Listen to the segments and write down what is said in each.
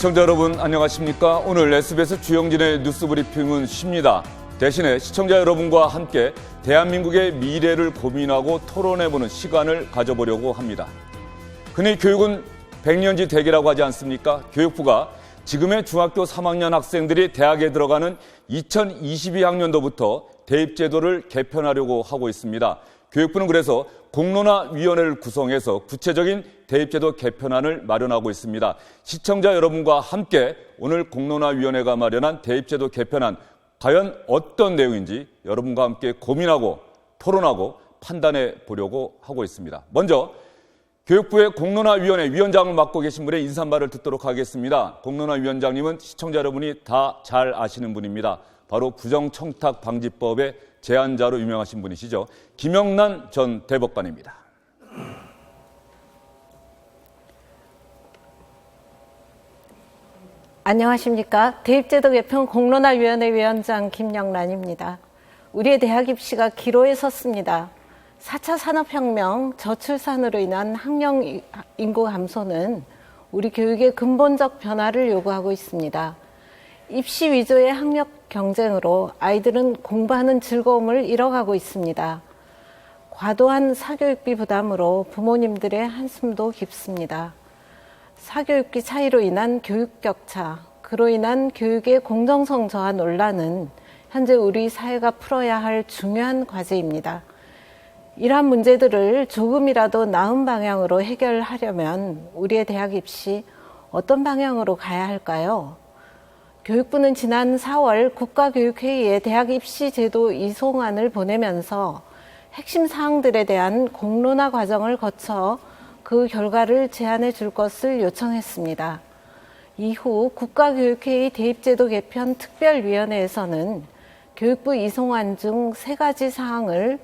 시청자 여러분 안녕하십니까? 오늘 SBS 주영진의 뉴스 브리핑은 쉽니다. 대신에 시청자 여러분과 함께 대한민국의 미래를 고민하고 토론해보는 시간을 가져보려고 합니다. 흔히 교육은 백년지 대계라고 하지 않습니까? 교육부가 지금의 중학교 3학년 학생들이 대학에 들어가는 2022학년도부터 대입제도를 개편하려고 하고 있습니다. 교육부는 그래서 공론화위원회를 구성해서 구체적인 대입제도 개편안을 마련하고 있습니다. 시청자 여러분과 함께 오늘 공론화위원회가 마련한 대입제도 개편안 과연 어떤 내용인지 여러분과 함께 고민하고 토론하고 판단해 보려고 하고 있습니다. 먼저 교육부의 공론화위원회 위원장을 맡고 계신 분의 인사말을 듣도록 하겠습니다. 공론화위원장님은 시청자 여러분이 다 잘 아시는 분입니다. 바로 부정청탁방지법의 제안자로 유명하신 분이시죠. 김영란 전 대법관입니다. 안녕하십니까. 대입제도 개편 공론화위원회 위원장 김영란입니다. 우리의 대학 입시가 기로에 섰습니다. 4차 산업혁명, 저출산으로 인한 학령 인구 감소는 우리 교육의 근본적 변화를 요구하고 있습니다. 입시 위주의 학력 경쟁으로 아이들은 공부하는 즐거움을 잃어가고 있습니다. 과도한 사교육비 부담으로 부모님들의 한숨도 깊습니다. 사교육비 차이로 인한 교육 격차, 그로 인한 교육의 공정성 저하 논란은 현재 우리 사회가 풀어야 할 중요한 과제입니다. 이러한 문제들을 조금이라도 나은 방향으로 해결하려면 우리의 대학 입시 어떤 방향으로 가야 할까요? 교육부는 지난 4월 국가교육회의에 대학 입시 제도 이송안을 보내면서 핵심 사항들에 대한 공론화 과정을 거쳐 그 결과를 제안해 줄 것을 요청했습니다. 이후 국가교육회의 대입제도 개편 특별위원회에서는 교육부 이송안 중 3가지 사항을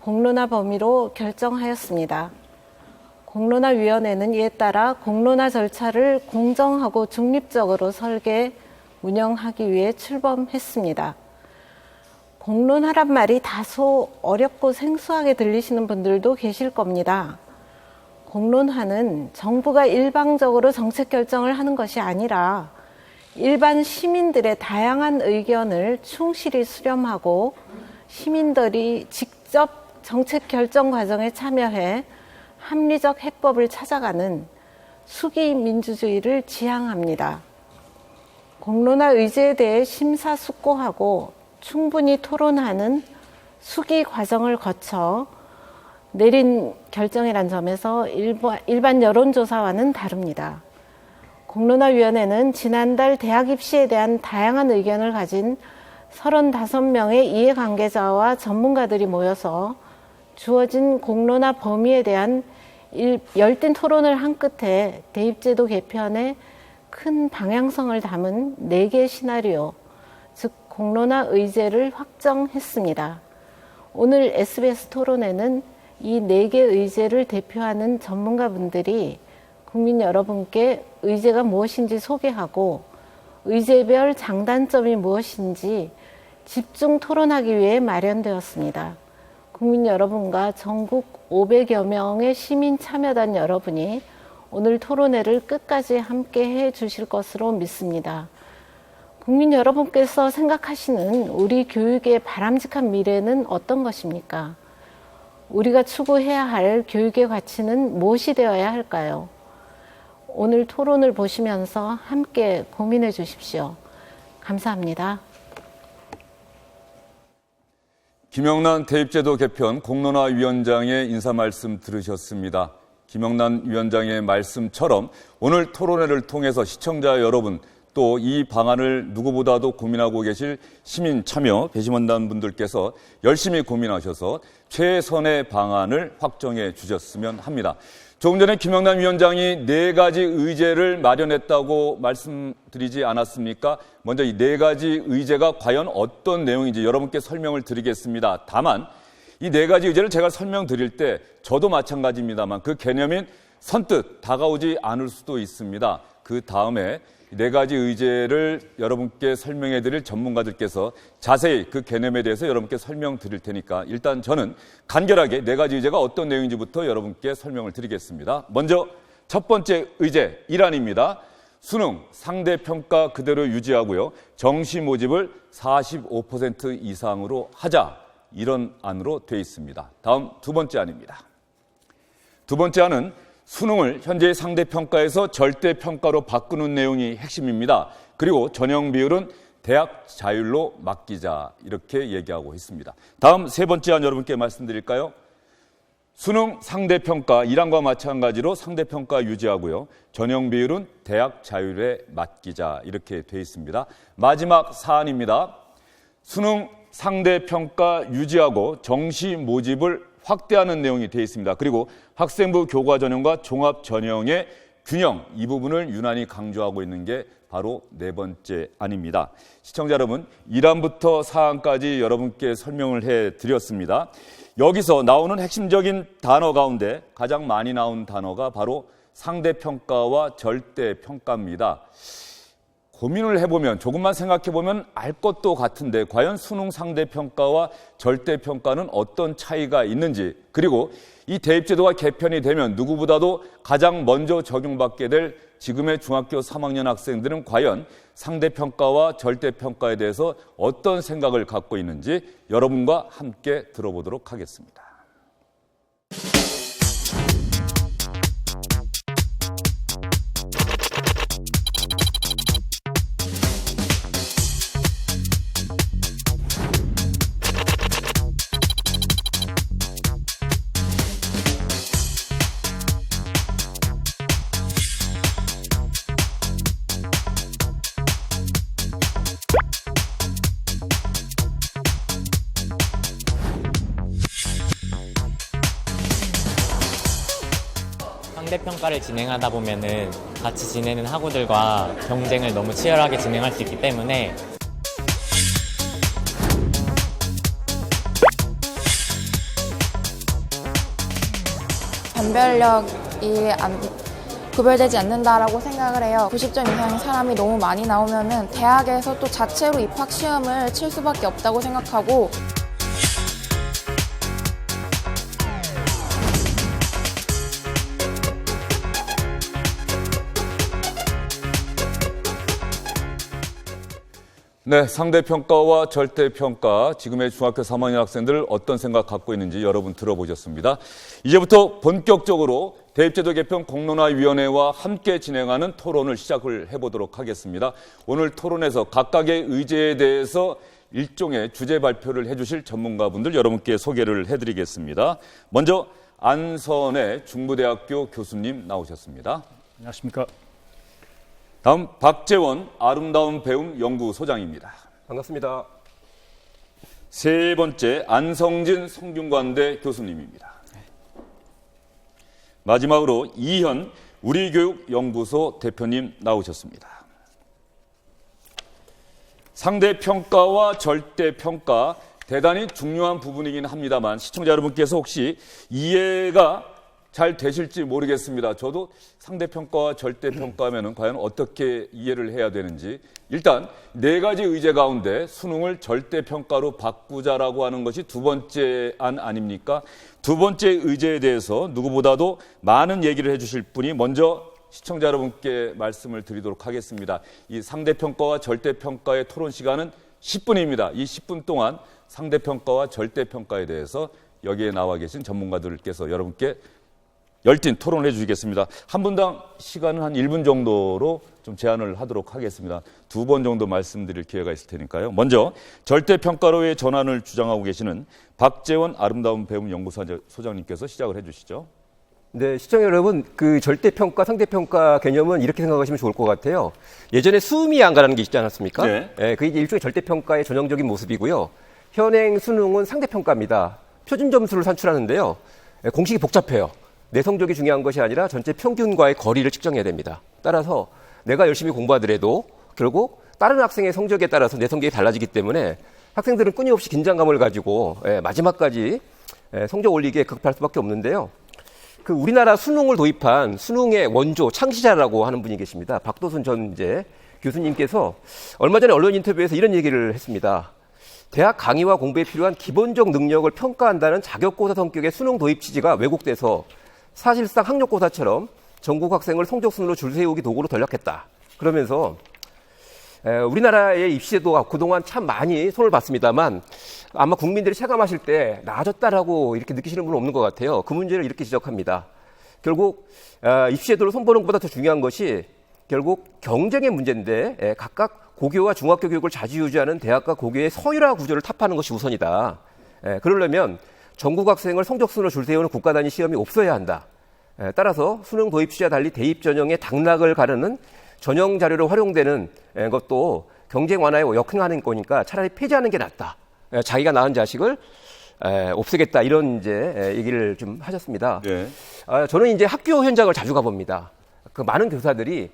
공론화 범위로 결정하였습니다. 공론화위원회는 이에 따라 공론화 절차를 공정하고 중립적으로 설계, 운영하기 위해 출범했습니다. 공론화란 말이 다소 어렵고 생소하게 들리시는 분들도 계실 겁니다. 공론화는 정부가 일방적으로 정책 결정을 하는 것이 아니라 일반 시민들의 다양한 의견을 충실히 수렴하고 시민들이 직접 정책 결정 과정에 참여해 합리적 해법을 찾아가는 수기 민주주의를 지향합니다. 공론화 의제에 대해 심사숙고하고 충분히 토론하는 수기 과정을 거쳐 내린 결정이란 점에서 일반 여론조사와는 다릅니다. 공론화위원회는 지난달 대학 입시에 대한 다양한 의견을 가진 35명의 이해관계자와 전문가들이 모여서 주어진 공론화 범위에 대한 열띤 토론을 한 끝에 대입제도 개편에 큰 방향성을 담은 4개 시나리오, 즉 공론화 의제를 확정했습니다. 오늘 SBS 토론회는 이 4개 의제를 대표하는 전문가분들이 국민 여러분께 의제가 무엇인지 소개하고 의제별 장단점이 무엇인지 집중 토론하기 위해 마련되었습니다. 국민 여러분과 전국 500여 명의 시민 참여단 여러분이 오늘 토론회를 끝까지 함께 해 주실 것으로 믿습니다. 국민 여러분께서 생각하시는 우리 교육의 바람직한 미래는 어떤 것입니까? 우리가 추구해야 할 교육의 가치는 무엇이 되어야 할까요? 오늘 토론을 보시면서 함께 고민해 주십시오. 감사합니다. 김영란 대입제도 개편 공론화위원장의 인사 말씀 들으셨습니다. 김영란 위원장의 말씀처럼 오늘 토론회를 통해서 시청자 여러분 또 이 방안을 누구보다도 고민하고 계실 시민 참여 배심원단 분들께서 열심히 고민하셔서 최선의 방안을 확정해 주셨으면 합니다. 조금 전에 김영란 위원장이 4가지 의제를 마련했다고 말씀드리지 않았습니까? 먼저 이 4가지 의제가 과연 어떤 내용인지 여러분께 설명을 드리겠습니다. 다만 이 4가지 의제를 제가 설명드릴 때 저도 마찬가지입니다만 그 개념인 선뜻 다가오지 않을 수도 있습니다. 그 다음에 4가지 의제를 여러분께 설명해 드릴 전문가들께서 자세히 그 개념에 대해서 여러분께 설명드릴 테니까 일단 저는 간결하게 4가지 의제가 어떤 내용인지부터 여러분께 설명을 드리겠습니다. 먼저 첫 번째 의제 1안입니다. 수능 상대평가 그대로 유지하고요. 정시 모집을 45% 이상으로 하자. 이런 안으로 돼 있습니다. 다음 두 번째 안입니다. 두 번째 안은 수능을 현재의 상대평가에서 절대평가로 바꾸는 내용이 핵심입니다. 그리고 전형 비율은 대학 자율로 맡기자 이렇게 얘기하고 있습니다. 다음 세 번째 안 여러분께 말씀드릴까요? 수능 상대평가 1안과 마찬가지로 상대평가 유지하고요. 전형 비율은 대학 자율에 맡기자 이렇게 돼 있습니다. 마지막 사안입니다. 수능 상대평가 유지하고 정시 모집을 확대하는 내용이 되어 있습니다. 그리고 학생부 교과 전형과 종합 전형의 균형 이 부분을 유난히 강조하고 있는 게 바로 네 번째 안입니다. 시청자 여러분, 1안부터 4안까지 여러분께 설명을 해드렸습니다. 여기서 나오는 핵심적인 단어 가운데 가장 많이 나온 단어가 바로 상대평가와 절대평가입니다. 고민을 해보면 조금만 생각해보면 알 것도 같은데 과연 수능 상대평가와 절대평가는 어떤 차이가 있는지 그리고 이 대입제도가 개편이 되면 누구보다도 가장 먼저 적용받게 될 지금의 중학교 3학년 학생들은 과연 상대평가와 절대평가에 대해서 어떤 생각을 갖고 있는지 여러분과 함께 들어보도록 하겠습니다. 상대평가를 진행하다 보면은 같이 지내는 학우들과 경쟁을 너무 치열하게 진행할 수 있기 때문에 변별력이 구별되지 않는다라고 생각을 해요. 90점 이상의 사람이 너무 많이 나오면은 대학에서 또 자체로 입학 시험을 칠 수밖에 없다고 생각하고 네, 상대평가와 절대평가, 지금의 중학교 3학년 학생들 어떤 생각 갖고 있는지 여러분 들어보셨습니다. 이제부터 본격적으로 대입제도 개편 공론화위원회와 함께 진행하는 토론을 시작을 해보도록 하겠습니다. 오늘 토론에서 각각의 의제에 대해서 일종의 주제 발표를 해주실 전문가분들 여러분께 소개를 해드리겠습니다. 먼저 안선의 중부대학교 교수님 나오셨습니다. 안녕하십니까. 다음 박재원 아름다운 배움 연구소장입니다. 반갑습니다. 세 번째 안성진 성균관대 교수님입니다. 마지막으로 이현 우리교육연구소 대표님 나오셨습니다. 상대평가와 절대평가 대단히 중요한 부분이긴 합니다만 시청자 여러분께서 혹시 이해가 잘 되실지 모르겠습니다. 저도 상대평가와 절대평가하면 과연 어떻게 이해를 해야 되는지 일단 네 가지 의제 가운데 수능을 절대평가로 바꾸자라고 하는 것이 두 번째 안 아닙니까? 두 번째 의제에 대해서 누구보다도 많은 얘기를 해주실 분이 먼저 시청자 여러분께 말씀을 드리도록 하겠습니다. 이 상대평가와 절대평가의 토론 시간은 10분입니다. 이 10분 동안 상대평가와 절대평가에 대해서 여기에 나와 계신 전문가들께서 여러분께 열띤 토론을 해주시겠습니다. 한 분당 시간은 한 1분 정도로 좀 제한을 하도록 하겠습니다. 두 번 정도 말씀드릴 기회가 있을 테니까요. 먼저 절대평가로의 전환을 주장하고 계시는 박재원 아름다운 배움 연구소장님께서 시작을 해주시죠. 네, 시청자 여러분, 그 절대평가, 상대평가 개념은 이렇게 생각하시면 좋을 것 같아요. 예전에 수음이 안가라는 게 있지 않았습니까? 네. 네, 그게 일종의 절대평가의 전형적인 모습이고요. 현행 수능은 상대평가입니다. 표준 점수를 산출하는데요. 공식이 복잡해요. 내 성적이 중요한 것이 아니라 전체 평균과의 거리를 측정해야 됩니다. 따라서 내가 열심히 공부하더라도 결국 다른 학생의 성적에 따라서 내 성적이 달라지기 때문에 학생들은 끊임없이 긴장감을 가지고 마지막까지 성적 올리기에 급할 수밖에 없는데요. 그 우리나라 수능을 도입한 수능의 원조 창시자라고 하는 분이 계십니다. 박도순 전 교수님께서 얼마 전에 언론 인터뷰에서 이런 얘기를 했습니다. 대학 강의와 공부에 필요한 기본적 능력을 평가한다는 자격고사 성격의 수능 도입 취지가 왜곡돼서 사실상 학력고사처럼 전국 학생을 성적순으로 줄 세우기 도구로 전락했다. 그러면서 우리나라의 입시제도가 그동안 참 많이 손을 봤습니다만 아마 국민들이 체감하실 때 나아졌다라고 이렇게 느끼시는 분은 없는 것 같아요. 그 문제를 이렇게 지적합니다. 결국 입시제도를 손보는 것보다 더 중요한 것이 결국 경쟁의 문제인데 각각 고교와 중학교 교육을 자주유지하는 대학과 고교의 서열화 구조를 타파하는 것이 우선이다. 그러려면 전국 학생을 성적순으로 줄 세우는 국가 단위 시험이 없어야 한다. 따라서 수능 도입 시와 달리 대입 전형의 당락을 가르는 전형 자료로 활용되는 것도 경쟁 완화에 역행하는 거니까 차라리 폐지하는 게 낫다. 자기가 낳은 자식을 없애겠다 이런 이제 얘기를 좀 하셨습니다. 네. 저는 이제 학교 현장을 자주 가봅니다. 그 많은 교사들이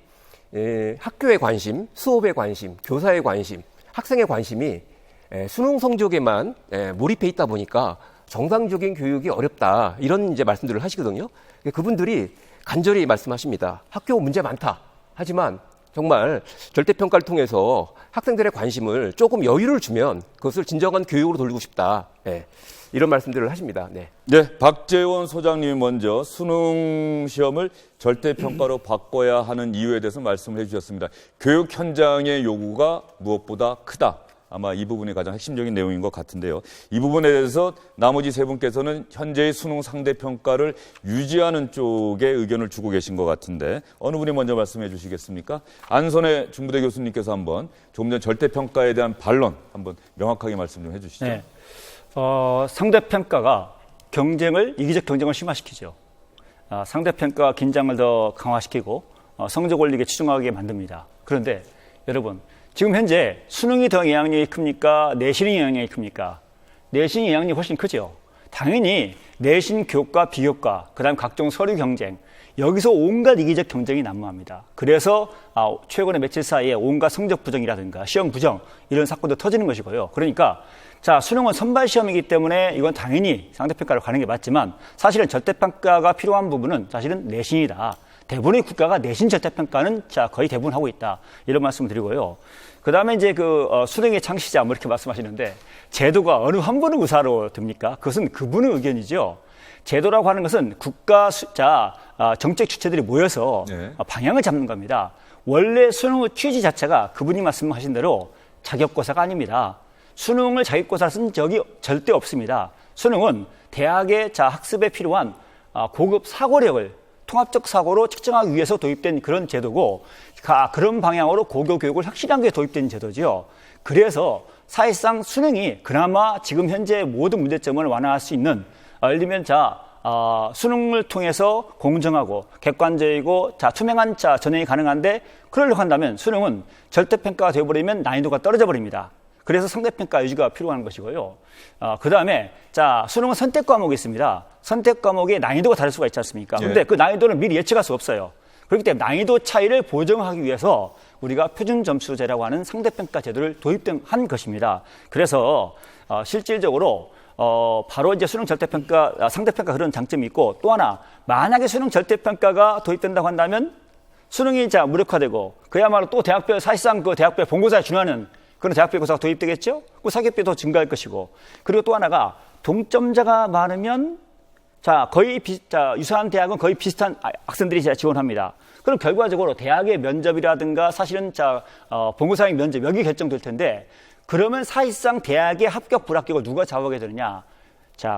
학교의 관심, 수업의 관심, 교사의 관심, 학생의 관심이 수능 성적에만 몰입해 있다 보니까 정상적인 교육이 어렵다 이런 이제 말씀들을 하시거든요. 그분들이 간절히 말씀하십니다. 학교 문제 많다. 하지만 정말 절대평가를 통해서 학생들의 관심을 조금 여유를 주면 그것을 진정한 교육으로 돌리고 싶다. 이런 말씀들을 하십니다. 네. 네, 박재원 소장님이 먼저 수능 시험을 절대평가로 바꿔야 하는 이유에 대해서 말씀을 해주셨습니다. 교육 현장의 요구가 무엇보다 크다. 아마 이 부분이 가장 핵심적인 내용인 것 같은데요. 이 부분에 대해서 나머지 세 분께서는 현재의 수능 상대평가를 유지하는 쪽에 의견을 주고 계신 것 같은데 어느 분이 먼저 말씀해 주시겠습니까? 안선혜 중부대 교수님께서 한번 조금 전 절대평가에 대한 반론 한번 명확하게 말씀 좀 해주시죠. 네. 상대평가가 이기적 경쟁을 심화시키죠. 상대평가가 긴장을 더 강화시키고 성적 올리게 치중하게 만듭니다. 그런데 여러분, 지금 현재 수능이 더 영향력이 큽니까? 내신이 영향력이 큽니까? 내신이 영향력이 훨씬 크죠. 당연히 내신 교과, 비교과, 그다음 각종 서류 경쟁, 여기서 온갖 이기적 경쟁이 난무합니다. 그래서 최근에 며칠 사이에 온갖 성적 부정이라든가 시험 부정 이런 사건도 터지는 것이고요. 그러니까 자, 수능은 선발 시험이기 때문에 이건 당연히 상대평가를 가는 게 맞지만 사실은 절대평가가 필요한 부분은 사실은 내신이다. 대부분의 국가가 내신 절대평가는 거의 대부분 하고 있다. 이런 말씀을 드리고요. 그 다음에 이제 수능의 창시자 이렇게 말씀하시는데 제도가 어느 한 분의 의사로 듭니까? 그것은 그분의 의견이죠. 제도라고 하는 것은 국가 정책 주체들이 모여서 방향을 잡는 겁니다. 원래 수능의 취지 자체가 그분이 말씀하신 대로 자격고사가 아닙니다. 수능을 자격고사로 쓴 적이 절대 없습니다. 수능은 대학의 학습에 필요한 고급 사고력을 통합적 사고로 측정하기 위해서 도입된 그런 제도고 그런 방향으로 고교 교육을 확실하게 도입된 제도죠. 그래서 사실상 수능이 그나마 지금 현재 모든 문제점을 완화할 수 있는 예를 들면 수능을 통해서 공정하고 객관적이고 투명한 전형이 가능한데 그러려고 한다면 수능은 절대평가가 되어버리면 난이도가 떨어져 버립니다. 그래서 상대평가 유지가 필요한 것이고요. 그 다음에 수능은 선택 과목이 있습니다. 선택 과목의 난이도가 다를 수가 있지 않습니까? 그런데 그 난이도는 미리 예측할 수 없어요. 그렇기 때문에 난이도 차이를 보정하기 위해서 우리가 표준점수제라고 하는 상대평가 제도를 도입한 것입니다. 그래서 실질적으로 바로 이제 수능 절대평가, 상대평가 그런 장점이 있고 또 하나 만약에 수능 절대평가가 도입된다고 한다면 수능이 무력화되고 그야말로 또 대학별 사실상 그 대학별 본고사에 준하는 그런 대학별 고사가 도입되겠죠? 그 사교육비도 증가할 것이고 그리고 또 하나가 동점자가 많으면 거의 유사한 대학은 거의 비슷한 학생들이 지원합니다. 그럼 결과적으로 대학의 면접이라든가 사실은 본고사의 면접 여기 결정될 텐데 그러면 사실상 대학의 합격 불합격을 누가 좌우하게 되느냐?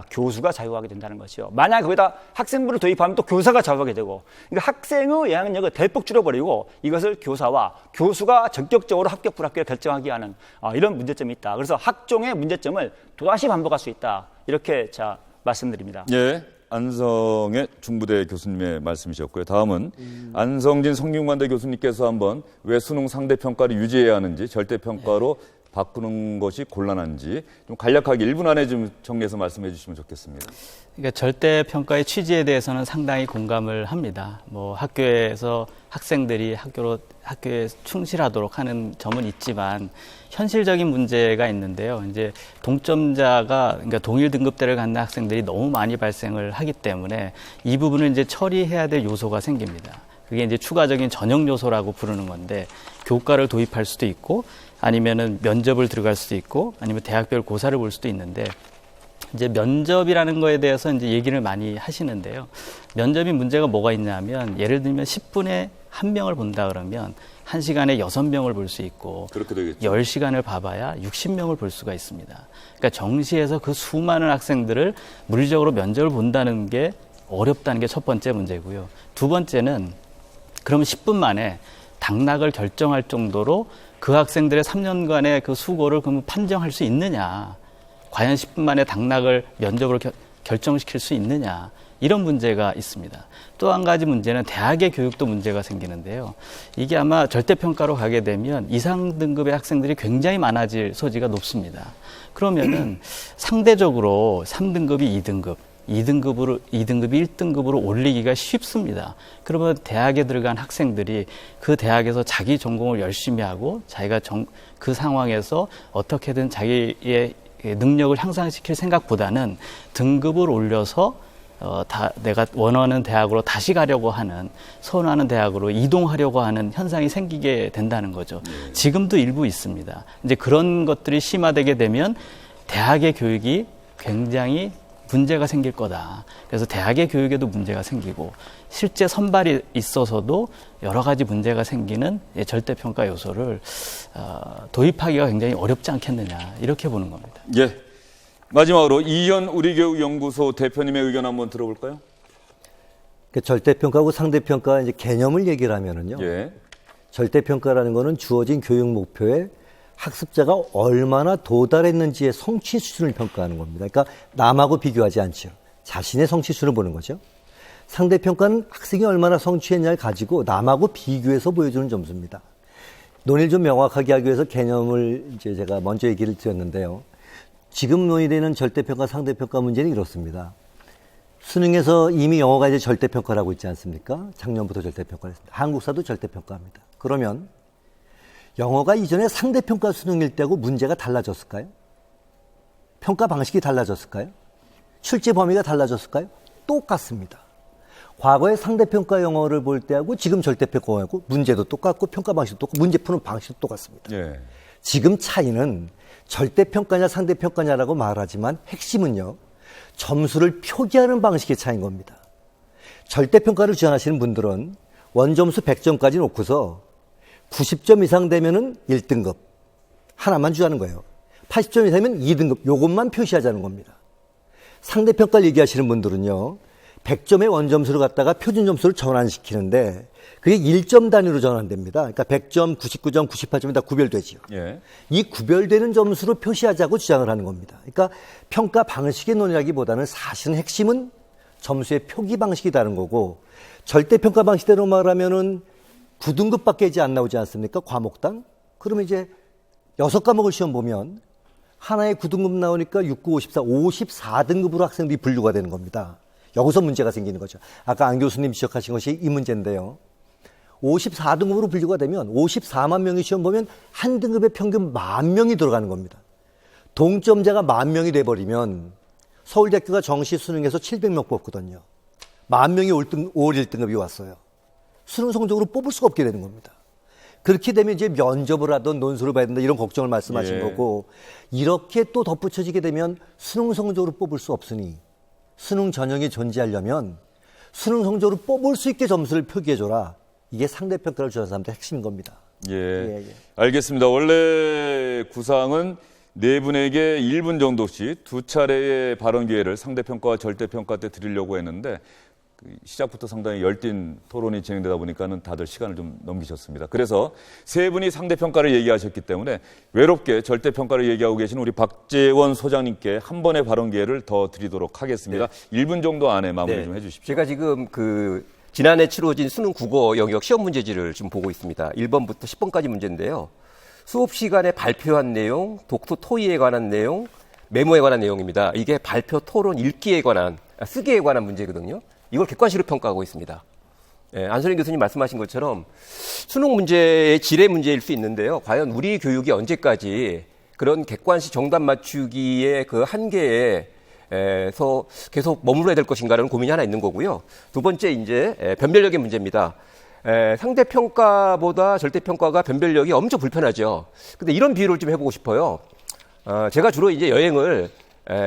교수가 좌우하게 된다는 것이요. 만약 거기다 학생부를 도입하면 또 교사가 좌우하게 되고, 그러니까 학생의 영향력을 대폭 줄여버리고 이것을 교수가 적격적으로 합격 불합격을 결정하게 하는 이런 문제점이 있다. 그래서 학종의 문제점을 또다시 반복할 수 있다. 이렇게 말씀드립니다. 예, 안성의 중부대 교수님의 말씀이셨고요. 다음은 안성진 성균관대 교수님께서 한번 왜 수능 상대평가를 유지해야 하는지 절대평가로 바꾸는 것이 곤란한지 좀 간략하게 1분 안에 좀 정리해서 말씀해 주시면 좋겠습니다. 그러니까 절대평가의 취지에 대해서는 상당히 공감을 합니다. 학교에서 학생들이 학교에 충실하도록 하는 점은 있지만 현실적인 문제가 있는데요. 이제 그러니까 동일 등급대를 갖는 학생들이 너무 많이 발생을 하기 때문에 이 부분을 이제 처리해야 될 요소가 생깁니다. 그게 이제 추가적인 전형 요소라고 부르는 건데 교과를 도입할 수도 있고 아니면은 면접을 들어갈 수도 있고 아니면 대학별 고사를 볼 수도 있는데 이제 면접이라는 거에 대해서 이제 얘기를 많이 하시는데요. 면접이 문제가 뭐가 있냐면 예를 들면 10분에 1명을 본다 그러면 1시간에 6명을 볼 수 있고 그렇게 되겠죠. 10시간을 봐봐야 60명을 볼 수가 있습니다. 그러니까 정시에서 그 수많은 학생들을 물리적으로 면접을 본다는 게 어렵다는 게 첫 번째 문제고요. 두 번째는 그러면 10분 만에 당락을 결정할 정도로 그 학생들의 3년간의 그 수고를 그러면 판정할 수 있느냐. 과연 10분 만에 당락을 면접으로 결정시킬 수 있느냐. 이런 문제가 있습니다. 또 한 가지 문제는 대학의 교육도 문제가 생기는데요. 이게 아마 절대평가로 가게 되면 이상 등급의 학생들이 굉장히 많아질 소지가 높습니다. 그러면은 상대적으로 3등급이 2등급, 2등급이 1등급으로 올리기가 쉽습니다. 그러면 대학에 들어간 학생들이 그 대학에서 자기 전공을 열심히 하고 자기가 그 상황에서 어떻게든 자기의 능력을 향상시킬 생각보다는 등급을 올려서 내가 원하는 대학으로 다시 가려고 하는, 선호하는 대학으로 이동하려고 하는 현상이 생기게 된다는 거죠. 지금도 일부 있습니다. 이제 그런 것들이 심화되게 되면 대학의 교육이 굉장히 문제가 생길 거다. 그래서 대학의 교육에도 문제가 생기고 실제 선발이 있어서도 여러 가지 문제가 생기는 절대평가 요소를 도입하기가 굉장히 어렵지 않겠느냐 이렇게 보는 겁니다. 예. 마지막으로 이현 우리교육연구소 대표님의 의견 한번 들어볼까요? 절대평가하고 상대평가 이제 개념을 얘기를 하면은요. 예. 절대평가라는 거는 주어진 교육 목표에 학습자가 얼마나 도달했는지의 성취 수준을 평가하는 겁니다. 그러니까 남하고 비교하지 않죠. 자신의 성취 수준을 보는 거죠. 상대평가는 학생이 얼마나 성취했냐를 가지고 남하고 비교해서 보여주는 점수입니다. 논의를 좀 명확하게 하기 위해서 개념을 이제 제가 먼저 얘기를 드렸는데요. 지금 논의되는 절대평가, 상대평가 문제는 이렇습니다. 수능에서 이미 영어가 이제 절대평가를 하고 있지 않습니까? 작년부터 절대평가를 했습니다. 한국사도 절대평가합니다. 그러면 영어가 이전에 상대평가 수능일 때하고 문제가 달라졌을까요? 평가 방식이 달라졌을까요? 출제 범위가 달라졌을까요? 똑같습니다. 과거에 상대평가 영어를 볼 때하고 지금 절대평가 영어하고 문제도 똑같고 평가 방식도 똑같고 문제 푸는 방식도 똑같습니다. 예. 지금 차이는 절대평가냐 상대평가냐라고 말하지만 핵심은요. 점수를 표기하는 방식의 차이인 겁니다. 절대평가를 지원하시는 분들은 원점수 100점까지 놓고서 90점 이상 되면은 1등급 하나만 주자는 거예요. 80점 이상이면 2등급 요것만 표시하자는 겁니다. 상대평가를 얘기하시는 분들은요. 100점의 원점수를 갖다가 표준 점수를 전환시키는데 그게 1점 단위로 전환됩니다. 그러니까 100점, 99점, 98점이 다 구별되지요. 예. 이 구별되는 점수로 표시하자고 주장을 하는 겁니다. 그러니까 평가 방식의 논의라기보다는 사실은 핵심은 점수의 표기 방식이 다른 거고 절대평가 방식대로 말하면은 9등급밖에 이제 안 나오지 않습니까? 과목당. 그러면 이제 6과목을 시험 보면 하나에 9등급 나오니까 6, 9, 54, 54등급으로 학생들이 분류가 되는 겁니다. 여기서 문제가 생기는 거죠. 아까 안 교수님 지적하신 것이 이 문제인데요. 54등급으로 분류가 되면 54만 명이 시험 보면 한 등급에 평균 10,000명이 들어가는 겁니다. 동점자가 10,000명이 돼버리면 서울대학교가 정시 수능에서 700명 뽑거든요. 10,000명이 5월 1등급이 왔어요. 수능 성적으로 뽑을 수가 없게 되는 겁니다. 그렇게 되면 이제 면접을 하든 논술을 봐야 된다 이런 걱정을 말씀하신 예. 거고 이렇게 또 덧붙여지게 되면 수능 성적으로 뽑을 수 없으니 수능 전형이 존재하려면 수능 성적으로 뽑을 수 있게 점수를 표기해줘라. 이게 상대평가를 주는 사람들의 핵심인 겁니다. 예. 알겠습니다. 원래 구상은 네 분에게 1분 정도씩 두 차례의 발언 기회를 상대평가와 절대평가 때 드리려고 했는데 시작부터 상당히 열띤 토론이 진행되다 보니까는 다들 시간을 좀 넘기셨습니다. 그래서 세 분이 상대평가를 얘기하셨기 때문에 외롭게 절대평가를 얘기하고 계신 우리 박재원 소장님께 한 번의 발언 기회를 더 드리도록 하겠습니다. 네. 1분 정도 안에 마무리 좀 해주십시오. 제가 지금 지난해 치러진 수능 국어 영역 시험 문제지를 지금 보고 있습니다. 1번부터 10번까지 문제인데요. 수업 시간에 발표한 내용, 독서 토의에 관한 내용, 메모에 관한 내용입니다. 이게 발표, 토론, 읽기에 관한, 쓰기에 관한 문제거든요. 이걸 객관식으로 평가하고 있습니다. 예, 안선희 교수님 말씀하신 것처럼 수능 문제의 질의 문제일 수 있는데요. 과연 우리 교육이 언제까지 그런 객관식 정답 맞추기의 그 한계에서 계속 머물러야 될 것인가라는 고민이 하나 있는 거고요. 두 번째 이제 변별력의 문제입니다. 상대평가보다 절대평가가 변별력이 엄청 불편하죠. 근데 이런 비유를 좀 해보고 싶어요. 제가 주로 이제 여행을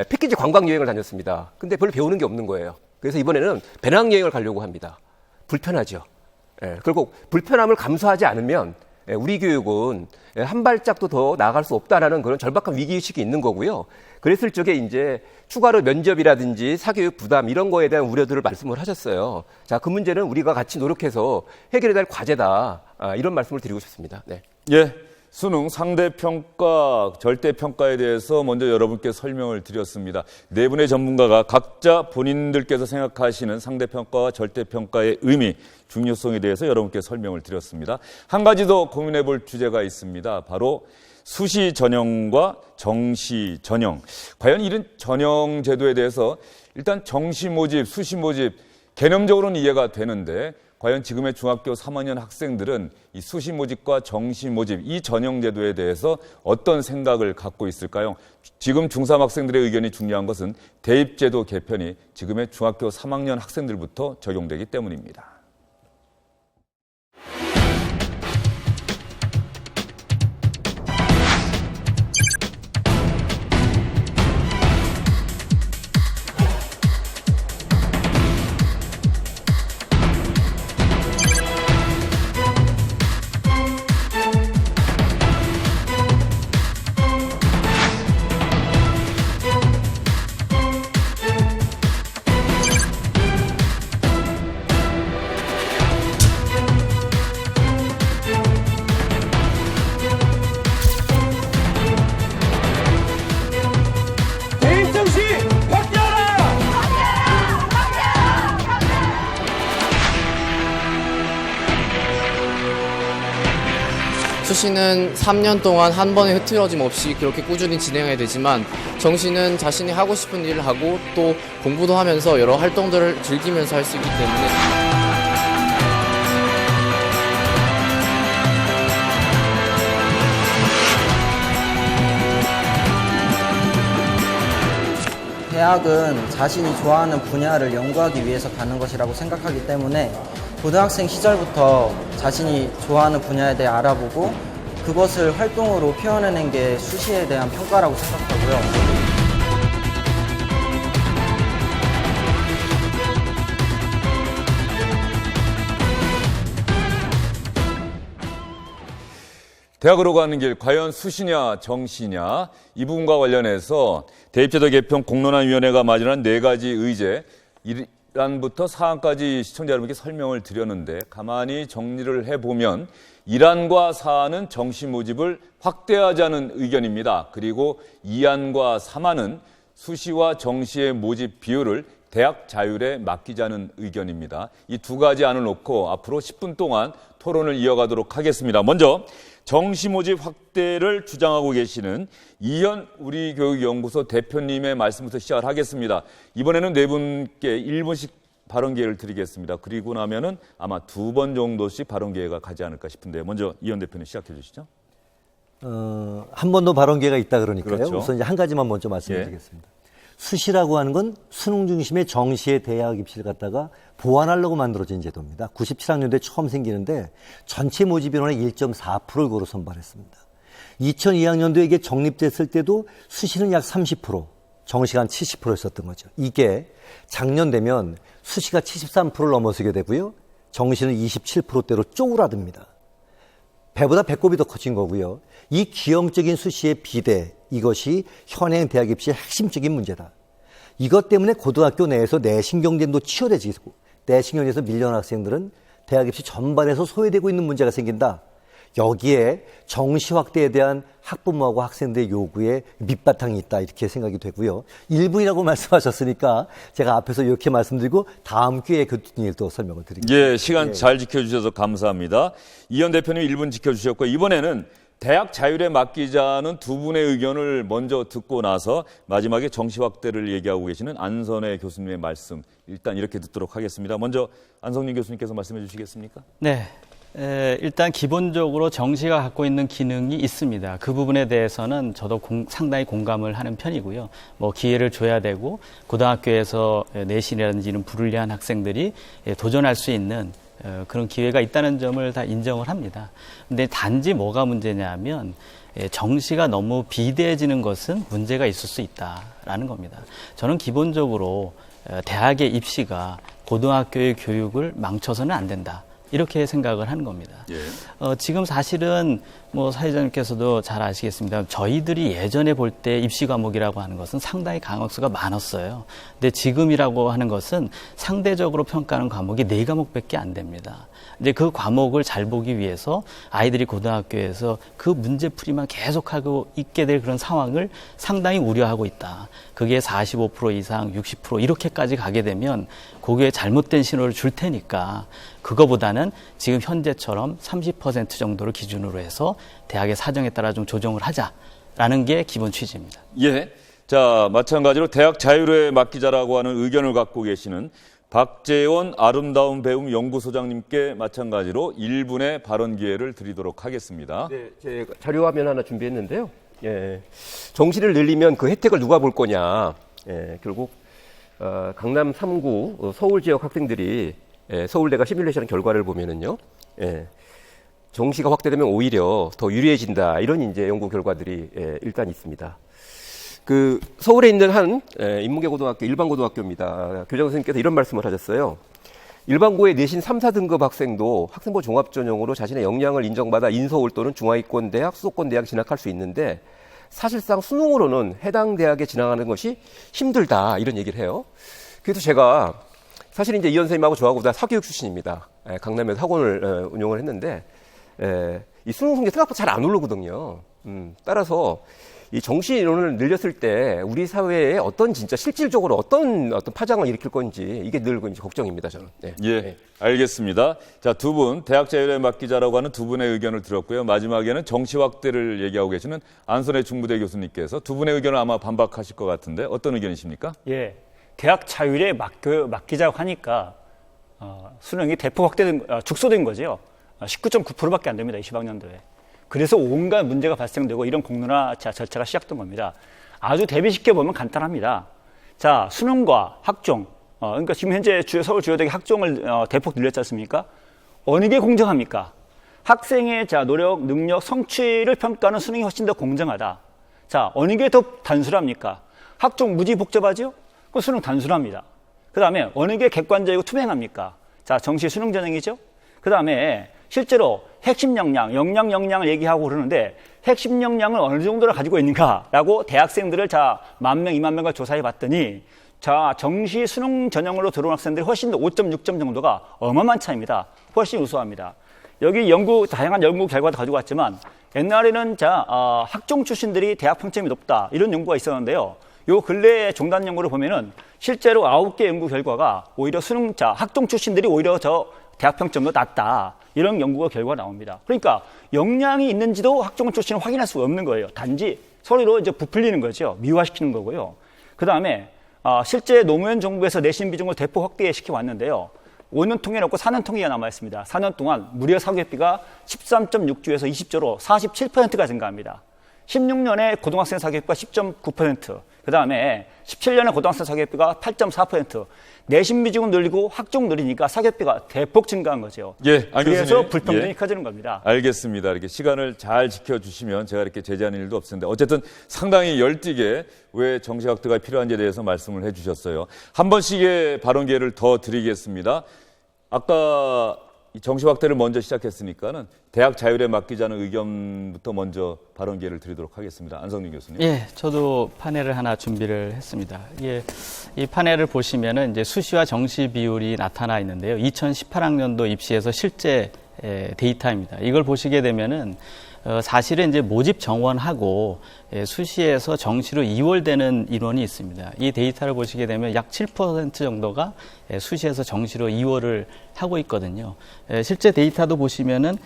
패키지 관광 여행을 다녔습니다. 근데 별로 배우는 게 없는 거예요. 그래서 이번에는 배낭여행을 가려고 합니다. 불편하죠. 결국 불편함을 감수하지 않으면 우리 교육은 한 발짝도 더 나아갈 수 없다라는 그런 절박한 위기의식이 있는 거고요. 그랬을 적에 이제 추가로 면접이라든지 사교육 부담 이런 거에 대한 우려들을 말씀을 하셨어요. 자, 그 문제는 우리가 같이 노력해서 해결해야 될 과제다. 이런 말씀을 드리고 싶습니다. 네. 예, 수능 상대평가, 절대평가에 대해서 먼저 여러분께 설명을 드렸습니다. 네 분의 전문가가 각자 본인들께서 생각하시는 상대평가와 절대평가의 의미, 중요성에 대해서 여러분께 설명을 드렸습니다. 한 가지 더 고민해 볼 주제가 있습니다. 바로 수시 전형과 정시 전형. 과연 이런 전형 제도에 대해서 일단 정시 모집, 수시 모집 개념적으로는 이해가 되는데 과연 지금의 중학교 3학년 학생들은 이 수시 모집과 정시 모집, 이 전형 제도에 대해서 어떤 생각을 갖고 있을까요? 지금 중3 학생들의 의견이 중요한 것은 대입제도 개편이 지금의 중학교 3학년 학생들부터 적용되기 때문입니다. 수시는 3년 동안 한 번의 흐트러짐 없이 그렇게 꾸준히 진행해야 되지만 정시는 자신이 하고 싶은 일을 하고 또 공부도 하면서 여러 활동들을 즐기면서 할 수 있기 때문에 대학은 자신이 좋아하는 분야를 연구하기 위해서 가는 것이라고 생각하기 때문에 고등학생 시절부터 자신이 좋아하는 분야에 대해 알아보고 그것을 활동으로 표현해낸 게 수시에 대한 평가라고 생각하고요. 대학으로 가는 길 과연 수시냐 정시냐 이 부분과 관련해서 대입제도 개편 공론화위원회가 마련한 4가지 의제 1안부터 4안까지 시청자 여러분께 설명을 드렸는데 가만히 정리를 해보면 1안과 4안은 정시 모집을 확대하자는 의견입니다. 그리고 2안과 3안은 수시와 정시의 모집 비율을 대학 자율에 맡기자는 의견입니다. 이 2가지 안을 놓고 앞으로 10분 동안 토론을 이어가도록 하겠습니다. 먼저 정시 모집 확대를 주장하고 계시는 이현 우리교육연구소 대표님의 말씀부터 시작을 하겠습니다. 이번에는 4분께 1분씩 발언 기회를 드리겠습니다. 그리고 나면은 아마 2번 정도씩 발언 기회가 가지 않을까 싶은데 먼저 이현 대표님 시작해 주시죠. 한 번 더 발언 기회가 있다 그러니까요. 그렇죠. 우선 이제 한 가지만 먼저 말씀드리겠습니다. 수시라고 하는 건 수능 중심의 정시의 대학 입시를 갖다가 보완하려고 만들어진 제도입니다. 97학년도에 처음 생기는데 전체 모집 인원의 1.4%를 고로 선발했습니다. 2002학년도에 이게 정립됐을 때도 수시는 약 30%, 정시가 한 70%였었던 거죠. 이게 작년 되면 수시가 73%를 넘어서게 되고요. 정시는 27%대로 쪼그라듭니다. 배보다 배꼽이 더 커진 거고요. 이 기형적인 수시의 비대, 이것이 현행 대학 입시의 핵심적인 문제다. 이것 때문에 고등학교 내에서 내신 경쟁도 치열해지고 내신 경쟁에서 밀려난 학생들은 대학 입시 전반에서 소외되고 있는 문제가 생긴다. 여기에 정시 확대에 대한 학부모하고 학생들의 요구에 밑바탕이 있다 이렇게 생각이 되고요. 1분이라고 말씀하셨으니까 제가 앞에서 이렇게 말씀드리고 다음 기회에 그 일도 설명을 드리겠습니다. 예, 시간 잘 지켜주셔서 감사합니다. 이현 대표님 1분 지켜주셨고 이번에는 대학 자율에 맡기자는 2분의 의견을 먼저 듣고 나서 마지막에 정시 확대를 얘기하고 계시는 안선혜 교수님의 말씀 일단 이렇게 듣도록 하겠습니다. 먼저 안성민 교수님께서 말씀해 주시겠습니까? 네. 일단 기본적으로 정시가 갖고 있는 기능이 있습니다. 그 부분에 대해서는 저도 상당히 공감을 하는 편이고요. 뭐 기회를 줘야 되고 고등학교에서 내신이라든지 이런 불리한 학생들이 도전할 수 있는 그런 기회가 있다는 점을 다 인정을 합니다. 근데 단지 뭐가 문제냐면 정시가 너무 비대해지는 것은 문제가 있을 수 있다라는 겁니다. 저는 기본적으로 대학의 입시가 고등학교의 교육을 망쳐서는 안 된다. 이렇게 생각을 하는 겁니다. 지금 사실은 뭐 사회자님께서도 잘 아시겠습니다. 저희들이 예전에 볼 때 입시 과목이라고 하는 것은 상당히 과목수가 많았어요. 근데 지금이라고 하는 것은 상대적으로 평가하는 과목이 4과목밖에 안 됩니다. 이제 그 과목을 잘 보기 위해서 아이들이 고등학교에서 그 문제풀이만 계속하고 있게 될 그런 상황을 상당히 우려하고 있다. 그게 45% 이상, 60% 이렇게까지 가게 되면 그게 잘못된 신호를 줄 테니까 그거보다는 지금 현재처럼 30% 정도를 기준으로 해서 대학의 사정에 따라 좀 조정을 하자라는 게 기본 취지입니다. 예. 자, 마찬가지로 대학 자율에 맡기자라고 하는 의견을 갖고 계시는 박재원 아름다운 배움 연구소장님께 마찬가지로 1분의 발언 기회를 드리도록 하겠습니다. 네, 제가 자료 화면 하나 준비했는데요. 예, 정시를 늘리면 그 혜택을 누가 볼 거냐. 예, 결국 강남 3구 서울 지역 학생들이 서울대가 시뮬레이션 결과를 보면은요. 정시가 확대되면 오히려 더 유리해진다. 이런 이제 연구 결과들이 일단 있습니다. 그 서울에 있는 한 인문계 고등학교 일반고등학교입니다. 교장 선생님께서 이런 말씀을 하셨어요. 일반고의 내신 3, 4등급 학생도 학생부 종합전형으로 자신의 역량을 인정받아 인서울 또는 중하위권 대학, 수도권 대학 진학할 수 있는데 사실상 수능으로는 해당 대학에 진학하는 것이 힘들다. 이런 얘기를 해요. 그래서 제가 사실 이제 이현 선생님하고 저하고 다 사교육 출신입니다. 강남에서 학원을 운영을 했는데 이 수능 성적 생각보다 잘 안 오르거든요. 따라서 이 정시 인원을 늘렸을 때 우리 사회에 어떤 진짜 실질적으로 어떤 파장을 일으킬 건지 이게 늘 이제 걱정입니다, 저는. 네. 예, 알겠습니다. 자, 두 분 대학 자율에 맡기자라고 하는 두 분의 의견을 들었고요. 마지막에는 정시 확대를 얘기하고 계시는 안선혜 중부대 교수님께서 두 분의 의견을 아마 반박하실 것 같은데 어떤 의견이십니까? 예, 대학 자율에 맡기자고 하니까 수능이 대폭 확대된 축소된 거죠. 19.9%밖에 안 됩니다. 20학년도에. 그래서 온갖 문제가 발생되고 이런 공론화 절차가 시작된 겁니다. 아주 대비시켜보면 간단합니다. 자, 수능과 학종, 그러니까 지금 현재 서울 주요 대학의 학종을 대폭 늘렸지 않습니까? 어느 게 공정합니까? 학생의 노력, 능력, 성취를 평가하는 수능이 훨씬 더 공정하다. 자, 어느 게 더 단순합니까? 학종 무지 복잡하죠? 그 수능 단순합니다. 그 다음에 어느 게 객관적이고 투명합니까? 자, 정시 수능 전형이죠? 그 다음에 실제로 핵심 역량을 얘기하고 그러는데 핵심 역량을 어느 정도를 가지고 있는가라고 대학생들을 10,000명, 20,000명을 조사해 봤더니 정시 수능 전형으로 들어온 학생들이 훨씬 더 5.6점 정도가 어마어마한 차이입니다. 훨씬 우수합니다. 여기 다양한 연구 결과도 가지고 왔지만 옛날에는 학종 출신들이 대학 평점이 높다 이런 연구가 있었는데요. 요 근래 종단 연구를 보면은 실제로 9개 연구 결과가 오히려 학종 출신들이 오히려 대학 평점도 낮다. 이런 연구가 결과가 나옵니다. 그러니까 역량이 있는지도 학종 출신을 확인할 수가 없는 거예요. 단지 서로 이제 부풀리는 거죠. 미화시키는 거고요. 그 다음에 실제 노무현 정부에서 내신 비중을 대폭 확대시켜 왔는데요. 5년 통계 놓고 4년 통계가 남아 있습니다. 4년 동안 무려 사교육비가 13.6조에서 20조로 47%가 증가합니다. 16년에 고등학생 사교육비가 10.9%, 그 다음에 17년에 고등학생 사교육비가 8.4%, 내신 비중은 늘리고 학종 늘리니까 사교육비가 대폭 증가한 거죠. 예, 그래서 불평등이 커지는 겁니다. 알겠습니다. 이렇게 시간을 잘 지켜주시면 제가 이렇게 제지하는 일도 없었는데 어쨌든 상당히 열띠게 왜 정시 확대가 필요한지에 대해서 말씀을 해주셨어요. 한 번씩의 발언 기회를 더 드리겠습니다. 아까 정시 확대를 먼저 시작했으니까는 대학 자율에 맡기자는 의견부터 먼저 발언 기회를 드리도록 하겠습니다. 안성민 교수님. 예, 저도 파넬을 하나 준비를 했습니다. 이 파넬을 보시면은 이제 수시와 정시 비율이 나타나 있는데요. 2018학년도 입시에서 실제 데이터입니다. 이걸 보시게 되면은 사실은 이제 모집 정원하고 수시에서 정시로 이월되는 인원이 있습니다. 이 데이터를 보시게 되면 약 7% 정도가 수시에서 정시로 이월을 하고 있거든요. 실제 데이터도 보시면은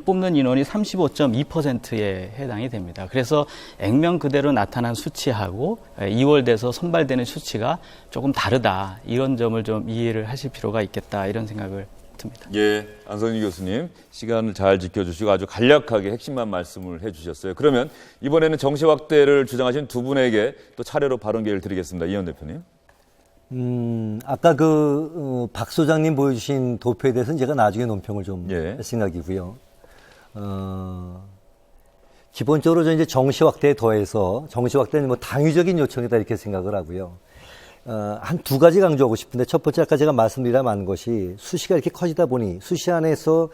뽑는 인원이 35.2%에 해당이 됩니다. 그래서 액면 그대로 나타난 수치하고 이월돼서 선발되는 수치가 조금 다르다. 이런 점을 좀 이해를 하실 필요가 있겠다. 이런 생각을 듭니다. 예, 안성민 교수님 시간을 잘 지켜주시고 아주 간략하게 핵심만 말씀을 해주셨어요. 그러면 이번에는 정시 확대를 주장하신 두 분에게 또 차례로 발언 기회를 드리겠습니다. 이현 대표님. 아까 박 소장님 보여주신 도표에 대해서는 제가 나중에 논평을 좀 할 생각이고요. 기본적으로 저 이제 정시 확대에 더해서 정시 확대는 뭐 당위적인 요청이다 이렇게 생각을 하고요. 한 두 가지 강조하고 싶은데 첫 번째 아까 제가 말씀드리다 만 것이 수시가 이렇게 커지다 보니 수시 안에서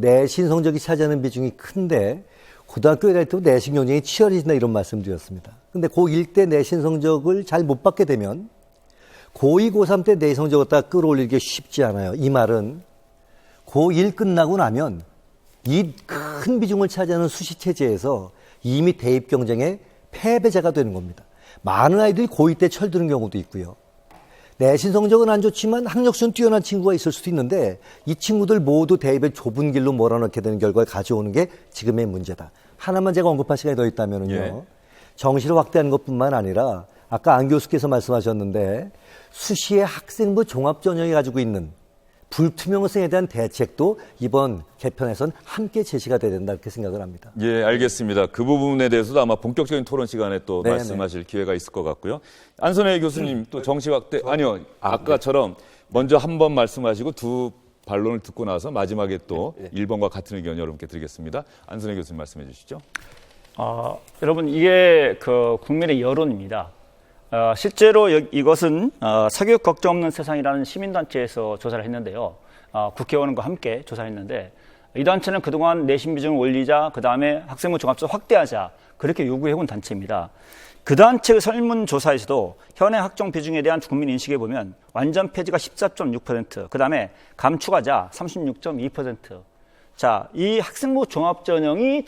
내신 성적이 차지하는 비중이 큰데 고등학교에 갈 때 내신 경쟁이 치열해진다 이런 말씀드렸습니다. 근데 고1 때 내신 성적을 잘 못 받게 되면 고2, 고3 때 내신 성적을 딱 끌어올리기 쉽지 않아요. 이 말은 고1 끝나고 나면 이 큰 비중을 차지하는 수시 체제에서 이미 대입 경쟁의 패배자가 되는 겁니다. 많은 아이들이 고2 때 철드는 경우도 있고요. 내신 성적은 안 좋지만 학력수는 뛰어난 친구가 있을 수도 있는데 이 친구들 모두 대입에 좁은 길로 몰아넣게 되는 결과를 가져오는 게 지금의 문제다. 하나만 제가 언급할 시간이 더 있다면요. 정시를 확대하는 것뿐만 아니라 아까 안 교수께서 말씀하셨는데 수시의 학생부 종합전형이 가지고 있는 불투명성에 대한 대책도 이번 개편에선 함께 제시가 돼야 된다 이렇게 생각을 합니다. 예, 알겠습니다. 그 부분에 대해서도 아마 본격적인 토론 시간에 또 말씀하실 기회가 있을 것 같고요. 안선혜 교수님 또 정시 확대 아니요 아까처럼 먼저 한 번 말씀하시고 두 반론을 듣고 나서 마지막에 또 1번과 같은 의견 여러분께 드리겠습니다. 안선혜 교수님 말씀해 주시죠. 여러분 이게 국민의 여론입니다. 실제로 이것은 사교육 걱정 없는 세상이라는 시민단체에서 조사를 했는데요. 국회의원과 함께 조사했는데 이 단체는 그동안 내신 비중을 올리자 그다음에 학생부 종합수 확대하자 그렇게 요구해온 단체입니다. 그 단체의 설문조사에서도 현행 학종 비중에 대한 국민 인식에 보면 완전 폐지가 14.6%, 그다음에 감축하자 36.2%. 자, 이 학생부 종합전형이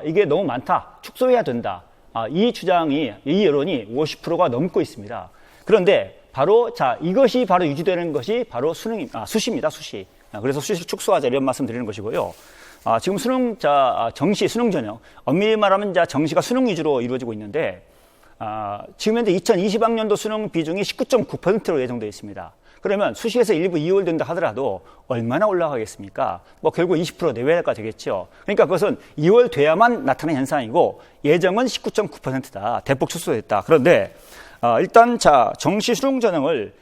이게 너무 많다, 축소해야 된다. 이 주장이, 이 여론이 50%가 넘고 있습니다. 그런데 이것이 바로 유지되는 것이 바로 수시입니다, 수시. 그래서 수시를 축소하자 이런 말씀 드리는 것이고요. 지금 정시 수능 전형, 엄밀히 말하면 정시가 수능 위주로 이루어지고 있는데, 지금 현재 2020학년도 수능 비중이 19.9%로 예정되어 있습니다. 그러면 수시에서 일부 이월된다 하더라도 얼마나 올라가겠습니까? 결국 20% 내외가 되겠죠. 그러니까 그것은 2월 돼야만 나타나는 현상이고 예정은 19.9%다. 대폭 축소됐다. 그런데 일단 정시 수능 전형을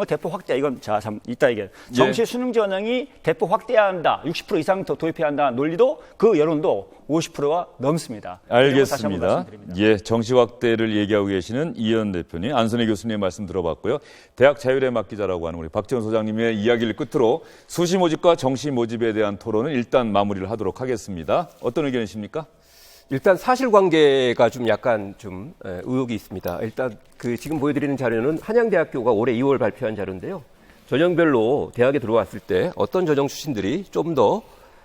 대폭 확대. 이건 이따 얘기해요. 정시 수능 전형이 대폭 확대해야 한다. 60% 이상 더 도입해야 한다. 논리도 그 여론도 50%가 넘습니다. 알겠습니다. 예, 정시 확대를 얘기하고 계시는 이현 대표님, 안선혜 교수님의 말씀 들어봤고요. 대학 자율의 막기자라고 하는 우리 박지원 소장님의 이야기를 끝으로 수시 모집과 정시 모집에 대한 토론은 일단 마무리를 하도록 하겠습니다. 어떤 의견이십니까? 일단 사실관계가 좀 약간 의혹이 있습니다. 일단 지금 보여드리는 자료는 한양대학교가 올해 2월 발표한 자료인데요. 전형별로 대학에 들어왔을 때 어떤 전형 출신들이 좀 더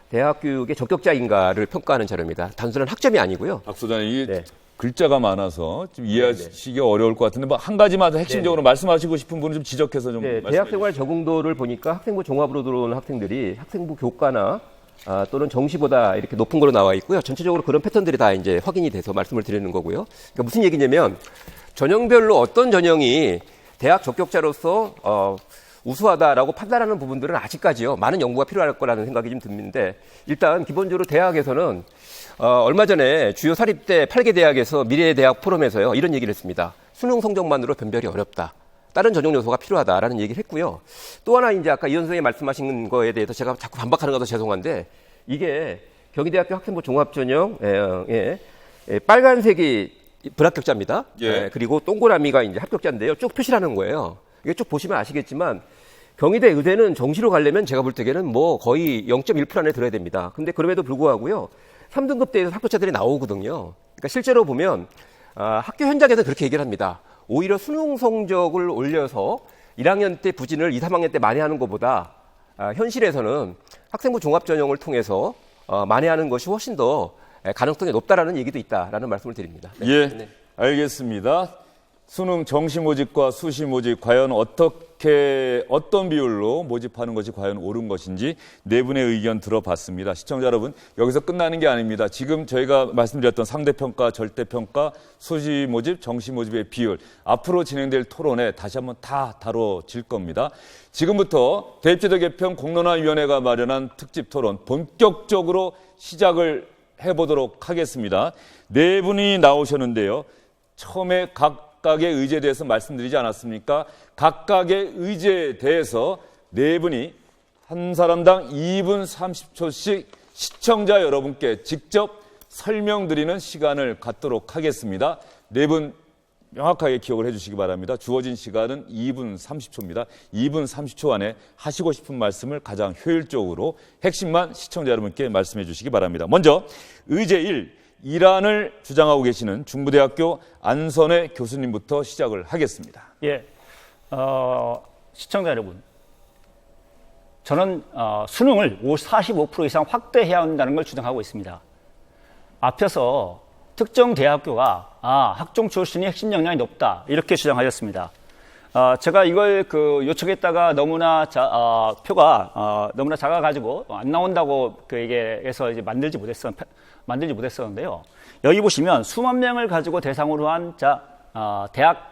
대학 교육의 적격자인가를 평가하는 자료입니다. 단순한 학점이 아니고요. 박 소장님, 이게 글자가 많아서 좀 이해하시기가 어려울 것 같은데 한 가지만 더 핵심적으로 말씀하시고 싶은 분은 좀 지적해서 좀 말씀해 주세요. 대학생활 적응도를 보니까 학생부 종합으로 들어오는 학생들이 학생부 교과나 또는 정시보다 이렇게 높은 거로 나와 있고요. 전체적으로 그런 패턴들이 다 이제 확인이 돼서 말씀을 드리는 거고요. 그러니까 무슨 얘기냐면 전형별로 어떤 전형이 대학 적격자로서 우수하다라고 판단하는 부분들은 아직까지요. 많은 연구가 필요할 거라는 생각이 좀 드는데 일단 기본적으로 대학에서는 얼마 전에 주요 사립대 8개 대학에서 미래의 대학 포럼에서요. 이런 얘기를 했습니다. 수능 성적만으로 변별이 어렵다. 다른 전형 요소가 필요하다라는 얘기를 했고요. 또 하나 이제 아까 이현 선생님이 말씀하신 거에 대해서 제가 자꾸 반박하는 것도 죄송한데 이게 경희대학교 학생부 종합전형에 빨간색이 불합격자입니다. 그리고 동그라미가 이제 합격자인데요. 쭉 표시를 하는 거예요. 이게 쭉 보시면 아시겠지만 경희대 의대는 정시로 가려면 제가 볼 때에는 거의 0.1% 안에 들어야 됩니다. 근데 그럼에도 불구하고요. 3등급 대에서 합격자들이 나오거든요. 그러니까 실제로 보면 학교 현장에서 그렇게 얘기를 합니다. 오히려 수능 성적을 올려서 1학년 때 부진을 2, 3학년 때 만회하는 것보다 현실에서는 학생부 종합전형을 통해서 만회하는 것이 훨씬 더 가능성이 높다라는 얘기도 있다라는 말씀을 드립니다. 네. 알겠습니다. 수능 정시 모집과 수시 모집 과연 어떤 비율로 모집하는 것이 과연 옳은 것인지 네 분의 의견 들어봤습니다. 시청자 여러분, 여기서 끝나는 게 아닙니다. 지금 저희가 말씀드렸던 상대평가, 절대평가, 수시 모집, 정시 모집의 비율, 앞으로 진행될 토론에 다시 한번 다 다뤄질 겁니다. 지금부터 대입제도 개편 공론화위원회가 마련한 특집 토론 본격적으로 시작을 해보도록 하겠습니다. 네 분이 나오셨는데요. 처음에 각 각각의 의제에 대해서 말씀드리지 않았습니까? 각각의 의제에 대해서 네 분이 한 사람당 2분 30초씩 시청자 여러분께 직접 설명드리는 시간을 갖도록 하겠습니다. 네 분 명확하게 기억을 해주시기 바랍니다. 주어진 시간은 2분 30초입니다. 2분 30초 안에 하시고 싶은 말씀을 가장 효율적으로 핵심만 시청자 여러분께 말씀해 주시기 바랍니다. 먼저 의제 1, 이란을 주장하고 계시는 중부대학교 안선혜 교수님부터 시작을 하겠습니다. 예, 시청자 여러분, 저는 수능을 45% 이상 확대해야 한다는 걸 주장하고 있습니다. 앞에서 특정 대학교가 학종 출신이 핵심 역량이 높다 이렇게 주장하셨습니다. 제가 이걸 요청했다가 너무나 표가 너무나 작아가지고 안 나온다고 얘기해서 이제 만들지 못했었는데요. 여기 보시면 수만 명을 가지고 대상으로 한 대학생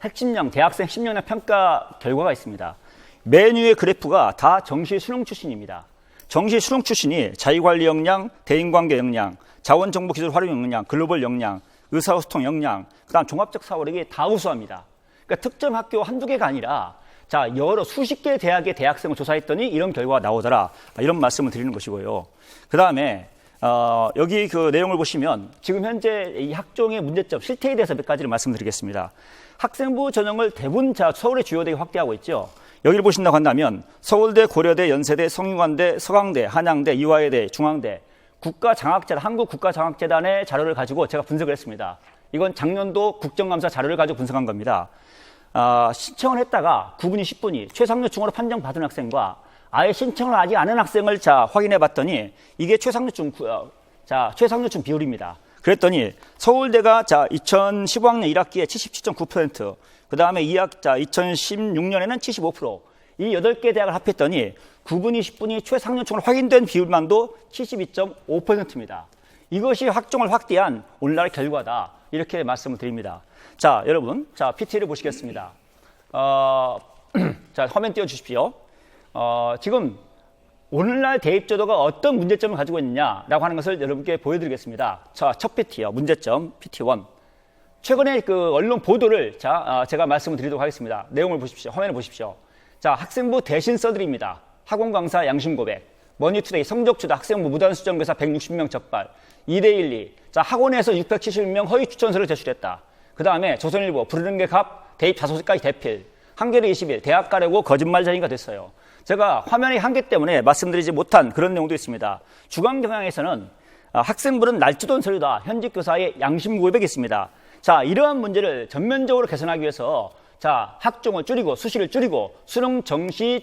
핵심 역량 평가 결과가 있습니다. 맨 위의 그래프가 다 정시 수능 출신입니다. 정시 수능 출신이 자유관리 역량, 대인관계 역량, 자원정보기술 활용 역량, 글로벌 역량, 의사소통 역량, 그다음 종합적 사고력이 다 우수합니다. 그러니까 특정 학교 한두 개가 아니라 여러 수십 개 대학의 대학생을 조사했더니 이런 결과가 나오더라. 이런 말씀을 드리는 것이고요. 그다음에 여기 내용을 보시면 지금 현재 이 학종의 문제점, 실태에 대해서 몇 가지를 말씀드리겠습니다. 학생부 전형을 대부분 서울의 주요 대학이 확대하고 있죠. 여기를 보신다고 한다면 서울대, 고려대, 연세대, 성균관대, 서강대, 한양대, 이화여대, 중앙대, 한국국가장학재단의 자료를 가지고 제가 분석을 했습니다. 이건 작년도 국정감사 자료를 가지고 분석한 겁니다. 신청을 했다가 9분이 10분이 최상류층으로 판정받은 학생과 아예 신청을 하지 않은 학생을 확인해 봤더니 이게 최상류층 비율입니다. 그랬더니 서울대가 2015학년 1학기에 77.9%, 그 다음에 2016년에는 75%, 이 8개 대학을 합했더니 9분이 10분이 최상류층으로 확인된 비율만도 72.5%입니다. 이것이 학종을 확대한 오늘날 결과다. 이렇게 말씀을 드립니다. 여러분, PT를 보시겠습니다. 화면 띄워주십시오. 지금 오늘날 대입제도가 어떤 문제점을 가지고 있느냐라고 하는 것을 여러분께 보여드리겠습니다. 첫 PT요. 문제점, PT1. 최근에 언론 보도를 제가 말씀을 드리도록 하겠습니다. 내용을 보십시오. 화면을 보십시오. 학생부 대신 써드립니다. 학원 강사 양심 고백, 머니투데이 성적추다 학생부 무단 수정교사 160명 적발, 2대12, 학원에서 670명 허위 추천서를 제출했다. 그 다음에 조선일보 부르는 게 갑, 대입 자소서까지 대필, 한겨레 20일 대학 가려고 거짓말쟁이가 됐어요. 제가 화면의 한계 때문에 말씀드리지 못한 그런 내용도 있습니다. 주간경향에서는 학생부는 날짜돈 서류다. 현직 교사의 양심 고백이 있습니다. 이러한 문제를 전면적으로 개선하기 위해서 학종을 줄이고 수시를 줄이고 수능 정시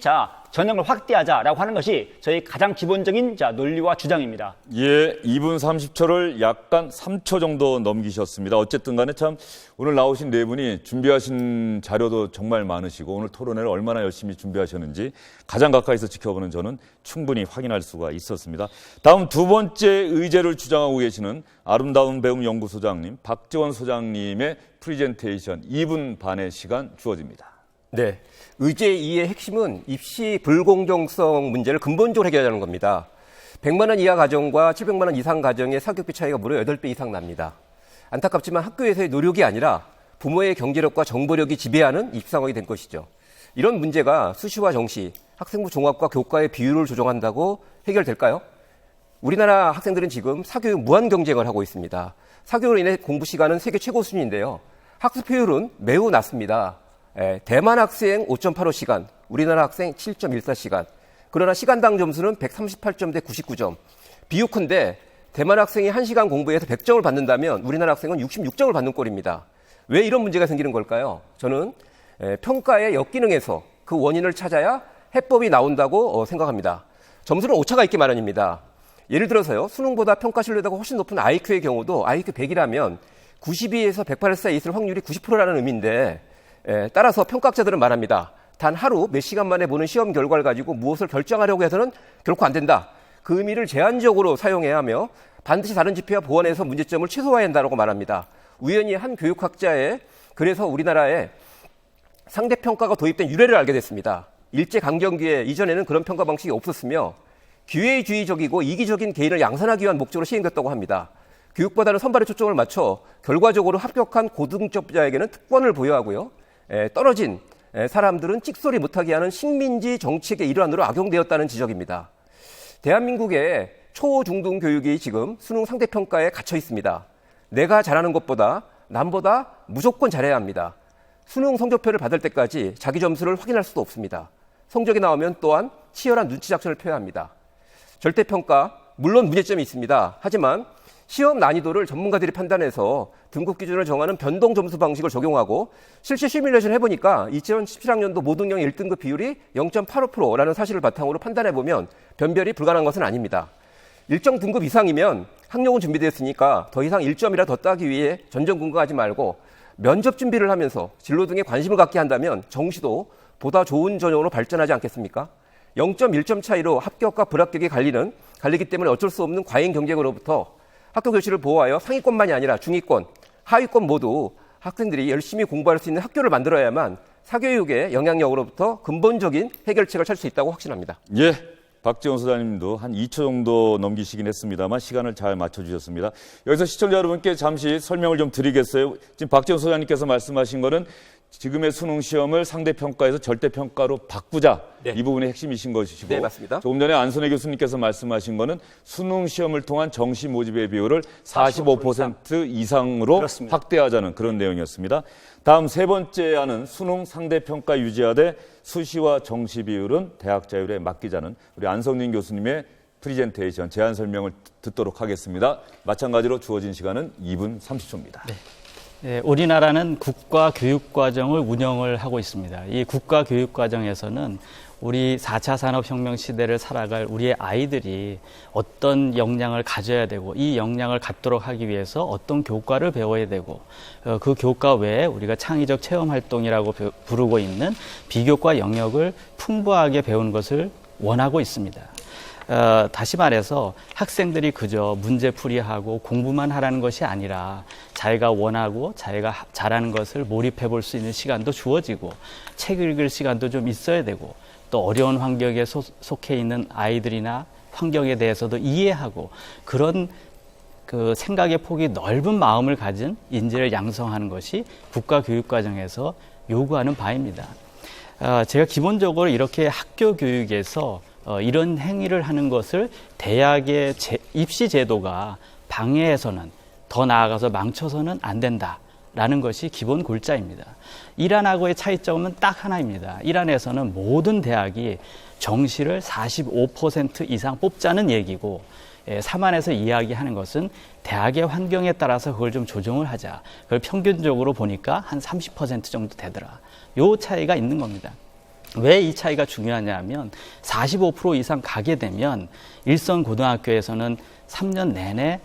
전형을 확대하자라고 하는 것이 저희 가장 기본적인 논리와 주장입니다. 예, 2분 30초를 약간 3초 정도 넘기셨습니다. 어쨌든 간에 참 오늘 나오신 네 분이 준비하신 자료도 정말 많으시고 오늘 토론회를 얼마나 열심히 준비하셨는지 가장 가까이서 지켜보는 저는 충분히 확인할 수가 있었습니다. 다음 두 번째 의제를 주장하고 계시는 아름다운 배움 연구소장님, 박지원 소장님의 프리젠테이션 2분 반의 시간 주어집니다. 네. 의제 2의 핵심은 입시 불공정성 문제를 근본적으로 해결하자는 겁니다. 100만 원 이하 가정과 700만 원 이상 가정의 사교육비 차이가 무려 8배 이상 납니다. 안타깝지만 학교에서의 노력이 아니라 부모의 경제력과 정보력이 지배하는 입시 상황이 된 것이죠. 이런 문제가 수시와 정시, 학생부 종합과 교과의 비율을 조정한다고 해결될까요? 우리나라 학생들은 지금 사교육 무한 경쟁을 하고 있습니다. 사교육으로 인해 공부 시간은 세계 최고 수준인데요. 학습 효율은 매우 낮습니다. 대만 학생 5.85시간, 우리나라 학생 7.14시간. 그러나 시간당 점수는 138점 대 99점. 비유컨대 대만 학생이 1시간 공부해서 100점을 받는다면 우리나라 학생은 66점을 받는 꼴입니다. 왜 이런 문제가 생기는 걸까요? 저는 평가의 역기능에서 그 원인을 찾아야 해법이 나온다고 생각합니다. 점수는 오차가 있기 마련입니다. 예를 들어서요, 수능보다 평가 신뢰도가 훨씬 높은 IQ의 경우도 IQ 100이라면 92에서 108 사이에 있을 확률이 90%라는 의미인데, 따라서 평가학자들은 말합니다. 단 하루 몇 시간 만에 보는 시험 결과를 가지고 무엇을 결정하려고 해서는 결코 안 된다. 그 의미를 제한적으로 사용해야 하며 반드시 다른 지표와 보완해서 문제점을 최소화해야 한다고 말합니다. 우연히 한 교육학자의 그래서 우리나라에 상대평가가 도입된 유래를 알게 됐습니다. 일제강점기에 이전에는 그런 평가 방식이 없었으며 기회주의적이고 이기적인 개인을 양산하기 위한 목적으로 시행됐다고 합니다. 교육보다는 선발에 초점을 맞춰 결과적으로 합격한 고등급자에게는 특권을 부여하고요. 떨어진 사람들은 찍소리 못하게 하는 식민지 정책의 일환으로 악용되었다는 지적입니다. 대한민국의 초, 중등 교육이 지금 수능 상대평가에 갇혀 있습니다. 내가 잘하는 것보다 남보다 무조건 잘해야 합니다. 수능 성적표를 받을 때까지 자기 점수를 확인할 수도 없습니다. 성적이 나오면 또한 치열한 눈치 작전을 펴야 합니다. 절대평가, 물론 문제점이 있습니다. 하지만 시험 난이도를 전문가들이 판단해서 등급 기준을 정하는 변동 점수 방식을 적용하고 실제 시뮬레이션을 해보니까 2017학년도 모등형 1등급 비율이 0.85%라는 사실을 바탕으로 판단해보면 변별이 불가능한 것은 아닙니다. 일정 등급 이상이면 학력은 준비되었으니까 더 이상 1점이라 더 따기 위해 전전긍긍하지 말고 면접 준비를 하면서 진로 등에 관심을 갖게 한다면 정시도 보다 좋은 전형으로 발전하지 않겠습니까? 0.1점 차이로 합격과 불합격이 갈리기 때문에 어쩔 수 없는 과잉 경쟁으로부터 학교 교실을 보호하여 상위권만이 아니라 중위권, 하위권 모두 학생들이 열심히 공부할 수 있는 학교를 만들어야만 사교육의 영향력으로부터 근본적인 해결책을 찾을 수 있다고 확신합니다. 예, 박지원 소장님도 한 2초 정도 넘기시긴 했습니다만 시간을 잘 맞춰주셨습니다. 여기서 시청자 여러분께 잠시 설명을 좀 드리겠어요. 지금 박지원 소장님께서 말씀하신 거는 지금의 수능 시험을 상대평가에서 절대평가로 바꾸자. 네. 이 부분이 핵심이신 것이고. 네, 맞습니다. 조금 전에 안선혜 교수님께서 말씀하신 거는 수능 시험을 통한 정시 모집의 비율을 45% 이상으로 그렇습니다. 확대하자는 그런 내용이었습니다. 다음 세 번째 안은 수능 상대평가 유지하되 수시와 정시 비율은 대학 자율에 맡기자는 우리 안성민 교수님의 프리젠테이션, 제안 설명을 듣도록 하겠습니다. 마찬가지로 주어진 시간은 2분 30초입니다. 네. 네, 우리나라는 국가교육과정을 운영을 하고 있습니다. 이 국가교육과정에서는 우리 4차 산업혁명 시대를 살아갈 우리의 아이들이 어떤 역량을 가져야 되고 이 역량을 갖도록 하기 위해서 어떤 교과를 배워야 되고 그 교과 외에 우리가 창의적 체험활동이라고 부르고 있는 비교과 영역을 풍부하게 배우는 것을 원하고 있습니다. 다시 말해서 학생들이 그저 문제풀이하고 공부만 하라는 것이 아니라 자기가 원하고 자기가 잘하는 것을 몰입해 볼 수 있는 시간도 주어지고 책 읽을 시간도 좀 있어야 되고 또 어려운 환경에 속해 있는 아이들이나 환경에 대해서도 이해하고 그런 그 생각의 폭이 넓은 마음을 가진 인재를 양성하는 것이 국가교육과정에서 요구하는 바입니다. 제가 기본적으로 이렇게 학교 교육에서 이런 행위를 하는 것을 대학의 입시 제도가 방해해서는 더 나아가서 망쳐서는 안 된다라는 것이 기본 골자입니다. 이란하고의 차이점은 딱 하나입니다. 이란에서는 모든 대학이 정시를 45% 이상 뽑자는 얘기고 사만에서 이야기하는 것은 대학의 환경에 따라서 그걸 좀 조정을 하자. 그걸 평균적으로 보니까 한 30% 정도 되더라. 요 차이가 있는 겁니다. 왜 이 차이가 중요하냐 하면 45% 이상 가게 되면 일선 고등학교에서는 3년 내내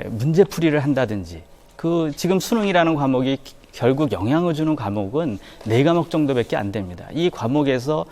문제풀이를 한다든지 그 지금 수능이라는 과목이 결국 영향을 주는 과목은 4과목 정도밖에 안 됩니다. 이 과목에서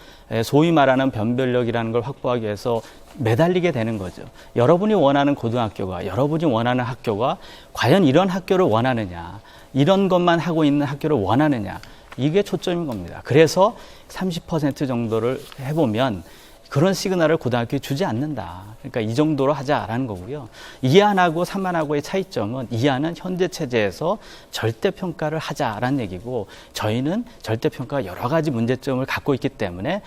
소위 말하는 변별력이라는 걸 확보하기 위해서 매달리게 되는 거죠. 여러분이 원하는 고등학교가 여러분이 원하는 학교가 과연 이런 학교를 원하느냐 이런 것만 하고 있는 학교를 원하느냐 이게 초점인 겁니다. 그래서 30% 정도를 해보면 그런 시그널을 고등학교에 주지 않는다. 그러니까 이 정도로 하자라는 거고요. 2안하고 3안하고의 차이점은 2안은 현재 체제에서 절대평가를 하자라는 얘기고 저희는 절대평가가 여러 가지 문제점을 갖고 있기 때문에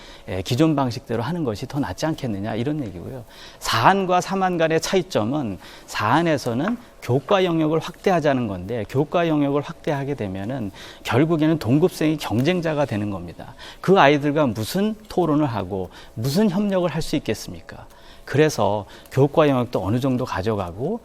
기존 방식대로 하는 것이 더 낫지 않겠느냐 이런 얘기고요. 4안과 3안 간의 차이점은 4안에서는 교과 영역을 확대하자는 건데 교과 영역을 확대하게 되면은 결국에는 동급생이 경쟁자가 되는 겁니다. 그 아이들과 무슨 토론을 하고 무슨 협력을 할 수 있겠습니까? 그래서 교과 영역도 어느 정도 가져가고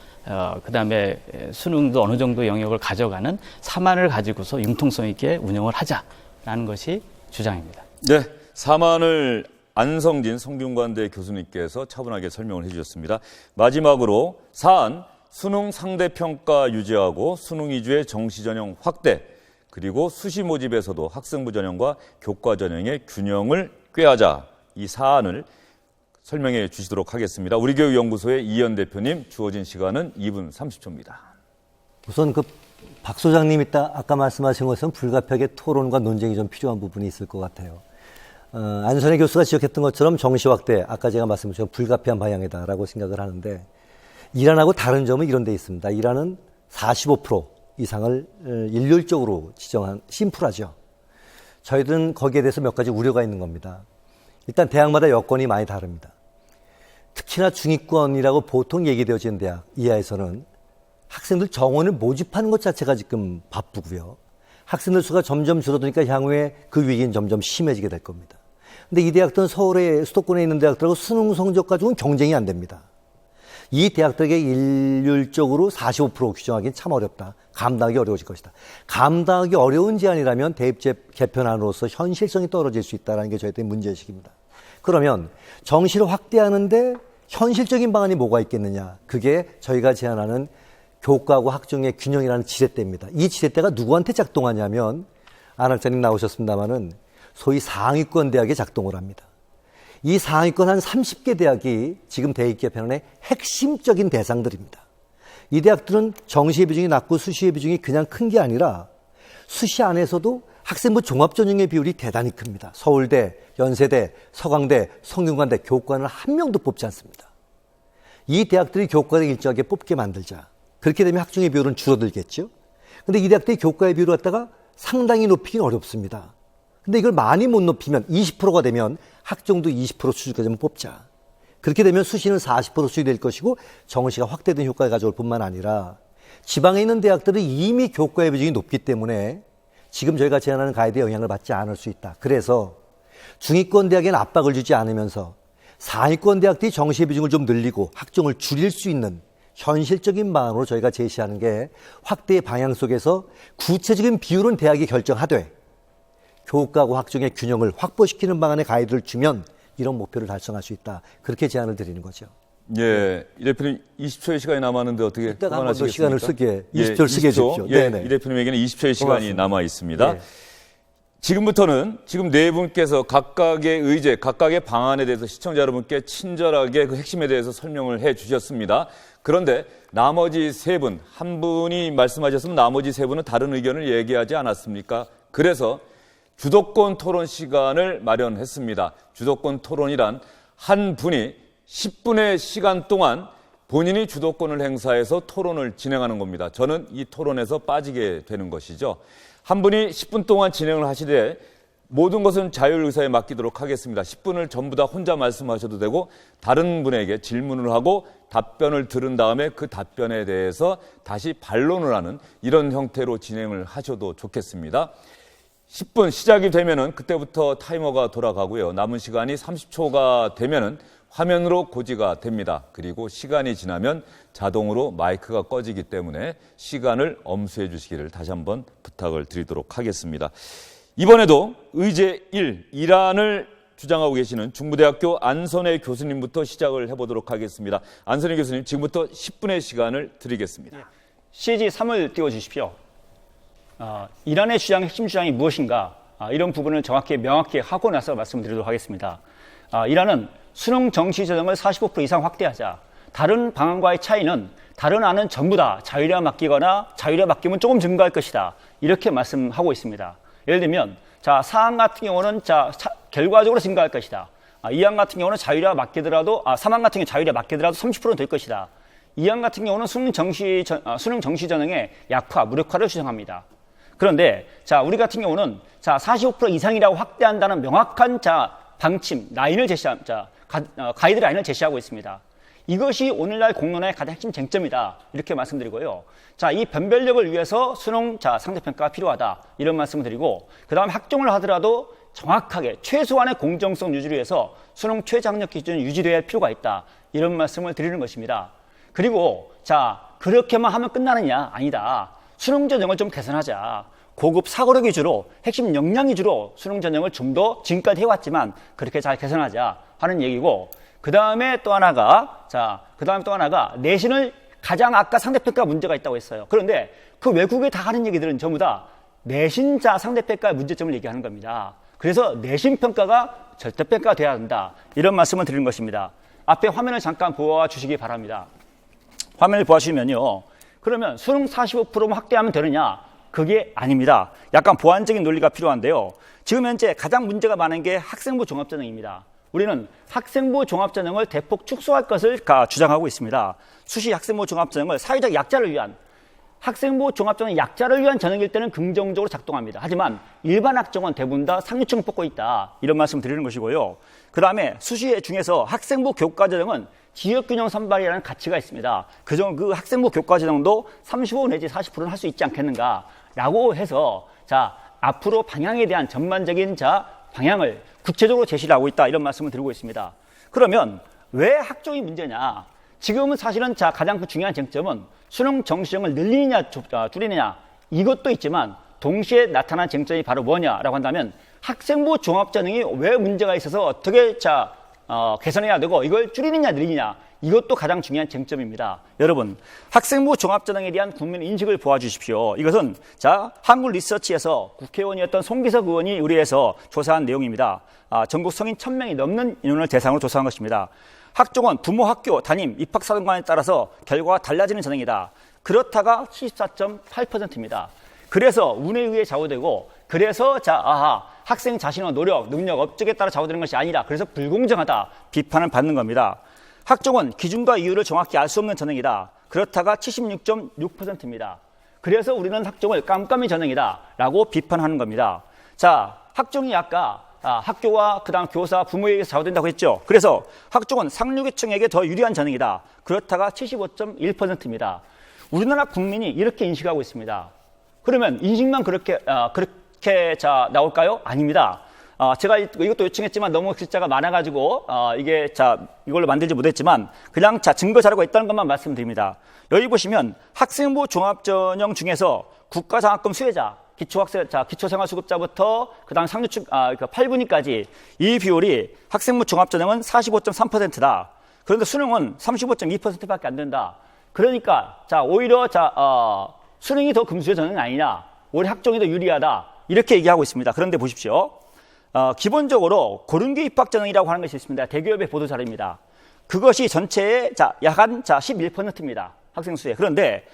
그다음에 수능도 어느 정도 영역을 가져가는 3안을 가지고서 융통성 있게 운영을 하자라는 것이 주장입니다. 네, 3안을 안성진 성균관대 교수님께서 차분하게 설명을 해주셨습니다. 마지막으로 4안 수능 상대평가 유지하고 수능 위주의 정시 전형 확대 그리고 수시 모집에서도 학생부 전형과 교과 전형의 균형을 꾀하자 이 사안을 설명해 주시도록 하겠습니다. 우리교육연구소의 이현 대표님 주어진 시간은 2분 30초입니다. 우선 그 박 소장님이 아까 말씀하신 것은 불가피하게 토론과 논쟁이 좀 필요한 부분이 있을 것 같아요. 안선혜 교수가 지적했던 것처럼 정시 확대 아까 제가 말씀드린 불가피한 방향이다라고 생각을 하는데 이란하고 다른 점은 이런 데 있습니다. 이란은 45% 이상을 일률적으로 지정한 심플하죠. 저희들은 거기에 대해서 몇 가지 우려가 있는 겁니다. 일단 대학마다 여건이 많이 다릅니다. 특히나 중위권이라고 보통 얘기되어지는 대학 이하에서는 학생들 정원을 모집하는 것 자체가 지금 바쁘고요. 학생들 수가 점점 줄어드니까 향후에 그 위기는 점점 심해지게 될 겁니다. 근데 이 대학들은 서울의 수도권에 있는 대학들하고 수능 성적 가지고는 경쟁이 안 됩니다. 이 대학들에게 일률적으로 45% 규정하기는 참 어렵다. 감당하기 어려워질 것이다. 감당하기 어려운 제한이라면 대입제 개편안으로서 현실성이 떨어질 수 있다는 게 저희들의 문제의식입니다. 그러면 정시를 확대하는데 현실적인 방안이 뭐가 있겠느냐. 그게 저희가 제안하는 교과하고 학종의 균형이라는 지렛대입니다. 이 지렛대가 누구한테 작동하냐면 안 학자님 나오셨습니다마는 소위 상위권 대학에 작동을 합니다. 이 상위권 한 30개 대학이 지금 대입 개편안의 핵심적인 대상들입니다. 이 대학들은 정시의 비중이 낮고 수시의 비중이 그냥 큰 게 아니라 수시 안에서도 학생부 종합전형의 비율이 대단히 큽니다. 서울대, 연세대, 서강대, 성균관대 교과는 한 명도 뽑지 않습니다. 이 대학들이 교과를 일정하게 뽑게 만들자. 그렇게 되면 학종의 비율은 줄어들겠죠. 근데 이 대학들이 교과의 비율을 갖다가 상당히 높이긴 어렵습니다. 근데 이걸 많이 못 높이면 20%가 되면 학종도 20% 수준까지만 뽑자. 그렇게 되면 수시는 40% 수준이 될 것이고 정시가 확대된 효과를 가져올 뿐만 아니라 지방에 있는 대학들은 이미 교과의 비중이 높기 때문에 지금 저희가 제안하는 가이드의 영향을 받지 않을 수 있다. 그래서 중위권 대학에는 압박을 주지 않으면서 상위권 대학들이 정시의 비중을 좀 늘리고 학종을 줄일 수 있는 현실적인 방안으로 저희가 제시하는 게 확대의 방향 속에서 구체적인 비율은 대학이 결정하되 교과하고 학종의 균형을 확보시키는 방안의 가이드를 주면 이런 목표를 달성할 수 있다. 그렇게 제안을 드리는 거죠. 예, 이 대표님 20초의 시간이 남았는데 어떻게 이따가 한 번 더 그만하시겠습니까? 시간을 쓰게 20초를 쓰게 해주십시오. 예, 네네. 이 대표님에게는 20초의 시간이 고맙습니다. 남아 있습니다. 예. 지금부터는 지금 네 분께서 각각의 의제, 각각의 방안에 대해서 시청자 여러분께 친절하게 그 핵심에 대해서 설명을 해 주셨습니다. 그런데 나머지 세 분, 한 분이 말씀하셨으면 나머지 세 분은 다른 의견을 얘기하지 않았습니까? 그래서 주도권 토론 시간을 마련했습니다. 주도권 토론이란 한 분이 10분의 시간 동안 본인이 주도권을 행사해서 토론을 진행하는 겁니다. 저는 이 토론에서 빠지게 되는 것이죠. 한 분이 10분 동안 진행을 하시되 모든 것은 자율의사에 맡기도록 하겠습니다. 10분을 전부 다 혼자 말씀하셔도 되고 다른 분에게 질문을 하고 답변을 들은 다음에 그 답변에 대해서 다시 반론을 하는 이런 형태로 진행을 하셔도 좋겠습니다. 10분 시작이 되면은 그때부터 타이머가 돌아가고요. 남은 시간이 30초가 되면은 화면으로 고지가 됩니다. 그리고 시간이 지나면 자동으로 마이크가 꺼지기 때문에 시간을 엄수해 주시기를 다시 한번 부탁을 드리도록 하겠습니다. 이번에도 의제 1, 이란을 주장하고 계시는 중부대학교 안선혜 교수님부터 시작을 해보도록 하겠습니다. 안선혜 교수님, 지금부터 10분의 시간을 드리겠습니다. CG 3을 띄워주십시오. 이란의 주장, 핵심 주장이 무엇인가 이런 부분을 정확히 명확히 하고 나서 말씀드리도록 하겠습니다. 이란은 수능 정시 전형을 45% 이상 확대하자. 다른 방안과의 차이는 다른 안은 전부 다 자율에 맡기거나 자율에 맡기면 조금 증가할 것이다. 이렇게 말씀하고 있습니다. 예를 들면 자, 4안 같은 경우는 결과적으로 증가할 것이다. 2안 같은 경우는 자율에 맡기더라도 3안 같은 경우 자율에 맡기더라도 30%는 될 것이다. 2안 같은 경우는 수능 정시 전형의 약화, 무력화를 주장합니다. 그런데 자, 우리 같은 경우는 자, 45% 이상이라고 확대한다는 명확한 방침, 라인을 가이드 라인을 제시하고 있습니다. 이것이 오늘날 공론화의 가장 핵심 쟁점이다. 이렇게 말씀드리고요. 자, 이 변별력을 위해서 수능 상대평가가 필요하다. 이런 말씀을 드리고, 그 다음에 학종을 하더라도 정확하게 최소한의 공정성 유지를 위해서 수능 최저학력 기준이 유지되어야 할 필요가 있다. 이런 말씀을 드리는 것입니다. 그리고 자, 그렇게만 하면 끝나느냐? 아니다. 수능 전형을 좀 개선하자. 고급 사고력 위주로, 핵심 역량 위주로 수능 전형을 좀 더 지금까지 해왔지만 그렇게 잘 개선하자 하는 얘기고, 그 다음에 또 하나가 내신을 가장 아까 상대평가 문제가 있다고 했어요. 그런데 그 외국에 다 하는 얘기들은 전부 다 내신자 상대평가의 문제점을 얘기하는 겁니다. 그래서 내신평가가 절대평가가 돼야 한다. 이런 말씀을 드리는 것입니다. 앞에 화면을 잠깐 보아주시기 바랍니다. 화면을 보아주시면요. 그러면 수능 45%만 확대하면 되느냐? 그게 아닙니다. 약간 보완적인 논리가 필요한데요. 지금 현재 가장 문제가 많은 게 학생부 종합전형입니다. 우리는 학생부 종합전형을 대폭 축소할 것을 주장하고 있습니다. 수시 학생부 종합전형을 사회적 약자를 위한 학생부 종합전형 약자를 위한 전형일 때는 긍정적으로 작동합니다. 하지만 일반 학종은 대부분 다 상류층을 뽑고 있다. 이런 말씀 드리는 것이고요. 그 다음에 수시 중에서 학생부 교과전형은 지역균형 선발이라는 가치가 있습니다. 그 학생부 교과전형도 35 내지 40%는 할 수 있지 않겠는가라고 해서 자 앞으로 방향에 대한 전반적인 방향을 구체적으로 제시를 하고 있다. 이런 말씀을 드리고 있습니다. 그러면 왜 학종이 문제냐? 지금은 사실은 가장 중요한 쟁점은 수능 정시형을 늘리느냐 줄이느냐 이것도 있지만 동시에 나타난 쟁점이 바로 뭐냐라고 한다면 학생부 종합전형이 왜 문제가 있어서 어떻게 개선해야 되고 이걸 줄이느냐 늘리느냐 이것도 가장 중요한 쟁점입니다. 여러분 학생부 종합전형에 대한 국민 인식을 보아주십시오. 이것은 한국 리서치에서 국회의원이었던 송기석 의원이 의뢰해서 조사한 내용입니다. 전국 성인 1000명이 넘는 인원을 대상으로 조사한 것입니다. 학종은 부모, 학교, 담임, 입학사정관에 따라서 결과가 달라지는 전형이다. 그렇다가 74.8%입니다. 그래서 운에 의해 좌우되고 그래서 학생 자신의 노력, 능력, 업적에 따라 좌우되는 것이 아니라 그래서 불공정하다 비판을 받는 겁니다. 학종은 기준과 이유를 정확히 알 수 없는 전형이다. 그렇다가 76.6%입니다. 그래서 우리는 학종을 깜깜이 전형이다 라고 비판하는 겁니다. 학종이 아까 학교와 그다음 교사, 부모에게 좌우된다고 했죠. 그래서 학종은 상류계층에게 더 유리한 전형이다. 그렇다가 75.1%입니다. 우리나라 국민이 이렇게 인식하고 있습니다. 그러면 인식만 그렇게 나올까요? 아닙니다. 제가 이것도 요청했지만 너무 글자가 많아가지고 이걸로 만들지 못했지만 그냥 증거 자료가 있다는 것만 말씀드립니다. 여기 보시면 학생부 종합전형 중에서 국가장학금 수혜자 기초생활수급자부터 그다음 상류층 8분위까지 이 비율이 학생부 종합전형은 45.3%다. 그런데 수능은 35.2%밖에 안 된다. 그러니까 오히려 수능이 더 금수의 전형이 아니냐, 오히려 학종이 더 유리하다 이렇게 얘기하고 있습니다. 그런데 보십시오. 기본적으로 고른교 입학 전형이라고 하는 것이 있습니다. 대기업의 보도 자료입니다. 그것이 전체의 약 한 11%입니다. 학생 수에. 그런데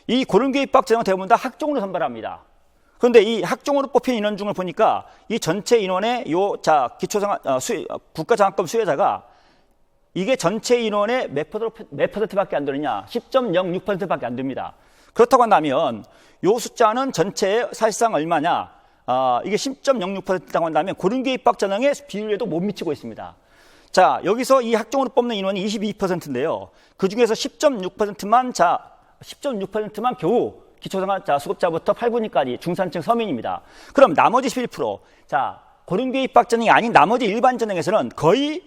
이 고른교 입학 전형은 대부분 다 학종으로 선발합니다. 그런데 이 학종으로 뽑힌 인원 중을 보니까 이 전체 인원의 국가장학금 수혜자가 이게 전체 인원의 몇 퍼센트밖에 안 되느냐? 10.06%밖에 안 됩니다. 그렇다고 한다면 이 숫자는 전체의 사실상 얼마냐? 이게 10.06%라고 한다면 고른교 입학 전형의 비율에도 못 미치고 있습니다. 여기서 이 학종으로 뽑는 인원이 22%인데요. 그 중에서 10.6%만 겨우 기초생활 수급자부터 8분위까지 중산층 서민입니다. 그럼 나머지 11%, 고른교 입학 전형이 아닌 나머지 일반 전형에서는 거의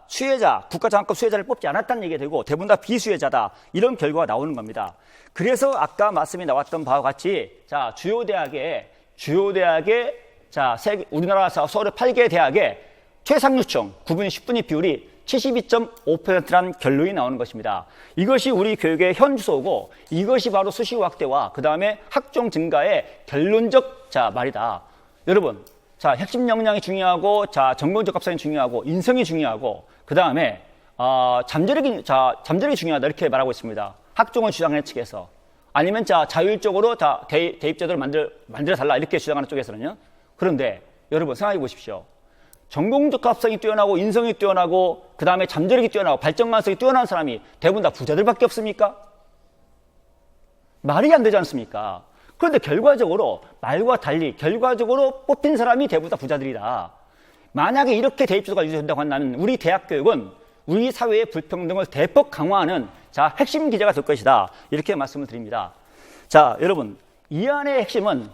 수혜자, 국가장학금 수혜자를 뽑지 않았다는 얘기가 되고 대부분 다 비수혜자다. 이런 결과가 나오는 겁니다. 그래서 아까 말씀이 나왔던 바와 같이 주요 대학의 우리나라 서울의 8개 대학의 최상류층 9분위 10분위 비율이 72.5%라는 결론이 나오는 것입니다. 이것이 우리 교육의 현 주소고 이것이 바로 수시 확대와 그 다음에 학종 증가의 결론적 말이다. 여러분, 핵심 역량이 중요하고 전공 적합성이 중요하고 인성이 중요하고 그 다음에 잠재력이 중요하다 이렇게 말하고 있습니다. 학종을 주장하는 측에서 아니면 자율적으로 대입제도를 만들어 달라 이렇게 주장하는 쪽에서는요. 그런데 여러분 생각해 보십시오. 전공적 합성이 뛰어나고 인성이 뛰어나고 그 다음에 잠재력이 뛰어나고 발전 가능성이 뛰어난 사람이 대부분 다 부자들밖에 없습니까? 말이 안 되지 않습니까? 그런데 결과적으로 말과 달리 결과적으로 뽑힌 사람이 대부분 다 부자들이다. 만약에 이렇게 대입제도가 유지된다고 한다면 우리 대학 교육은 우리 사회의 불평등을 대폭 강화하는 핵심 기제가 될 것이다. 이렇게 말씀을 드립니다. 여러분 이 안의 핵심은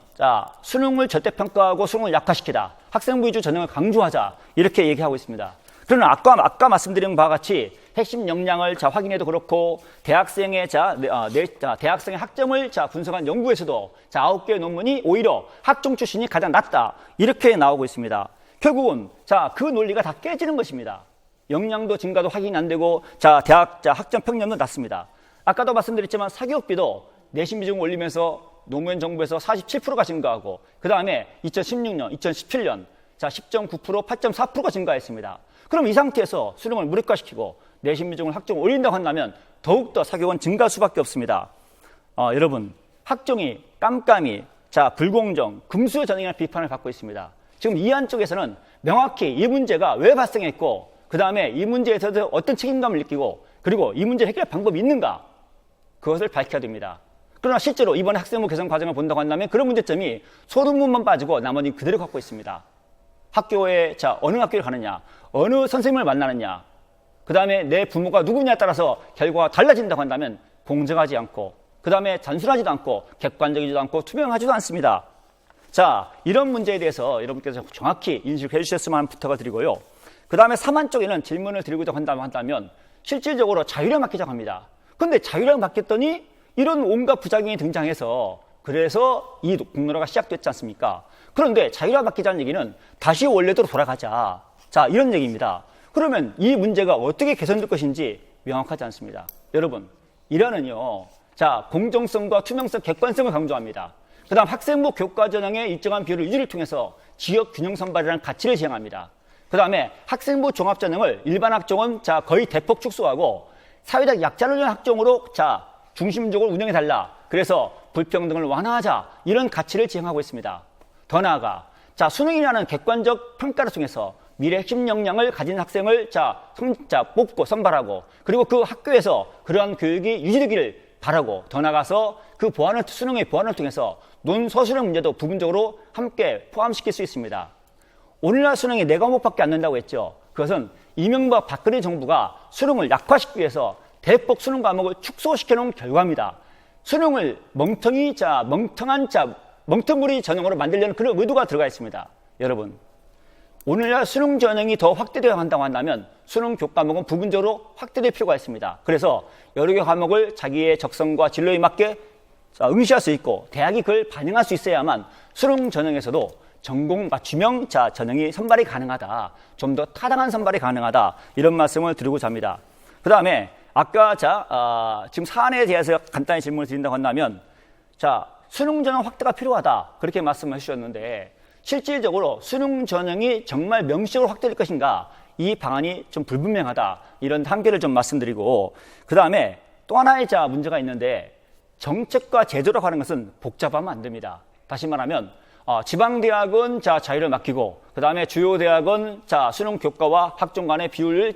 수능을 절대평가하고 수능을 약화시키다. 학생부 위주 전형을 강조하자. 이렇게 얘기하고 있습니다. 그러나 아까 말씀드린 바와 같이 핵심 역량을 확인해도 그렇고 대학생의 학점을 분석한 연구에서도 9개의 논문이 오히려 학종 출신이 가장 낫다. 이렇게 나오고 있습니다. 결국은 그 논리가 다 깨지는 것입니다. 역량도 증가도 확인이 안 되고 대학 학점 평점도 낮습니다. 아까도 말씀드렸지만 사교육비도 내신 비중을 올리면서 노무현 정부에서 47%가 증가하고 그 다음에 2016년, 2017년 10.9%, 8.4%가 증가했습니다. 그럼 이 상태에서 수능을 무력화시키고 내신 비중을 학종을 올린다고 한다면 더욱더 사교육은 증가할 수밖에 없습니다. 여러분 학종이 깜깜이 불공정, 금수의 전형이라는 비판을 받고 있습니다. 지금 이 안쪽에서는 명확히 이 문제가 왜 발생했고 그 다음에 이 문제에 대해서 어떤 책임감을 느끼고 그리고 이 문제 해결 방법이 있는가 그것을 밝혀야 됩니다. 그러나 실제로 이번에 학생부 개선 과정을 본다고 한다면 그런 문제점이 소론문만 빠지고 나머지는 그대로 갖고 있습니다. 학교에 어느 학교를 가느냐, 어느 선생님을 만나느냐, 그 다음에 내 부모가 누구냐에 따라서 결과가 달라진다고 한다면 공정하지 않고 그 다음에 단순하지도 않고 객관적이지도 않고 투명하지도 않습니다. 자, 이런 문제에 대해서 여러분께서 정확히 인식해 주셨으면 하는 부탁을 드리고요. 그 다음에 3안 쪽에는 질문을 드리고자 한다면 실질적으로 자율에 맡기자고 합니다. 그런데 자율에 맡겼더니 이런 온갖 부작용이 등장해서 그래서 이 공론화가 시작됐지 않습니까? 그런데 자율에 맡기자는 얘기는 다시 원래대로 돌아가자. 자, 이런 얘기입니다. 그러면 이 문제가 어떻게 개선될 것인지 명확하지 않습니다. 여러분, 이란은요, 자, 공정성과 투명성, 객관성을 강조합니다. 그 다음 학생부 교과 전형의 일정한 비율을 유지를 통해서 지역 균형 선발이라는 가치를 지향합니다. 그 다음에 학생부 종합 전형을 일반 학종은 거의 대폭 축소하고 사회적 약자를 위한 학종으로 중심적으로 운영해달라. 그래서 불평등을 완화하자. 이런 가치를 지향하고 있습니다. 더 나아가 수능이라는 객관적 평가를 통해서 미래 핵심 역량을 가진 학생을 뽑고 선발하고 그리고 그 학교에서 그러한 교육이 유지되기를 바라고 더 나아가서 그 수능의 보완을 통해서 논서술형 문제도 부분적으로 함께 포함시킬 수 있습니다. 오늘날 수능이 4과목밖에 안 된다고 했죠. 그것은 이명박 박근혜 정부가 수능을 약화시키기 위해서 대폭 수능 과목을 축소시켜 놓은 결과입니다. 수능을 멍텅구리 전형으로 만들려는 그런 의도가 들어가 있습니다. 여러분, 오늘날 수능 전형이 더 확대되어야 한다고 한다면 수능 교과목은 부분적으로 확대될 필요가 있습니다. 그래서 여러 개 과목을 자기의 적성과 진로에 맞게 응시할 수 있고 대학이 그걸 반영할 수 있어야만 수능 전형에서도 전공 맞춤형 전형이 선발이 가능하다. 좀 더 타당한 선발이 가능하다. 이런 말씀을 드리고자 합니다. 그 다음에 아까 지금 사안에 대해서 간단히 질문을 드린다고 한다면 수능 전형 확대가 필요하다. 그렇게 말씀을 해주셨는데 실질적으로 수능 전형이 정말 명시적으로 확대될 것인가 이 방안이 좀 불분명하다. 이런 한계를 좀 말씀드리고 그 다음에 또 하나의 문제가 있는데 정책과 제도라고 하는 것은 복잡하면 안 됩니다. 다시 말하면 지방대학은 자율을 맡기고 그 다음에 주요 대학은 수능 교과와 학종 간의 비율을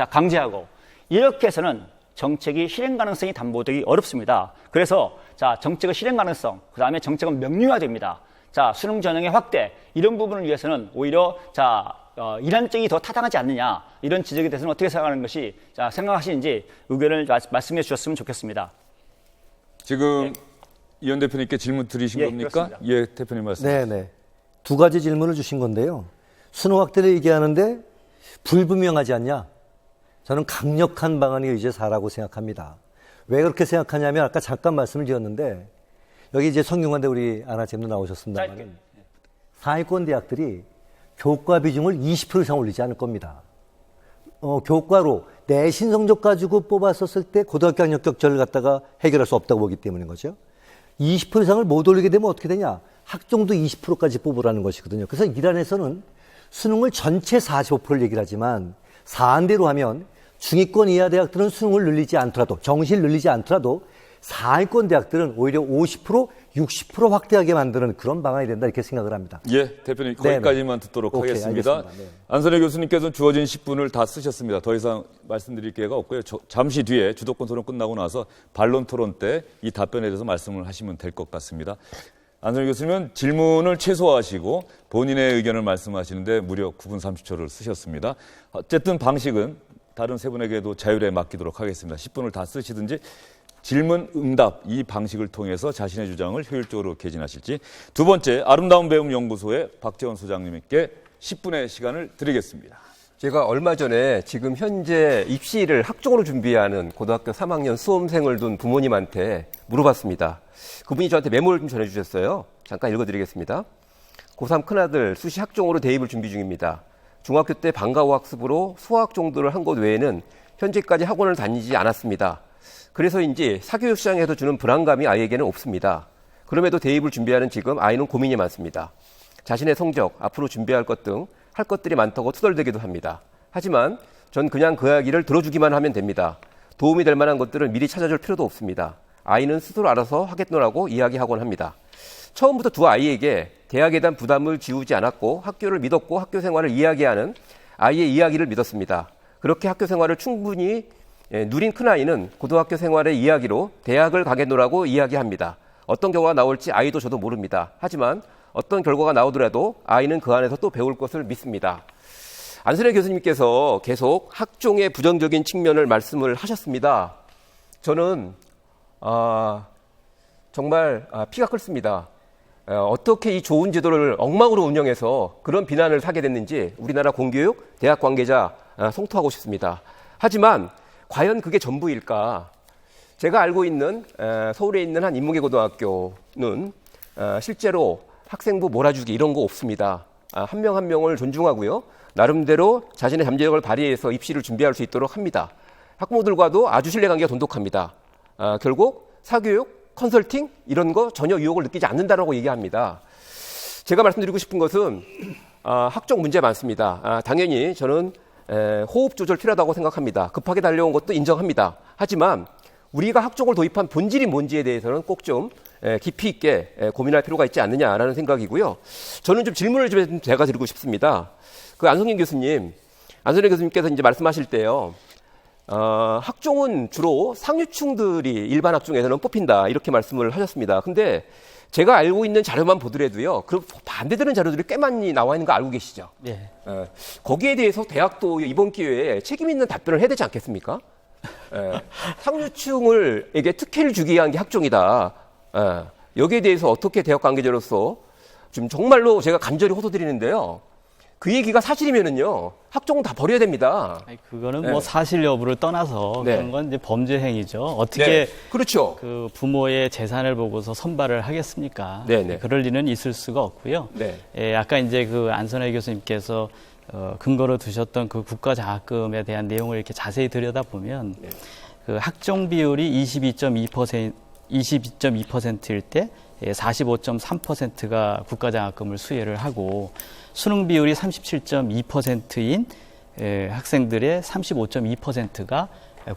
강제하고 이렇게 해서는 정책이 실행 가능성이 담보되기 어렵습니다. 그래서 정책의 실행 가능성, 그 다음에 정책은 명료화됩니다. 수능 전형의 확대 이런 부분을 위해서는 오히려 이란적이 더 타당하지 않느냐 이런 지적에 대해서는 어떻게 생각하시는지 의견을 말씀해 주셨으면 좋겠습니다. 지금 이현 대표님께 질문 드리신 겁니까? 그렇습니다. 예, 대표님 말씀. 네네. 2가지 질문을 주신 건데요. 수능 확대를 얘기하는데 불분명하지 않냐? 저는 강력한 방안이 의제사라고 생각합니다. 왜 그렇게 생각하냐면 아까 잠깐 말씀을 드렸는데 여기 이제 성균관대 우리 안하쌤도 나오셨습니다만 상위권 대학들이 교과 비중을 20% 이상 올리지 않을 겁니다. 교과로 내신 성적 가지고 뽑았었을 때 고등학교 학력 격차를 갖다가 해결할 수 없다고 보기 때문인 거죠. 20% 이상을 못 올리게 되면 어떻게 되냐? 학종도 20%까지 뽑으라는 것이거든요. 그래서 이란에서는 수능을 전체 45%를 얘기를 하지만 사안대로 하면 중위권 이하 대학들은 수능을 늘리지 않더라도 정시를 늘리지 않더라도 상위권 대학들은 오히려 50%, 60% 확대하게 만드는 그런 방안이 된다 이렇게 생각을 합니다. 예, 대표님 거기까지만 듣도록 오케이, 하겠습니다. 알겠습니다. 네. 안선혜 교수님께서는 주어진 10분을 다 쓰셨습니다. 더 이상 말씀드릴 기회가 없고요. 잠시 뒤에 주도권 토론 끝나고 나서 반론 토론 때 이 답변에 대해서 말씀을 하시면 될 것 같습니다. 안선혜 교수님은 질문을 최소화하시고 본인의 의견을 말씀하시는데 무려 9분 30초를 쓰셨습니다. 어쨌든 방식은 다른 세 분에게도 자율에 맡기도록 하겠습니다. 10분을 다 쓰시든지 질문, 응답 이 방식을 통해서 자신의 주장을 효율적으로 개진하실지. 두 번째, 아름다운 배움 연구소의 박재원 소장님께 10분의 시간을 드리겠습니다. 제가 얼마 전에 지금 현재 입시를 학종으로 준비하는 고등학교 3학년 수험생을 둔 부모님한테 물어봤습니다. 그분이 저한테 메모를 좀 전해주셨어요. 잠깐 읽어드리겠습니다. 고3 큰아들 수시 학종으로 대입을 준비 중입니다. 중학교 때 방과후 학습으로 수학 정도를 한 것 외에는 현재까지 학원을 다니지 않았습니다. 그래서인지 사교육 시장에서 주는 불안감이 아이에게는 없습니다. 그럼에도 대입을 준비하는 지금 아이는 고민이 많습니다. 자신의 성적, 앞으로 준비할 것 등 할 것들이 많다고 투덜대기도 합니다. 하지만 전 그냥 그 이야기를 들어주기만 하면 됩니다. 도움이 될 만한 것들을 미리 찾아줄 필요도 없습니다. 아이는 스스로 알아서 하겠노라고 이야기하곤 합니다. 처음부터 두 아이에게 대학에 대한 부담을 지우지 않았고 학교를 믿었고 학교 생활을 이야기하는 아이의 이야기를 믿었습니다. 그렇게 학교 생활을 충분히 누린 큰아이는 고등학교 생활의 이야기로 대학을 가겠노라고 이야기합니다. 어떤 결과가 나올지 아이도 저도 모릅니다. 하지만 어떤 결과가 나오더라도 아이는 그 안에서 또 배울 것을 믿습니다. 안선혜 교수님께서 계속 학종의 부정적인 측면을 말씀을 하셨습니다. 저는 정말 피가 끓습니다. 어떻게 이 좋은 제도를 엉망으로 운영해서 그런 비난을 사게 됐는지 우리나라 공교육, 대학 관계자 성토하고 싶습니다. 하지만 과연 그게 전부일까? 제가 알고 있는 서울에 있는 한 인문계 고등학교는 실제로 학생부 몰아주기 이런 거 없습니다. 한 명 한 명을 존중하고요. 나름대로 자신의 잠재력을 발휘해서 입시를 준비할 수 있도록 합니다. 학부모들과도 아주 신뢰관계가 돈독합니다. 결국 사교육, 컨설팅 이런 거 전혀 유혹을 느끼지 않는다라고 얘기합니다. 제가 말씀드리고 싶은 것은 학종 문제 많습니다. 당연히 저는 호흡 조절 필요하다고 생각합니다. 급하게 달려온 것도 인정합니다. 하지만 우리가 학종을 도입한 본질이 뭔지에 대해서는 꼭 좀 깊이 있게 고민할 필요가 있지 않느냐라는 생각이고요. 저는 좀 질문을 좀 제가 드리고 싶습니다. 그 안성균 교수님, 안선혜 교수님께서 이제 말씀하실 때요. 학종은 주로 상류층들이 일반 학종에서는 뽑힌다 이렇게 말씀을 하셨습니다. 근데 제가 알고 있는 자료만 보더라도요. 그 반대되는 자료들이 꽤 많이 나와 있는 거 알고 계시죠? 예. 거기에 대해서 대학도 이번 기회에 책임 있는 답변을 해야 되지 않겠습니까? 상류층에게 특혜를 주기 위한 게 학종이다. 여기에 대해서 어떻게 대학 관계자로서 좀 정말로 제가 간절히 호소드리는데요. 그 얘기가 사실이면은요, 학종은 다 버려야 됩니다. 아니, 그거는 뭐 사실 여부를 떠나서 그런 건 이제 범죄 행위죠. 어떻게 그렇죠. 그 부모의 재산을 보고서 선발을 하겠습니까? 그럴 리는 있을 수가 없고요. 아까 이제 그 안선혜 교수님께서 근거로 두셨던 그 국가 장학금에 대한 내용을 이렇게 자세히 들여다보면 그 학종 비율이 22.2%일 때 45.3%가 국가 장학금을 수혜를 하고 수능 비율이 37.2%인 학생들의 35.2%가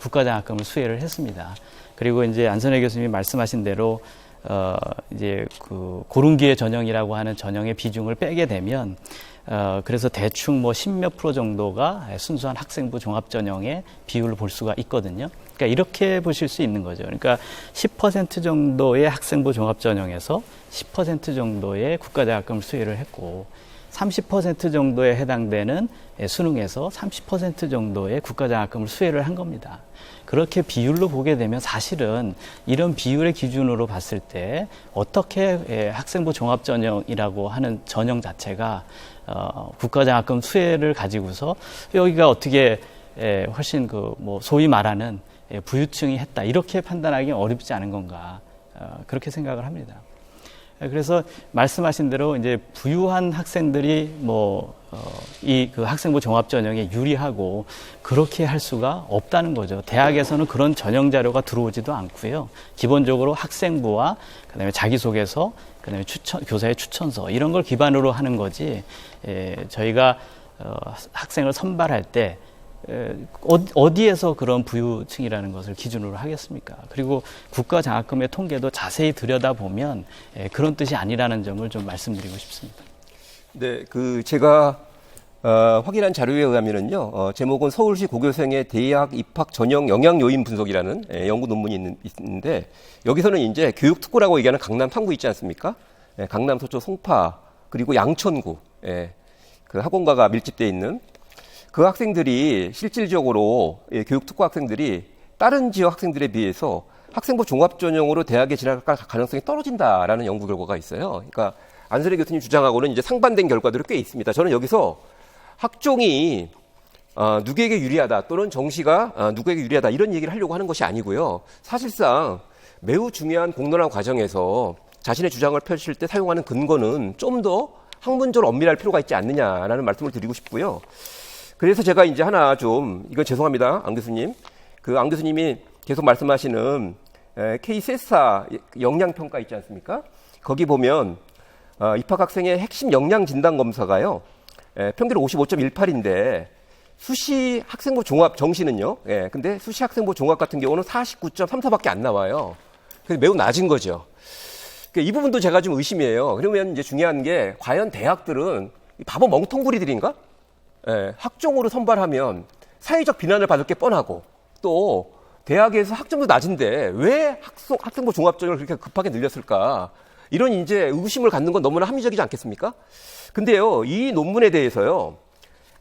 국가 장학금을 수혜를 했습니다. 그리고 이제 안선혜 교수님이 말씀하신 대로 이제 그 고른기회 전형이라고 하는 전형의 비중을 빼게 되면 그래서 대충 뭐 10몇 프로 정도가 순수한 학생부 종합 전형의 비율을 볼 수가 있거든요. 그러니까 이렇게 보실 수 있는 거죠. 그러니까 10% 정도의 학생부 종합 전형에서 10% 정도의 국가 장학금을 수혜를 했고 30% 정도에 해당되는 수능에서 30% 정도의 국가 장학금을 수혜를 한 겁니다. 그렇게 비율로 보게 되면 사실은 이런 비율의 기준으로 봤을 때 어떻게 학생부 종합 전형이라고 하는 전형 자체가 국가 장학금 수혜를 가지고서 여기가 어떻게 훨씬 그 뭐 소위 말하는 부유층이 했다 이렇게 판단하기 어렵지 않은 건가 그렇게 생각을 합니다. 그래서 말씀하신 대로 이제 부유한 학생들이 이 그 학생부 종합 전형에 유리하고 그렇게 할 수가 없다는 거죠. 대학에서는 그런 전형 자료가 들어오지도 않고요. 기본적으로 학생부와 그다음에 자기소개서, 그다음에 교사의 추천서 이런 걸 기반으로 하는 거지. 저희가 학생을 선발할 때 어디에서 그런 부유층이라는 것을 기준으로 하겠습니까? 그리고 국가 장학금의 통계도 자세히 들여다보면 그런 뜻이 아니라는 점을 좀 말씀드리고 싶습니다. 네, 제가 확인한 자료에 의하면은요, 제목은 서울시 고교생의 대학 입학 전형 영향 요인 분석이라는 연구 논문이 있는데 여기서는 이제 교육특구라고 얘기하는 강남 3구 있지 않습니까? 강남 서초 송파 그리고 양천구 그 학원가가 밀집되어 있는 그 학생들이 실질적으로 교육특구 학생들이 다른 지역 학생들에 비해서 학생부 종합전형으로 대학에 진학할 가능성이 떨어진다라는 연구 결과가 있어요. 그러니까 안선혜 교수님 주장하고는 이제 상반된 결과들이 꽤 있습니다. 저는 여기서 학종이 누구에게 유리하다 또는 정시가 누구에게 유리하다 이런 얘기를 하려고 하는 것이 아니고요. 사실상 매우 중요한 공론화 과정에서 자신의 주장을 펼칠 때 사용하는 근거는 좀 더 학문적으로 엄밀할 필요가 있지 않느냐라는 말씀을 드리고 싶고요. 그래서 제가 이제 하나 좀, 이건 죄송합니다. 안 교수님. 안 교수님이 계속 말씀하시는 K-세사 역량평가 있지 않습니까? 거기 보면 입학학생의 핵심 역량 진단 검사가요. 평균 55.18인데 수시 학생부 종합 정시는요. 근데 수시 학생부 종합 같은 경우는 49.34밖에 안 나와요. 그래서 매우 낮은 거죠. 이 부분도 제가 좀 의심이에요. 그러면 이제 중요한 게 과연 대학들은 바보 멍텅구리들인가? 예, 학종으로 선발하면 사회적 비난을 받을 게 뻔하고 또 대학에서 학점도 낮은데 왜 학생부 종합전형을 그렇게 급하게 늘렸을까? 이런 이제 의구심을 갖는 건 너무나 합리적이지 않겠습니까? 근데요, 이 논문에 대해서요,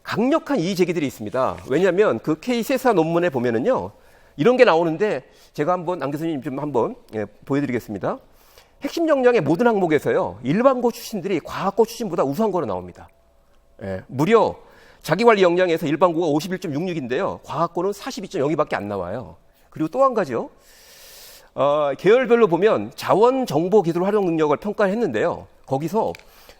강력한 이의 제기들이 있습니다. 왜냐하면 그 K-세사 논문에 보면은요, 이런 게 나오는데 제가 한번 안 교수님 좀 한번 보여드리겠습니다. 핵심 역량의 모든 항목에서요, 일반고 출신들이 과학고 출신보다 우수한 거로 나옵니다. 무려 자기관리 역량에서 일반고가 51.66인데요, 과학고는 42.02밖에 안 나와요. 그리고 또 한 가지요. 계열별로 보면 자원정보기술 활용 능력을 평가를 했는데요. 거기서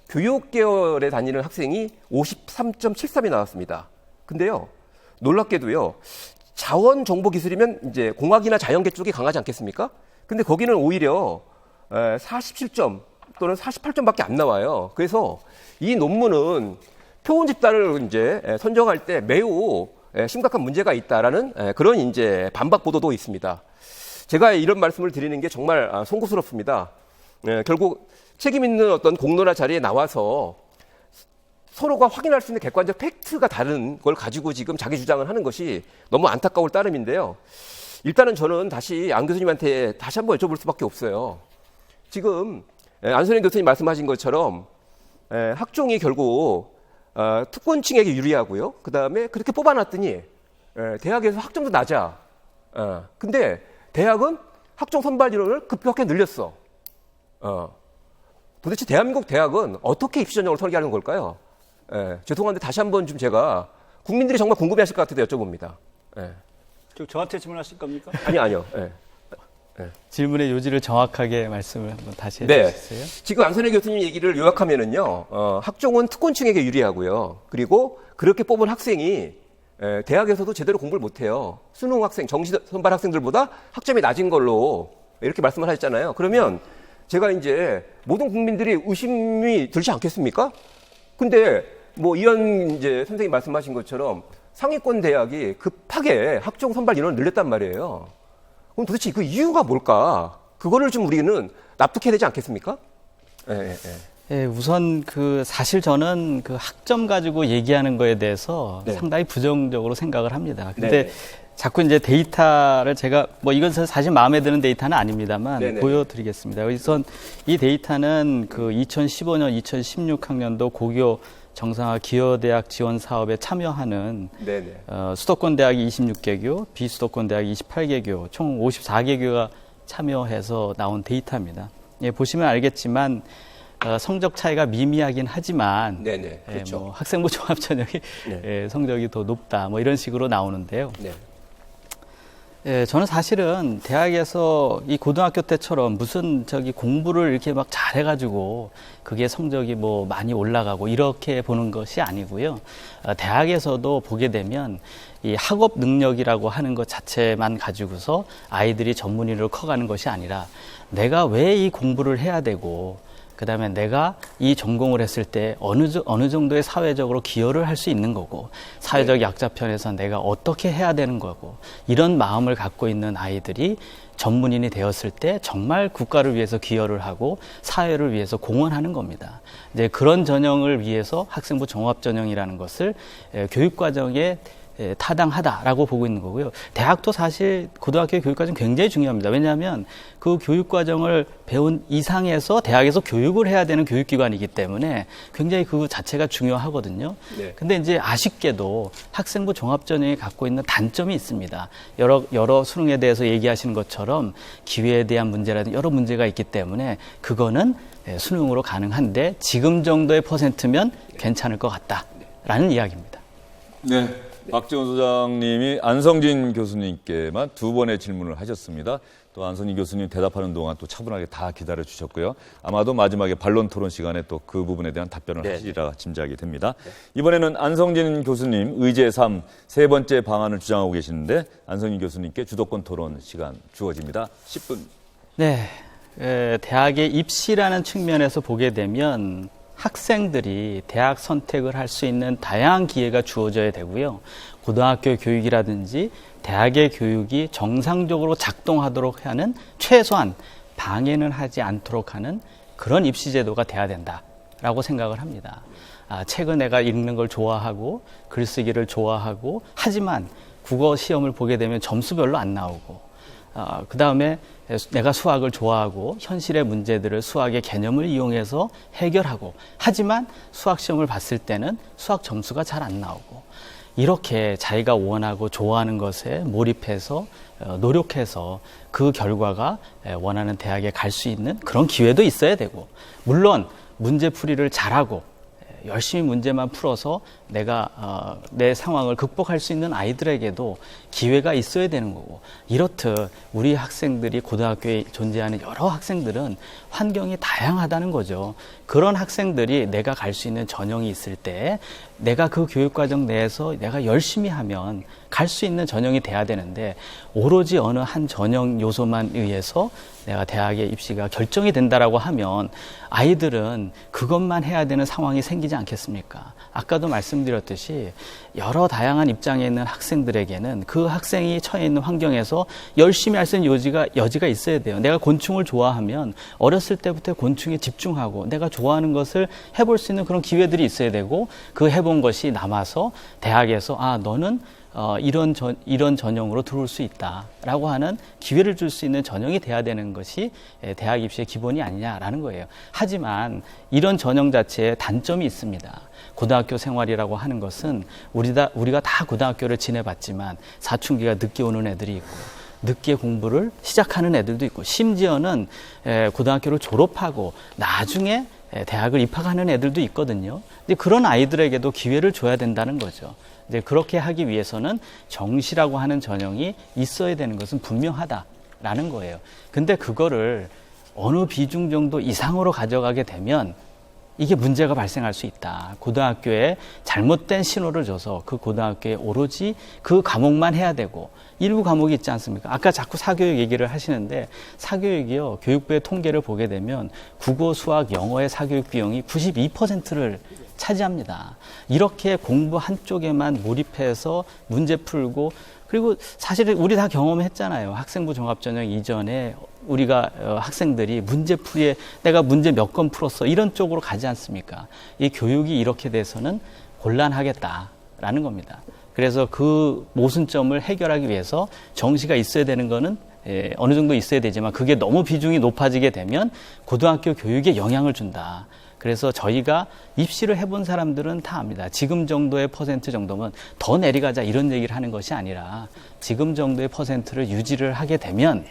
교육계열에 다니는 학생이 53.73이 나왔습니다. 근데요, 놀랍게도요, 자원정보기술이면 이제 공학이나 자연계 쪽이 강하지 않겠습니까? 근데 거기는 오히려 47점 또는 48점밖에 안 나와요. 그래서 이 논문은 표본 집단을 이제 선정할 때 매우 심각한 문제가 있다라는 그런 이제 반박 보도도 있습니다. 제가 이런 말씀을 드리는 게 정말 송구스럽습니다. 결국 책임 있는 어떤 공론화 자리에 나와서 서로가 확인할 수 있는 객관적 팩트가 다른 걸 가지고 지금 자기 주장을 하는 것이 너무 안타까울 따름인데요. 일단은 저는 다시 안 교수님한테 다시 한번 여쭤볼 수밖에 없어요. 지금 안선영 교수님 말씀하신 것처럼 학종이 결국 특권층에게 유리하고요. 그 다음에 그렇게 뽑아놨더니 대학에서 학점도 낮아. 근데 대학은 학종 선발 인원을 급격하게 늘렸어. 도대체 대한민국 대학은 어떻게 입시 전형을 설계하는 걸까요? 죄송한데 다시 한번 좀 제가 국민들이 정말 궁금해하실 것 같아서 여쭤봅니다. 저한테 질문하실 겁니까? 아니요. 질문의 요지를 정확하게 말씀을 한번 다시 네. 해주세요. 지금 안선혜 교수님 얘기를 요약하면은요, 학종은 특권층에게 유리하고요. 그리고 그렇게 뽑은 학생이 대학에서도 제대로 공부를 못해요. 수능 학생, 정시 선발 학생들보다 학점이 낮은 걸로 이렇게 말씀을 하셨잖아요. 그러면 제가 이제 모든 국민들이 의심이 들지 않겠습니까? 근데 뭐 이현 이제 선생님 말씀하신 것처럼 상위권 대학이 급하게 학종 선발 인원을 늘렸단 말이에요. 그럼 도대체 그 이유가 뭘까? 그거를 좀 우리는 납득해야 되지 않겠습니까? 예, 우선 사실 저는 학점 가지고 얘기하는 거에 대해서 네. 상당히 부정적으로 생각을 합니다. 근데 네네. 자꾸 이제 데이터를 제가 이건 사실 마음에 드는 데이터는 아닙니다만 네네. 보여드리겠습니다. 우선 이 데이터는 2015년, 2016학년도 고교 정상화 기여대학 지원 사업에 참여하는 수도권 대학이 26개교, 비수도권 대학이 28개교, 총 54개교가 참여해서 나온 데이터입니다. 예, 보시면 알겠지만 성적 차이가 미미하긴 하지만 그렇죠. 학생부 종합 전형이 성적이 더 높다 이런 식으로 나오는데요. 저는 사실은 대학에서 이 고등학교 때처럼 무슨 공부를 이렇게 막 잘해가지고 그게 성적이 많이 올라가고 이렇게 보는 것이 아니고요. 대학에서도 보게 되면 이 학업 능력이라고 하는 것 자체만 가지고서 아이들이 전문의로 커가는 것이 아니라 내가 왜 이 공부를 해야 되고 그다음에 내가 이 전공을 했을 때 어느 정도의 사회적으로 기여를 할 수 있는 거고 사회적 약자편에서 내가 어떻게 해야 되는 거고 이런 마음을 갖고 있는 아이들이 전문인이 되었을 때 정말 국가를 위해서 기여를 하고 사회를 위해서 공헌하는 겁니다. 이제 그런 전형을 위해서 학생부 종합 전형이라는 것을 교육과정에 타당하다라고 보고 있는 거고요. 대학도 사실 고등학교 교육과정 굉장히 중요합니다. 왜냐하면 그 교육과정을 배운 이상에서 대학에서 교육을 해야 되는 교육기관이기 때문에 굉장히 그 자체가 중요하거든요. 근데 이제 아쉽게도 학생부 종합전형이 갖고 있는 단점이 있습니다. 여러 수능에 대해서 얘기하시는 것처럼 기회에 대한 문제라든지 여러 문제가 있기 때문에 그거는 수능으로 가능한데 지금 정도의 퍼센트면 괜찮을 것 같다라는 이야기입니다. 네. 박지원 소장님이 안성진 교수님께만 2번의 질문을 하셨습니다. 또 안성진 교수님 대답하는 동안 또 차분하게 다 기다려 주셨고요. 아마도 마지막에 반론 토론 시간에 또 그 부분에 대한 답변을 하시리라 짐작이 됩니다. 이번에는 안성진 교수님 의제 3 세 번째 방안을 주장하고 계시는데 안성진 교수님께 주도권 토론 시간 주어집니다. 10분. 네. 대학의 입시라는 측면에서 보게 되면 학생들이 대학 선택을 할 수 있는 다양한 기회가 주어져야 되고요. 고등학교 교육이라든지 대학의 교육이 정상적으로 작동하도록 하는 최소한 방해는 하지 않도록 하는 그런 입시 제도가 돼야 된다라고 생각을 합니다. 책은 내가 읽는 걸 좋아하고 글쓰기를 좋아하고 하지만 국어 시험을 보게 되면 점수 별로 안 나오고 그 다음에 내가 수학을 좋아하고 현실의 문제들을 수학의 개념을 이용해서 해결하고 하지만 수학 시험을 봤을 때는 수학 점수가 잘 안 나오고 이렇게 자기가 원하고 좋아하는 것에 몰입해서 노력해서 그 결과가 원하는 대학에 갈 수 있는 그런 기회도 있어야 되고 물론 문제풀이를 잘하고 열심히 문제만 풀어서 내가 내 상황을 극복할 수 있는 아이들에게도 기회가 있어야 되는 거고 이렇듯 우리 학생들이 고등학교에 존재하는 여러 학생들은 환경이 다양하다는 거죠. 그런 학생들이 내가 갈 수 있는 전형이 있을 때 내가 그 교육과정 내에서 내가 열심히 하면 갈 수 있는 전형이 돼야 되는데 오로지 어느 한 전형 요소만 의해서 내가 대학의 입시가 결정이 된다라고 하면 아이들은 그것만 해야 되는 상황이 생기지 않겠습니까? 아까도 말씀드렸듯이 여러 다양한 입장에 있는 학생들에게는 그 학생이 처해 있는 환경에서 열심히 할 수 있는 여지가 있어야 돼요. 내가 곤충을 좋아하면 어렸을 때부터 곤충에 집중하고 내가 좋아하는 것을 해볼 수 있는 그런 기회들이 있어야 되고 그 해본 것이 남아서 대학에서 너는 이런 전형으로 들어올 수 있다라고 하는 기회를 줄 수 있는 전형이 돼야 되는 것이 대학 입시의 기본이 아니냐라는 거예요. 하지만 이런 전형 자체에 단점이 있습니다. 고등학교 생활이라고 하는 것은 우리가 다 고등학교를 지내봤지만 사춘기가 늦게 오는 애들이 있고 늦게 공부를 시작하는 애들도 있고 심지어는 고등학교를 졸업하고 나중에 대학을 입학하는 애들도 있거든요. 근데 그런 아이들에게도 기회를 줘야 된다는 거죠. 이제 그렇게 하기 위해서는 정시라고 하는 전형이 있어야 되는 것은 분명하다라는 거예요. 근데 그거를 어느 비중 정도 이상으로 가져가게 되면 이게 문제가 발생할 수 있다. 고등학교에 잘못된 신호를 줘서 그 고등학교에 오로지 그 과목만 해야 되고 일부 과목이 있지 않습니까? 아까 자꾸 사교육 얘기를 하시는데 사교육이요. 교육부의 통계를 보게 되면 국어, 수학, 영어의 사교육 비용이 92%를 차지합니다. 이렇게 공부 한쪽에만 몰입해서 문제 풀고 그리고 사실은 우리 다 경험했잖아요. 학생부 종합전형 이전에 우리가 학생들이 문제풀이에 내가 문제 몇 건 풀었어 이런 쪽으로 가지 않습니까? 이 교육이 이렇게 돼서는 곤란하겠다라는 겁니다. 그래서 그 모순점을 해결하기 위해서 정시가 있어야 되는 거는 어느 정도 있어야 되지만 그게 너무 비중이 높아지게 되면 고등학교 교육에 영향을 준다. 그래서 저희가 입시를 해본 사람들은 다 압니다. 지금 정도의 퍼센트 정도면 더 내려가자 이런 얘기를 하는 것이 아니라 지금 정도의 퍼센트를 유지를 하게 되면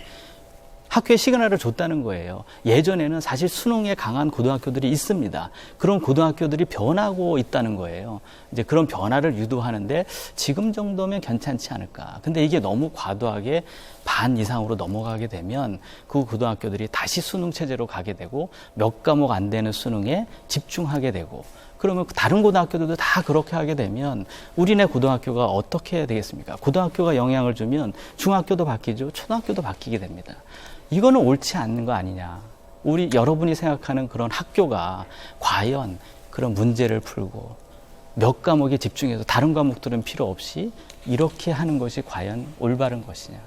학교에 시그널을 줬다는 거예요. 예전에는 사실 수능에 강한 고등학교들이 있습니다. 그런 고등학교들이 변하고 있다는 거예요. 이제 그런 변화를 유도하는데 지금 정도면 괜찮지 않을까. 근데 이게 너무 과도하게 반 이상으로 넘어가게 되면 그 고등학교들이 다시 수능 체제로 가게 되고 몇 과목 안 되는 수능에 집중하게 되고 그러면 다른 고등학교들도 다 그렇게 하게 되면 우리네 고등학교가 어떻게 해야 되겠습니까? 고등학교가 영향을 주면 중학교도 바뀌죠. 초등학교도 바뀌게 됩니다. 이거는 옳지 않는 거 아니냐. 여러분이 생각하는 그런 학교가 과연 그런 문제를 풀고 몇 과목에 집중해서 다른 과목들은 필요 없이 이렇게 하는 것이 과연 올바른 것이냐.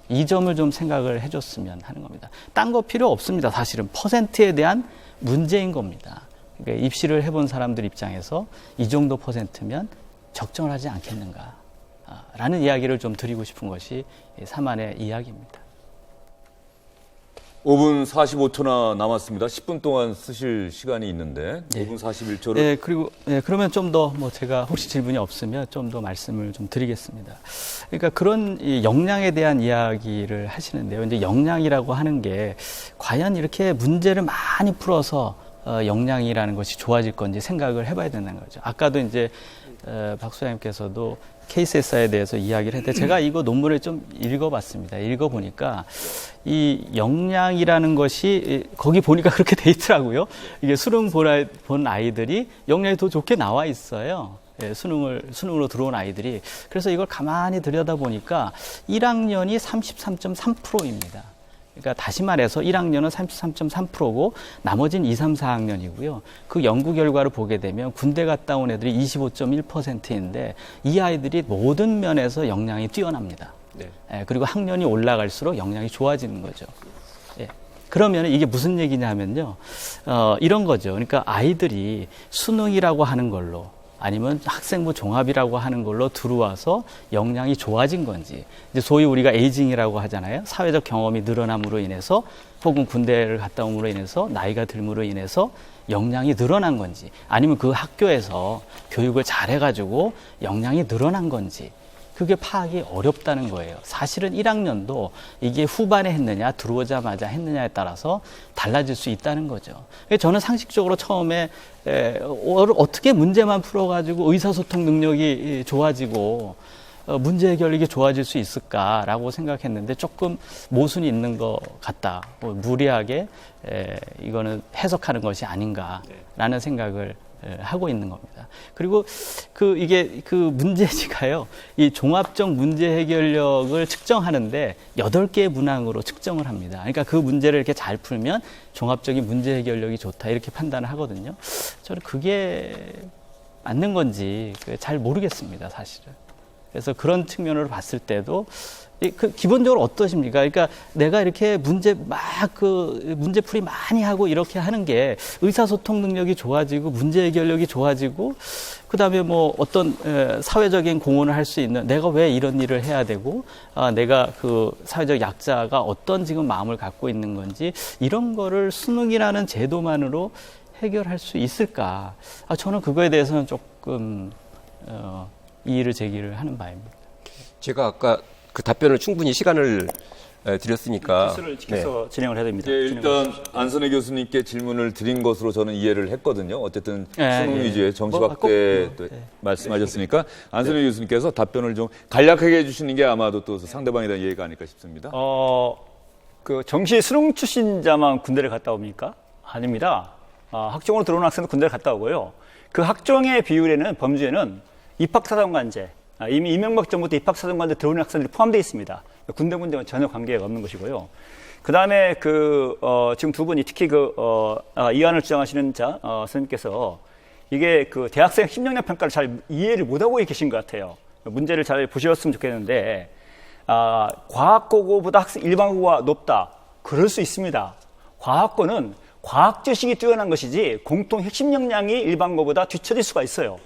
이 점을 좀 생각을 해줬으면 하는 겁니다. 딴 거 필요 없습니다. 사실은 퍼센트에 대한 문제인 겁니다. 그러니까 입시를 해본 사람들 입장에서 이 정도 퍼센트면 적정하지 않겠는가 라는 이야기를 좀 드리고 싶은 것이 사만의 이야기입니다. 5분 45초나 남았습니다. 10분 동안 쓰실 시간이 있는데 5분 41초를. 네, 그리고 그러면 좀 더 제가 혹시 질문이 없으면 좀 더 말씀을 좀 드리겠습니다. 그러니까 그런 이 역량에 대한 이야기를 하시는데요. 이제 역량이라고 하는 게 과연 이렇게 문제를 많이 풀어서 역량이라는 것이 좋아질 건지 생각을 해봐야 된다는 거죠. 아까도 이제 박 소장님께서도 KCSI에 대해서 이야기를 했는데 제가 이거 논문을 좀 읽어봤습니다. 읽어보니까 이 역량이라는 것이 거기 보니까 그렇게 돼 있더라고요. 이게 수능 본 아이들이 역량이 더 좋게 나와 있어요. 수능으로 들어온 아이들이. 그래서 이걸 가만히 들여다보니까 1학년이 33.3%입니다. 그러니까 다시 말해서 1학년은 33.3%고 나머지는 2, 3, 4학년이고요. 그 연구 결과를 보게 되면 군대 갔다 온 애들이 25.1%인데 이 아이들이 모든 면에서 역량이 뛰어납니다. 네. 그리고 학년이 올라갈수록 역량이 좋아지는 거죠. 그러면 이게 무슨 얘기냐면요. 이런 거죠. 그러니까 아이들이 수능이라고 하는 걸로 아니면 학생부 종합이라고 하는 걸로 들어와서 역량이 좋아진 건지, 이제 소위 우리가 에이징이라고 하잖아요. 사회적 경험이 늘어남으로 인해서 혹은 군대를 갔다 옴으로 인해서 나이가 들므로 인해서 역량이 늘어난 건지, 아니면 그 학교에서 교육을 잘해가지고 역량이 늘어난 건지, 그게 파악이 어렵다는 거예요. 사실은 1학년도 이게 후반에 했느냐 들어오자마자 했느냐에 따라서 달라질 수 있다는 거죠. 저는 상식적으로 처음에 어떻게 문제만 풀어가지고 의사소통 능력이 좋아지고 문제 해결력이 좋아질 수 있을까라고 생각했는데 조금 모순이 있는 것 같다. 무리하게 이거는 해석하는 것이 아닌가라는 생각을 하고 있는 겁니다. 그리고 이게 문제지가요, 이 종합적 문제 해결력을 측정하는데 8개의 문항으로 측정을 합니다. 그러니까 그 문제를 이렇게 잘 풀면 종합적인 문제 해결력이 좋다, 이렇게 판단을 하거든요. 저는 그게 맞는 건지 잘 모르겠습니다, 사실은. 그래서 그런 측면으로 봤을 때도 기본적으로 어떠십니까? 그러니까 내가 이렇게 문제풀이 많이 하고 이렇게 하는 게 의사소통 능력이 좋아지고 문제 해결력이 좋아지고, 그 다음에 뭐 어떤 사회적인 공헌을 할 수 있는, 내가 왜 이런 일을 해야 되고, 내가 그 사회적 약자가 어떤 지금 마음을 갖고 있는 건지, 이런 거를 수능이라는 제도만으로 해결할 수 있을까? 저는 그거에 대해서는 조금 이의를 제기를 하는 바입니다. 제가 아까 그 답변을 충분히 시간을 드렸으니까 기술을 지켜서 진행을 해야 됩니다. 일단 안선혜 교수님께 질문을 드린 것으로 저는 이해를 했거든요. 어쨌든 수능 위주의 정시 확대 말씀하셨으니까 안선혜 교수님께서 답변을 좀 간략하게 해주시는 게 아마도 또 상대방에 대한 이해가 아닐까 싶습니다. 그 정시 수능 출신자만 군대를 갔다 옵니까? 아닙니다. 학종으로 들어오는 학생도 군대를 갔다 오고요. 그 학종의 비율에는 범주에는 입학사정관제, 이미 이명박 정부때 입학사정관제 들어오는 학생들이 포함되어 있습니다. 군대 문제와 전혀 관계가 없는 것이고요. 그 다음에 지금 두 분이 특히 이안을 주장하시는 선생님께서 이게 대학생 심령력 평가를 잘 이해를 못하고 계신 것 같아요. 문제를 잘 보셨으면 좋겠는데, 과학고고보다 일반고가 높다. 그럴 수 있습니다. 과학고는 과학 지식이 뛰어난 것이지 공통 핵심 역량이 일반고보다 뒤처질 수가 있어요.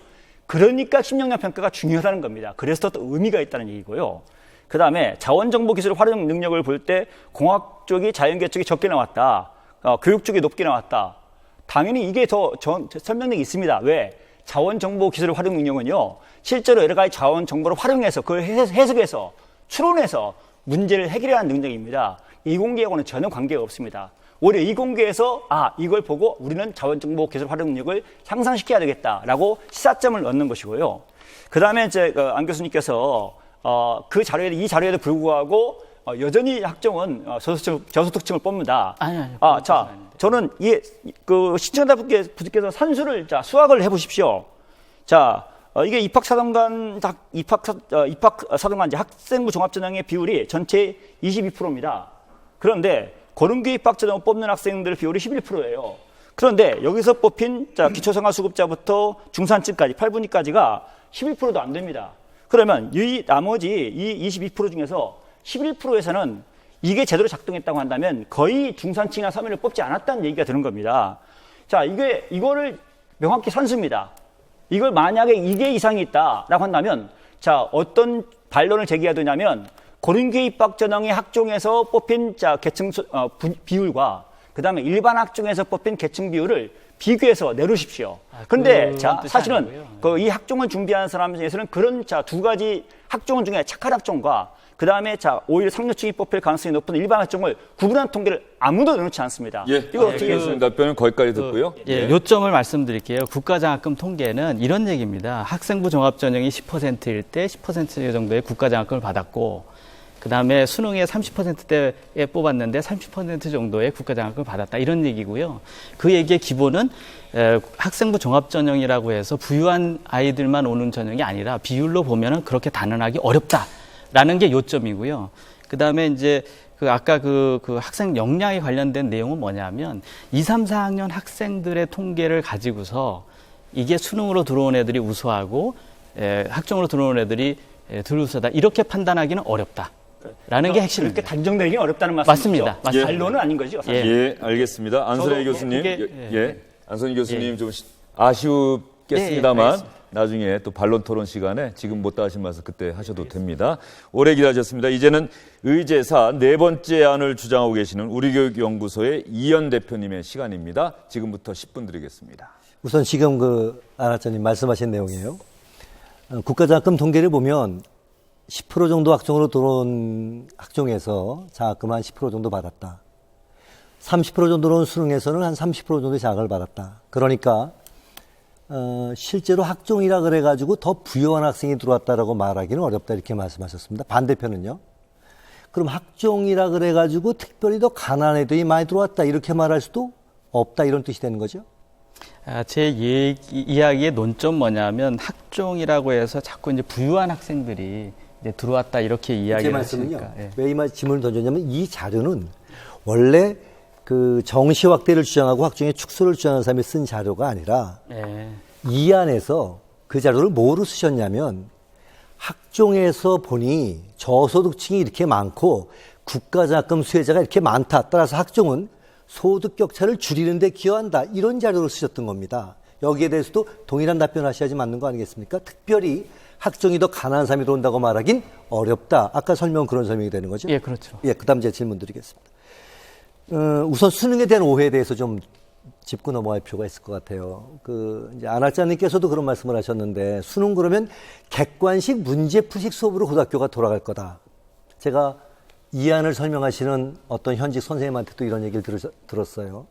그러니까 심령력 평가가 중요하다는 겁니다. 그래서 또 의미가 있다는 얘기고요. 그 다음에 자원정보기술 활용 능력을 볼 때 공학 쪽이 자연계 쪽이 적게 나왔다. 교육 쪽이 높게 나왔다. 당연히 이게 더 설명력이 있습니다. 왜? 자원정보기술 활용 능력은요, 실제로 여러 가지 자원정보를 활용해서 그걸 해석해서 추론해서 문제를 해결해야 하는 능력입니다. 이공계하고는 전혀 관계가 없습니다. 오히려 이공계에서 이걸 보고 우리는 자원정보 기술 활용 능력을 향상시켜야 되겠다라고 시사점을 넣는 것이고요. 그 다음에 안 교수님께서 이 자료에도 불구하고 여전히 학종은 저수 특징을 뽑는다. 저는 시청자분께서 산수를 수학을 해보십시오. 이게 입학사정관제 학생부 종합전형의 비율이 전체 22%입니다. 그런데 고등교 입학전형을 뽑는 학생들 비율이 11%예요. 그런데 여기서 뽑힌 기초생활수급자부터 중산층까지 8분위까지가 11%도 안 됩니다. 그러면 이 나머지 이 22% 중에서 11%에서는 이게 제대로 작동했다고 한다면 거의 중산층이나 서민을 뽑지 않았다는 얘기가 드는 겁니다. 이거를 명확히 산수입니다. 이걸 만약에 이게 이상이 있다라고 한다면 어떤 반론을 제기해야 되냐면 고등교 입학전형의 학종에서 뽑힌 계층 비율과 그 다음에 일반 학종에서 뽑힌 계층 비율을 비교해서 내놓으십시오. 그런데 사실은 이 학종을 준비하는 사람 중에서는 그런 두 가지 학종 중에 착한 학종과 그 다음에 오히려 상류층이 뽑힐 가능성이 높은 일반 학종을 구분하는 통계를 아무도 내놓지 않습니다. 이거 어떻게 했습니다. 답변은 거기까지 듣고요. 요점을 말씀드릴게요. 국가장학금 통계는 이런 얘기입니다. 학생부 종합전형이 10%일 때 10% 정도의 국가장학금을 받았고, 그 다음에 수능에 30%대에 뽑았는데 30% 정도의 국가장학금을 받았다, 이런 얘기고요. 그 얘기의 기본은 학생부 종합전형이라고 해서 부유한 아이들만 오는 전형이 아니라 비율로 보면은 그렇게 단언하기 어렵다라는 게 요점이고요. 그 다음에 이제 아까 학생 역량에 관련된 내용은 뭐냐면 2, 3, 4학년 학생들의 통계를 가지고서 이게 수능으로 들어온 애들이 우수하고 학종으로 들어온 애들이 덜 우수하다, 이렇게 판단하기는 어렵다. 라는 게 핵심입니다. 그렇게 단정 내리기 어렵다는 말씀이죠. 맞습니다. 맞습니다. 반론은 아닌 거죠. 예. 예, 알겠습니다. 안선희 저도 교수님, 그게- 안선희 교수님 예. 좀 아쉽겠습니다만 알겠습니다. 나중에 또 반론 토론 시간에 지금 못다 하신 말씀 그때 하셔도 됩니다. 오래 기다리셨습니다. 이제는 의제사 네 번째 안을 주장하고 계시는 우리교육연구소의 이현 대표님의 시간입니다. 지금부터 10분 드리겠습니다. 우선 지금 안학자님 말씀하신 내용이에요. 국가장학금 통계를 보면 10% 정도 학종으로 들어온 학종에서 장학금 한 10% 정도 받았다. 30% 정도 들어온 수능에서는 한 30% 정도의 장학을 받았다. 그러니까 실제로 학종이라 그래가지고 더 부유한 학생이 들어왔다라고 말하기는 어렵다 이렇게 말씀하셨습니다. 반대편은요. 그럼 학종이라 그래가지고 특별히 더 가난한 애들이 많이 들어왔다 이렇게 말할 수도 없다 이런 뜻이 되는 거죠. 제 이야기의 논점 뭐냐면 학종이라고 해서 자꾸 이제 부유한 학생들이 이제 들어왔다 이렇게 제 이야기를 말씀은요. 하시니까. 예. 왜 이 질문을 던졌냐면 이 자료는 원래 그 정시 확대를 주장하고 학종의 축소를 주장하는 사람이 쓴 자료가 아니라 예. 이 안에서 그 자료를 뭐로 쓰셨냐면 학종에서 보니 저소득층이 이렇게 많고 국가장학금 수혜자가 이렇게 많다. 따라서 학종은 소득 격차를 줄이는 데 기여한다. 이런 자료로 쓰셨던 겁니다. 여기에 대해서도 동일한 답변하셔야지 맞는 거 아니겠습니까? 특별히 학종이 더 가난한 사람이 들어온다고 말하긴 어렵다. 아까 설명은 그런 설명이 되는 거죠? 예, 그렇죠. 예, 그 다음 제 질문 드리겠습니다. 우선 수능에 대한 오해에 대해서 좀 짚고 넘어갈 필요가 있을 것 같아요. 이제 안학자님께서도 그런 말씀을 하셨는데, 수능 그러면 객관식 문제풀이식 수업으로 고등학교가 돌아갈 거다. 제가 이 안을 설명하시는 어떤 현직 선생님한테도 이런 얘기를 들었어요.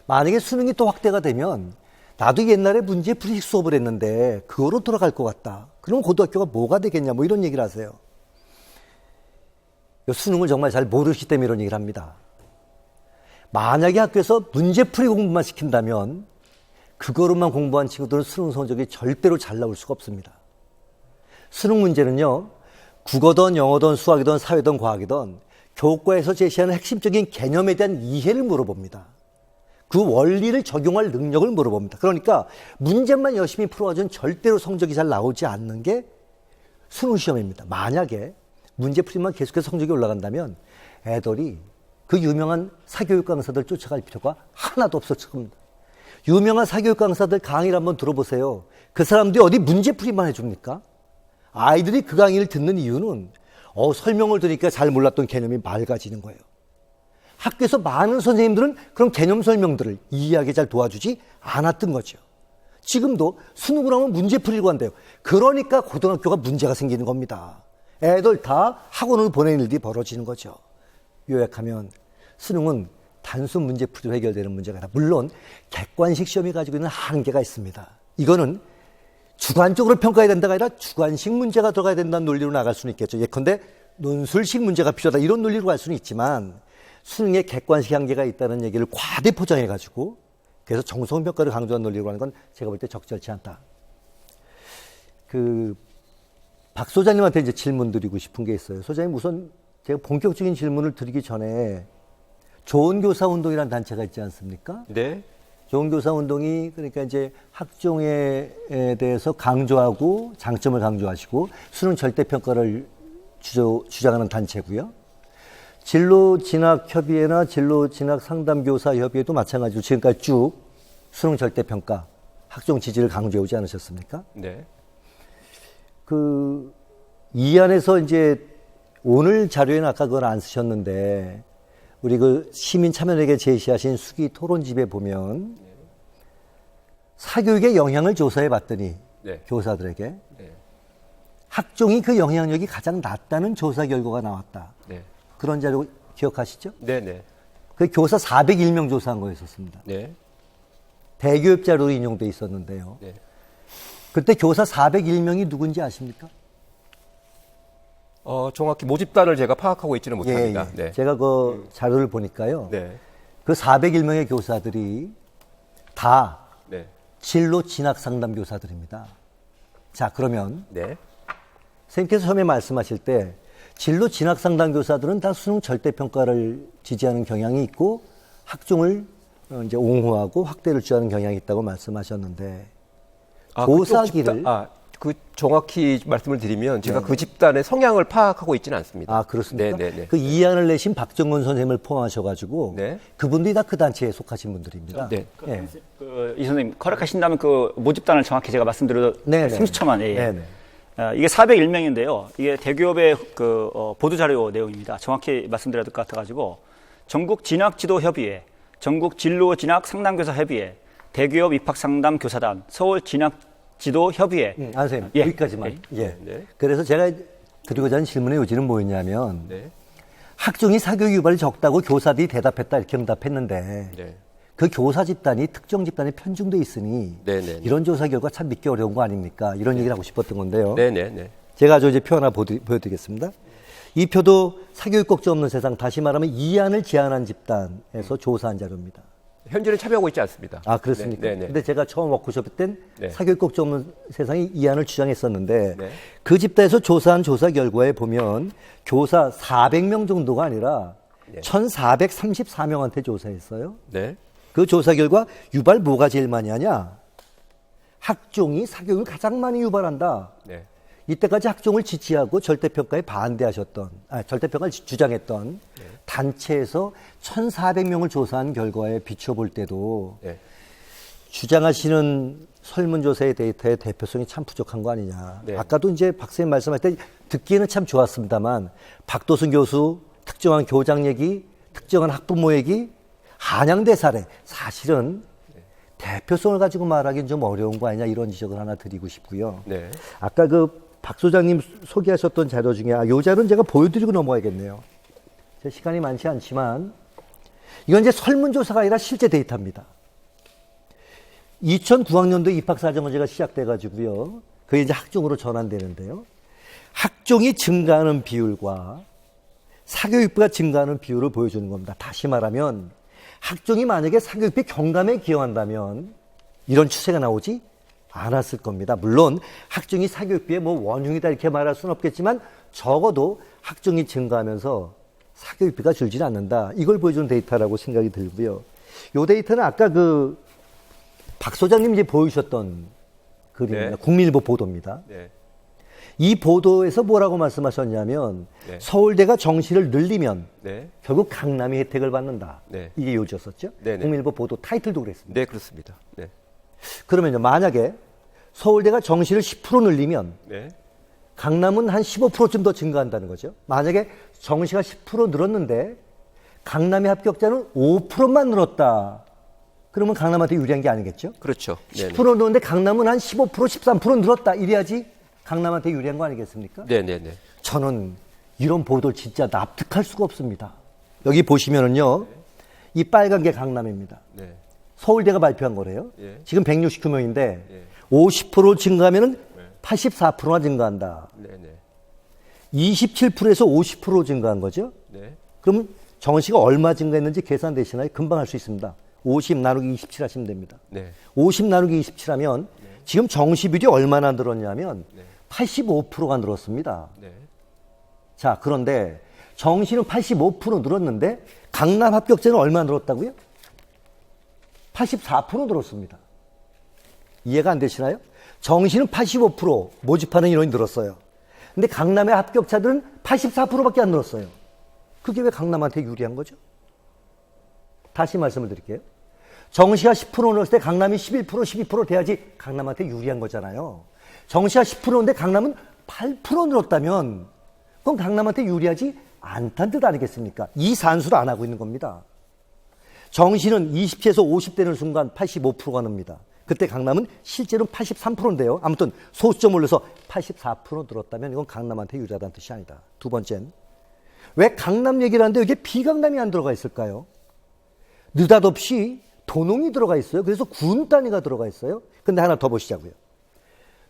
만약에 수능이 또 확대가 되면, 나도 옛날에 문제풀이식 수업을 했는데, 그거로 돌아갈 것 같다. 그럼 고등학교가 뭐가 되겠냐, 뭐 이런 얘기를 하세요. 수능을 정말 잘 모르시기 때문에 이런 얘기를 합니다. 만약에 학교에서 문제풀이 공부만 시킨다면 그거로만 공부한 친구들은 수능 성적이 절대로 잘 나올 수가 없습니다. 수능 문제는요, 국어든 영어든 수학이든 사회든 과학이든 교과에서 제시하는 핵심적인 개념에 대한 이해를 물어봅니다. 그 원리를 적용할 능력을 물어봅니다. 그러니까 문제만 열심히 풀어가지고는 절대로 성적이 잘 나오지 않는 게 수능 시험입니다. 만약에 문제풀이만 계속해서 성적이 올라간다면 애들이 그 유명한 사교육 강사들 쫓아갈 필요가 하나도 없었을 겁니다. 유명한 사교육 강사들 강의를 한번 들어보세요. 그 사람들이 어디 문제풀이만 해줍니까? 아이들이 그 강의를 듣는 이유는 설명을 들으니까 잘 몰랐던 개념이 맑아지는 거예요. 학교에서 많은 선생님들은 그런 개념 설명들을 이해하게 잘 도와주지 않았던 거죠. 지금도 수능을 하면 문제풀이로 한대요. 그러니까 고등학교가 문제가 생기는 겁니다. 애들 다 학원을 보내는 일이 벌어지는 거죠. 요약하면 수능은 단순 문제풀이로 해결되는 문제가 아니라 물론 객관식 시험이 가지고 있는 한계가 있습니다. 이거는 주관적으로 평가해야 된다가 아니라 주관식 문제가 들어가야 된다는 논리로 나갈 수는 있겠죠. 예컨대 논술식 문제가 필요하다 이런 논리로 갈 수는 있지만 수능에 객관식 한계가 있다는 얘기를 과대 포장해가지고 그래서 정성평가를 강조한 논리로 하는 건 제가 볼 때 적절치 않다. 박 소장님한테 이제 질문 드리고 싶은 게 있어요. 소장님 우선 제가 본격적인 질문을 드리기 전에 좋은 교사 운동이라는 단체가 있지 않습니까? 네. 좋은 교사 운동이 그러니까 이제 학종에 대해서 강조하고 장점을 강조하시고 수능 절대 평가를 주장하는 단체고요. 진로 진학 협의회나 진로 진학 상담 교사 협의회도 마찬가지로 지금까지 쭉 수능 절대 평가, 학종 지지를 강조해 오지 않으셨습니까? 네. 이 안에서 이제 오늘 자료에는 아까 그걸 안 쓰셨는데 우리 시민 참여에게 제시하신 수기 토론집에 보면 사교육의 영향을 조사해 봤더니 네. 교사들에게 네. 학종이 그 영향력이 가장 낮다는 조사 결과가 나왔다. 네. 그런 자료 기억하시죠? 네네. 그 교사 401명 조사한 거였었습니다. 네. 대교육 자료로 인용돼 있었는데요. 네. 그때 교사 401명이 누군지 아십니까? 정확히 모집단을 제가 파악하고 있지는 못합니다. 예. 네. 제가 그 자료를 보니까요. 네. 그 401명의 교사들이 다 네. 진로 진학 상담 교사들입니다. 자, 그러면 네. 선생님께서 처음에 말씀하실 때 진로 진학 상담 교사들은 다 수능 절대 평가를 지지하는 경향이 있고 학종을 이제 옹호하고 확대를 주장하는 경향이 있다고 말씀하셨는데 교사기를 그 정확히 말씀을 드리면 제가 그 집단의 성향을 파악하고 있지는 않습니다. 아, 그렇습니까? 네네네. 그 이안을 내신 박정근 선생님을 포함하셔가지고 네. 그분들이 다 그 단체에 속하신 분들입니다. 네. 예. 이 선생님 허락하신다면 그 모집단을 정확히 제가 말씀드려도 30초만. 예. 네네. 이게 401명인데요. 이게 대기업의 보도자료 내용입니다. 정확히 말씀드려야 될 것 같아가지고 전국 진학지도협의회, 전국 진로진학 상담교사협의회, 대기업 입학상담교사단, 서울 진학지도협의회. 안 선생님, 예. 여기까지만. 예. 네. 그래서 제가 드리고자 하는 질문의 요지는 뭐였냐면 네. 학종이 사교육 유발이 적다고 교사들이 대답했다 이렇게 응답했는데 네. 그 교사 집단이 특정 집단에 편중돼 있으니 네네. 이런 조사 결과 참 믿기 어려운 거 아닙니까? 이런 얘기를 하고 싶었던 건데요. 네네네. 제가 이제 표 하나 보여드리겠습니다. 이 표도 사교육 걱정 없는 세상, 다시 말하면 이안을 제안한 집단에서 조사한 자료입니다. 현재는 참여하고 있지 않습니다. 아, 그렇습니까? 네네. 근데 제가 처음 워크숍 땐 네. 사교육 걱정 없는 세상이 이안을 주장했었는데 네. 그 집단에서 조사한 조사 결과에 보면 교사 400명 정도가 아니라 네. 1,434명한테 조사했어요. 네. 그 조사 결과 유발 뭐가 제일 많이 하냐? 학종이 사교육을 가장 많이 유발한다. 네. 이때까지 학종을 지지하고 절대평가에 반대하셨던, 절대평가를 주장했던 단체에서 1,400명을 조사한 결과에 비춰볼 때도 네. 주장하시는 설문조사의 데이터의 대표성이 참 부족한 거 아니냐. 네. 아까도 이제 박사님 말씀할 때 듣기에는 참 좋았습니다만 박도순 교수 특정한 교장 얘기, 특정한 학부모 얘기, 한양대 사례, 사실은 대표성을 가지고 말하기는 좀 어려운 거 아니냐 이런 지적을 하나 드리고 싶고요. 네. 아까 그 박 소장님 소개하셨던 자료 중에 이 자료는 제가 보여드리고 넘어가야겠네요. 제 시간이 많지 않지만 이건 이제 설문조사가 아니라 실제 데이터입니다. 2009학년도 입학사정원제가 시작돼가지고요. 그게 이제 학종으로 전환되는데요. 학종이 증가하는 비율과 사교육비가 증가하는 비율을 보여주는 겁니다. 다시 말하면 학종이 만약에 사교육비 경감에 기여한다면 이런 추세가 나오지 않았을 겁니다. 물론 학종이 사교육비의 뭐 원흉이다 이렇게 말할 수는 없겠지만 적어도 학종이 증가하면서 사교육비가 줄지는 않는다. 이걸 보여주는 데이터라고 생각이 들고요. 이 데이터는 아까 그 박 소장님 이제 보여주셨던 그림입니다. 네. 국민일보 보도입니다. 네. 이 보도에서 뭐라고 말씀하셨냐면 네. 서울대가 정시를 늘리면 네. 결국 강남이 혜택을 받는다. 네. 이게 요지였었죠. 네네. 국민일보 보도 타이틀도 그랬습니다. 네, 그렇습니다. 네. 그러면요, 만약에 서울대가 정시를 10% 늘리면 네. 강남은 한 15%쯤 더 증가한다는 거죠. 만약에 정시가 10% 늘었는데 강남의 합격자는 5%만 늘었다. 그러면 강남한테 유리한 게 아니겠죠? 그렇죠. 10% 늘었는데 강남은 한 15%, 13% 늘었다. 이래야지 강남한테 유리한 거 아니겠습니까? 네네네. 저는 이런 보도를 진짜 납득할 수가 없습니다. 여기 보시면은요, 이 빨간 게 강남입니다. 네. 서울대가 발표한 거래요. 예. 지금 169명인데 예. 50% 증가하면은 84%가 증가한다. 네네. 27%에서 50% 증가한 거죠. 네. 그럼 정시가 얼마 증가했는지 계산되시나요? 금방 할 수 있습니다. 50 나누기 27 하시면 됩니다. 네. 50 나누기 27 하면 지금 정시비율이 얼마나 늘었냐면 네. 85%가 늘었습니다. 네. 자, 그런데 정시는 85% 늘었는데 강남 합격자는 얼마 늘었다고요? 84% 늘었습니다. 이해가 안 되시나요? 정시는 85% 모집하는 인원이 늘었어요. 근데 강남의 합격자들은 84%밖에 안 늘었어요. 그게 왜 강남한테 유리한 거죠? 다시 말씀을 드릴게요. 정시가 10% 늘었을 때 강남이 11%, 12% 돼야지 강남한테 유리한 거잖아요. 정시가 10%인데 강남은 8% 늘었다면 그건 강남한테 유리하지 않다는 뜻 아니겠습니까? 이 산수를 안 하고 있는 겁니다. 정시는 20대에서 50대 는 순간 85%가 늡니다. 그때 강남은 실제로는 83%인데요. 아무튼 소수점 올려서 84% 늘었다면 이건 강남한테 유리하다는 뜻이 아니다. 두 번째는 왜 강남 얘기를 하는데 여기에 비강남이 안 들어가 있을까요? 느닷없이 도농이 들어가 있어요. 그래서 군 단위가 들어가 있어요. 근데 하나 더 보시자고요.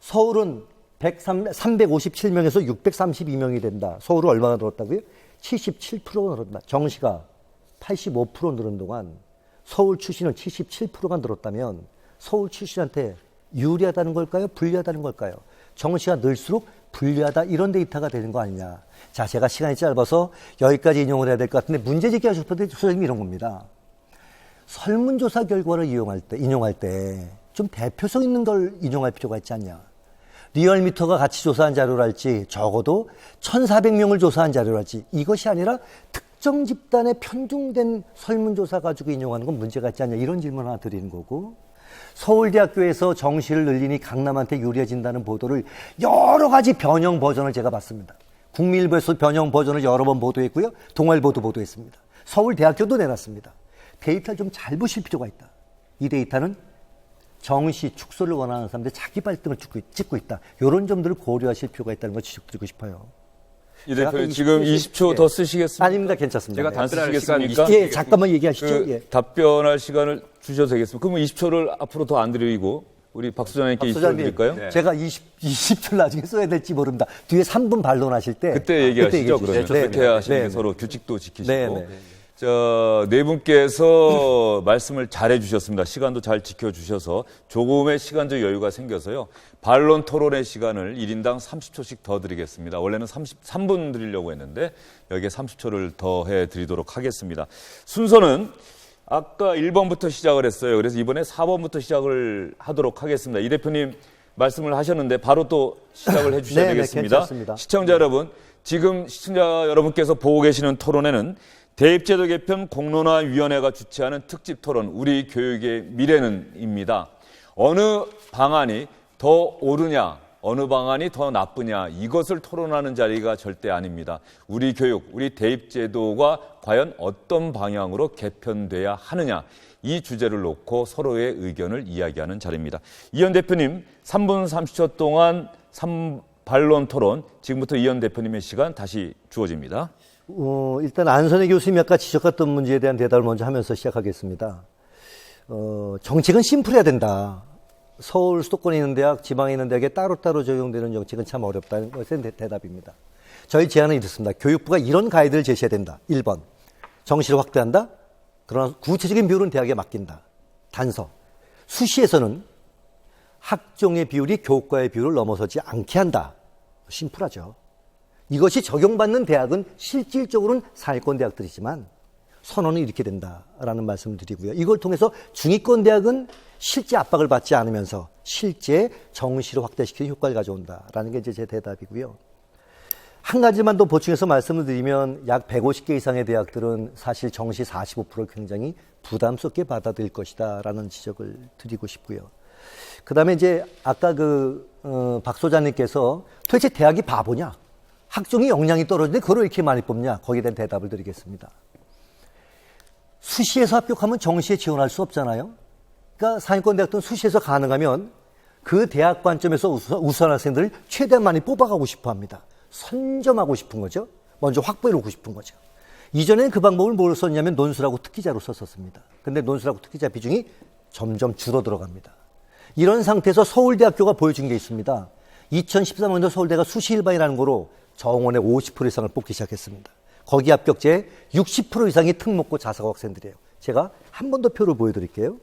서울은 357명에서 632명이 된다. 서울은 얼마나 늘었다고요? 77%가 늘었다. 정시가 85% 늘은 동안 서울 출신은 77%가 늘었다면 서울 출신한테 유리하다는 걸까요? 불리하다는 걸까요? 정시가 늘수록 불리하다 이런 데이터가 되는 거 아니냐. 자, 제가 시간이 짧아서 여기까지 인용을 해야 될 것 같은데 문제 제기하실 때 소장님이 이런 겁니다. 설문조사 결과를 인용할 때 좀 대표성 있는 걸 인용할 필요가 있지 않냐. 리얼미터가 같이 조사한 자료랄지 적어도 1,400명을 조사한 자료랄지 이것이 아니라 특정 집단에 편중된 설문조사 가지고 인용하는 건 문제가 있지 않냐 이런 질문 하나 드리는 거고 서울대학교에서 정시를 늘리니 강남한테 유리해진다는 보도를 여러 가지 변형 버전을 제가 봤습니다. 국민일보에서 변형 버전을 여러 번 보도했고요. 동아일보도 보도했습니다. 서울대학교도 내놨습니다. 데이터를 좀 잘 보실 필요가 있다. 이 데이터는 정시 축소를 원하는 사람들이 자기 발등을 찍고 있다. 이런 점들을 고려하실 필요가 있다는 걸 지적드리고 싶어요. 이 대표님 지금 20초 더 쓰시겠습니까? 아닙니다. 괜찮습니다. 제가 안 답변할 쓰시겠습니까? 시간 예, 잠깐만 얘기하시죠. 예. 답변할 시간을 주셔도 되겠습니까? 그러면 20초를 앞으로 더 안 드리고 우리 박 소장님께 20초 소장님, 드릴까요? 네. 제가 20초 나중에 써야 될지 모릅니다. 뒤에 3분 반론하실 때 그때 얘기하시죠. 그때 얘기해 그러면 주시죠. 그렇게 하시는 게 네. 서로 규칙도 지키시고. 네, 네. 네 분께서 말씀을 잘해 주셨습니다. 시간도 잘 지켜 주셔서 조금의 시간적 여유가 생겨서요. 반론 토론의 시간을 1인당 30초씩 더 드리겠습니다. 원래는 33분 드리려고 했는데 여기에 30초를 더 해 드리도록 하겠습니다. 순서는 아까 1번부터 시작을 했어요. 그래서 이번에 4번부터 시작을 하도록 하겠습니다. 이 대표님 말씀을 하셨는데 바로 또 시작을 해 주셔야 네, 되겠습니다. 괜찮습니다. 시청자 여러분, 지금 시청자 여러분께서 보고 계시는 토론회는 대입제도 개편 공론화위원회가 주최하는 특집 토론 우리 교육의 미래는입니다. 어느 방안이 더 옳으냐, 어느 방안이 더 나쁘냐 이것을 토론하는 자리가 절대 아닙니다. 우리 교육, 우리 대입제도가 과연 어떤 방향으로 개편돼야 하느냐 이 주제를 놓고 서로의 의견을 이야기하는 자리입니다. 이현 대표님 3분 30초 동안 반론 토론 지금부터 이현 대표님의 시간 다시 주어집니다. 일단 안선혜 교수님이 아까 지적했던 문제에 대한 대답을 먼저 하면서 시작하겠습니다. 정책은 심플해야 된다. 서울 수도권에 있는 대학, 지방에 있는 대학에 따로따로 적용되는 정책은 참 어렵다는 것의 대답입니다. 저희 제안은 이렇습니다. 교육부가 이런 가이드를 제시해야 된다. 1번, 정시를 확대한다. 그러나 구체적인 비율은 대학에 맡긴다. 단서, 수시에서는 학종의 비율이 교과의 비율을 넘어서지 않게 한다. 심플하죠. 이것이 적용받는 대학은 실질적으로는 상위권 대학들이지만 선언은 이렇게 된다라는 말씀을 드리고요. 이걸 통해서 중위권 대학은 실제 압박을 받지 않으면서 실제 정시를 확대시키는 효과를 가져온다라는 게 이제 제 대답이고요. 한 가지만 더 보충해서 말씀을 드리면 약 150개 이상의 대학들은 사실 정시 45%를 굉장히 부담스럽게 받아들일 것이다라는 지적을 드리고 싶고요. 그다음에 이제 아까 박 소장님께서 도대체 대학이 바보냐? 학종이 역량이 떨어지는데 그걸 왜 이렇게 많이 뽑냐? 거기에 대한 대답을 드리겠습니다. 수시에서 합격하면 정시에 지원할 수 없잖아요. 그러니까 상위권 대학들은 수시에서 가능하면 그 대학 관점에서 우수한 학생들을 최대한 많이 뽑아가고 싶어 합니다. 선점하고 싶은 거죠. 먼저 확보해놓고 싶은 거죠. 이전에는 그 방법을 뭘 썼냐면 논술하고 특기자로 썼었습니다. 근데 논술하고 특기자 비중이 점점 줄어들어갑니다. 이런 상태에서 서울대학교가 보여준 게 있습니다. 2013년도 서울대가 수시 일반이라는 거로 정원의 50% 이상을 뽑기 시작했습니다. 거기 합격자의 60% 이상이 특목고 자사고 학생들이에요. 제가 한 번 더 표를 보여드릴게요.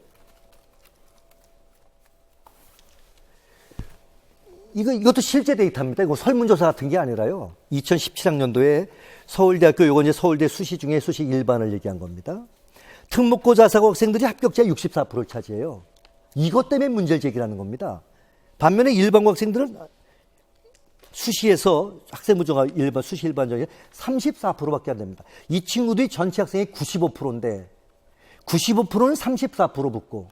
이것도 실제 데이터입니다. 이거 설문조사 같은 게 아니라요. 2017학년도에 서울대학교, 이건 이제 서울대 수시 중에 수시 일반을 얘기한 겁니다. 특목고 자사고 학생들이 합격자의 64%를 차지해요. 이것 때문에 문제를 제기하는 겁니다. 반면에 일반고 학생들은 수시에서 학생부 중과 일반 수시 일반 중에 34%밖에 안 됩니다. 이 친구들이 전체 학생의 95%인데 95%는 34% 붙고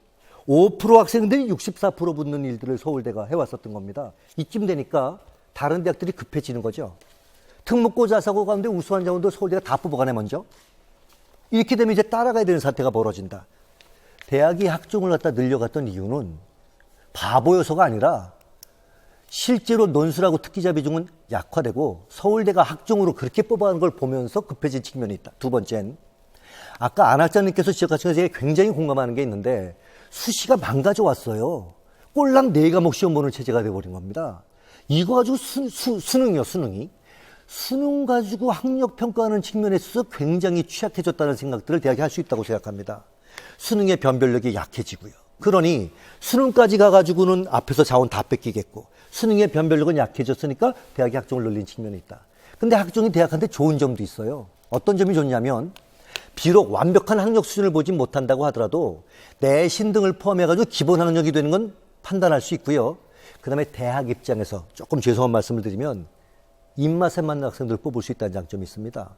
5% 학생들이 64% 붙는 일들을 서울대가 해왔었던 겁니다. 이쯤 되니까 다른 대학들이 급해지는 거죠. 특목고 자사고 가운데 우수한 자원도 서울대가 다 뽑아가네 먼저. 이렇게 되면 이제 따라가야 되는 사태가 벌어진다. 대학이 학종을 갖다 늘려갔던 이유는 바보여서가 아니라 실제로 논술하고 특기자 비중은 약화되고 서울대가 학종으로 그렇게 뽑아가는 걸 보면서 급해진 측면이 있다. 두 번째는 아까 안 학장님께서 지적하신 것에 굉장히 공감하는 게 있는데 수시가 망가져 왔어요. 꼴랑 4과목 시험 보는 체제가 돼버린 겁니다. 이거 가지고 수능이요, 수능이. 수능 가지고 학력 평가하는 측면에 있어서 굉장히 취약해졌다는 생각들을 대학이 할 수 있다고 생각합니다. 수능의 변별력이 약해지고요. 그러니 수능까지 가가지고는 앞에서 자원 다 뺏기겠고 수능의 변별력은 약해졌으니까 대학이 학종을 늘린 측면이 있다. 근데 학종이 대학한테 좋은 점도 있어요. 어떤 점이 좋냐면 비록 완벽한 학력 수준을 보지 못한다고 하더라도 내신 등을 포함해가지고 기본 학력이 되는 건 판단할 수 있고요. 그다음에 대학 입장에서 조금 죄송한 말씀을 드리면 입맛에 맞는 학생들을 뽑을 수 있다는 장점이 있습니다.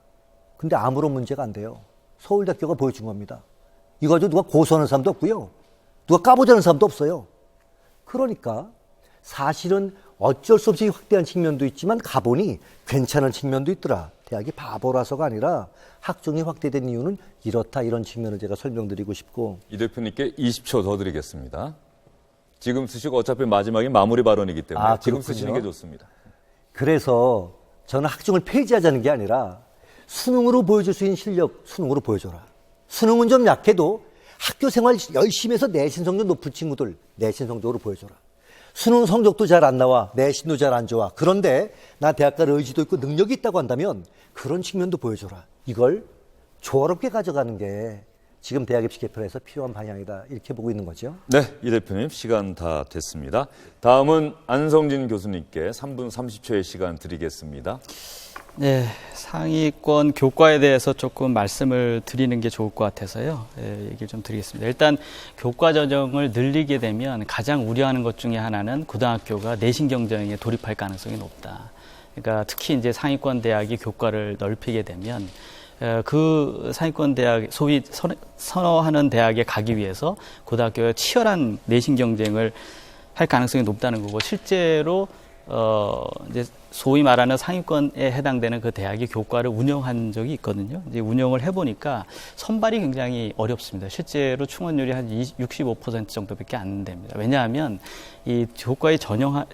근데 아무런 문제가 안 돼요. 서울대학교가 보여준 겁니다. 이거 가지고 누가 고소하는 사람도 없고요. 누가 까보자는 사람도 없어요. 그러니까 사실은 어쩔 수 없이 확대한 측면도 있지만 가보니 괜찮은 측면도 있더라. 대학이 바보라서가 아니라 학종이 확대된 이유는 이렇다, 이런 측면을 제가 설명드리고 싶고. 이 대표님께 20초 더 드리겠습니다. 지금 쓰시고 어차피 마지막에 마무리 발언이기 때문에 지금 쓰시는 게 좋습니다. 그래서 저는 학종을 폐지하자는 게 아니라 수능으로 보여줄 수 있는 실력, 수능으로 보여줘라. 수능은 좀 약해도 학교 생활 열심히 해서 내신 성적 높은 친구들 내신 성적으로 보여줘라. 수능 성적도 잘 안 나와, 내신도 잘 안 좋아. 그런데 나 대학 갈 의지도 있고 능력이 있다고 한다면 그런 측면도 보여줘라. 이걸 조화롭게 가져가는 게 지금 대학 입시 개편에서 필요한 방향이다. 이렇게 보고 있는 거죠. 네, 이 대표님 시간 다 됐습니다. 다음은 안성진 교수님께 3분 30초의 시간 드리겠습니다. 네, 상위권 교과에 대해서 조금 말씀을 드리는 게 좋을 것 같아서요. 얘기를 좀 드리겠습니다. 일단 교과 전형을 늘리게 되면 가장 우려하는 것 중에 하나는 고등학교가 내신 경쟁에 돌입할 가능성이 높다. 그러니까 특히 이제 상위권 대학이 교과를 넓히게 되면 그 상위권 대학, 소위 선호하는 대학에 가기 위해서 고등학교가 치열한 내신 경쟁을 할 가능성이 높다는 거고, 실제로 이제 소위 말하는 상위권에 해당되는 그 대학이 교과를 운영한 적이 있거든요. 이제 운영을 해보니까 선발이 굉장히 어렵습니다. 실제로 충원율이 한 65% 정도밖에 안 됩니다. 왜냐하면 이 교과에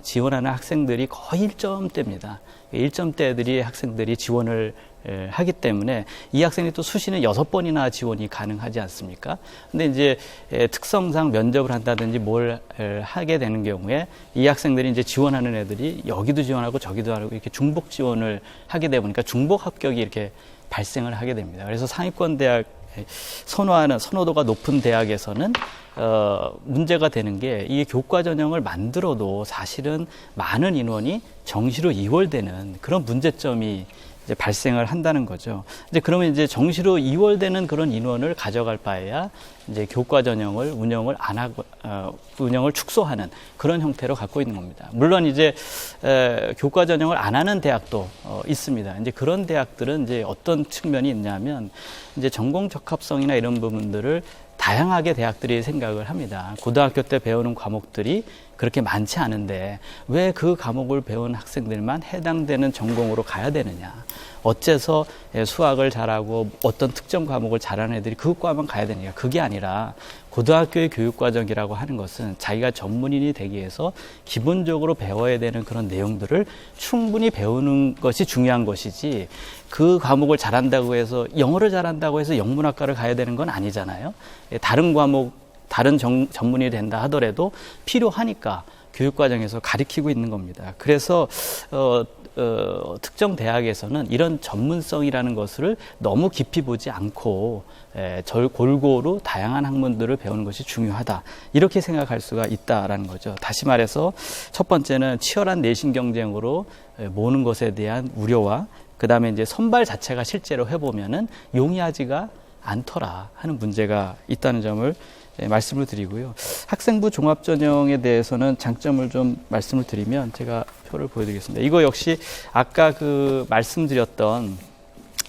지원하는 학생들이 거의 1점대입니다. 1점대들이 학생들이 지원을 하기 때문에 이 학생이 또 수시는 6번이나 지원이 가능하지 않습니까? 근데 이제 특성상 면접을 한다든지 뭘 하게 되는 경우에 이 학생들이 이제 지원하는 애들이 여기도 지원하고 저기도 하고 이렇게 중복 지원을 하게 되다 보니까 중복 합격이 이렇게 발생을 하게 됩니다. 그래서 상위권 대학 선호도가 높은 대학에서는 문제가 되는 게 이 교과 전형을 만들어도 사실은 많은 인원이 정시로 이월되는 그런 문제점이 이제 발생을 한다는 거죠. 이제 그러면 이제 정시로 이월되는 그런 인원을 가져갈 바에야 이제 교과 전형을 운영을 안 하고 운영을 축소하는 그런 형태로 갖고 있는 겁니다. 물론 이제 교과 전형을 안 하는 대학도 있습니다. 이제 그런 대학들은 이제 어떤 측면이 있냐면 이제 전공 적합성이나 이런 부분들을 다양하게 대학들이 생각을 합니다. 고등학교 때 배우는 과목들이 그렇게 많지 않은데 왜 그 과목을 배운 학생들만 해당되는 전공으로 가야 되느냐. 어째서 수학을 잘하고 어떤 특정 과목을 잘하는 애들이 그 과만 가야 되느냐. 그게 아니라 고등학교의 교육과정이라고 하는 것은 자기가 전문인이 되기 위해서 기본적으로 배워야 되는 그런 내용들을 충분히 배우는 것이 중요한 것이지, 그 과목을 잘한다고 해서 영어를 잘한다고 해서 영문학과를 가야 되는 건 아니잖아요. 다른 과목, 다른 전문이 된다 하더라도 필요하니까 교육과정에서 가르치고 있는 겁니다. 그래서 특정 대학에서는 이런 전문성이라는 것을 너무 깊이 보지 않고 골고루 다양한 학문들을 배우는 것이 중요하다. 이렇게 생각할 수가 있다라는 거죠. 다시 말해서 첫 번째는 치열한 내신 경쟁으로 모는 것에 대한 우려와 그다음에 이제 선발 자체가 실제로 해보면은 용이하지가 않더라 하는 문제가 있다는 점을 말씀을 드리고요. 학생부 종합전형에 대해서는 장점을 좀 말씀을 드리면 제가 표를 보여드리겠습니다. 이거 역시 아까 그 말씀드렸던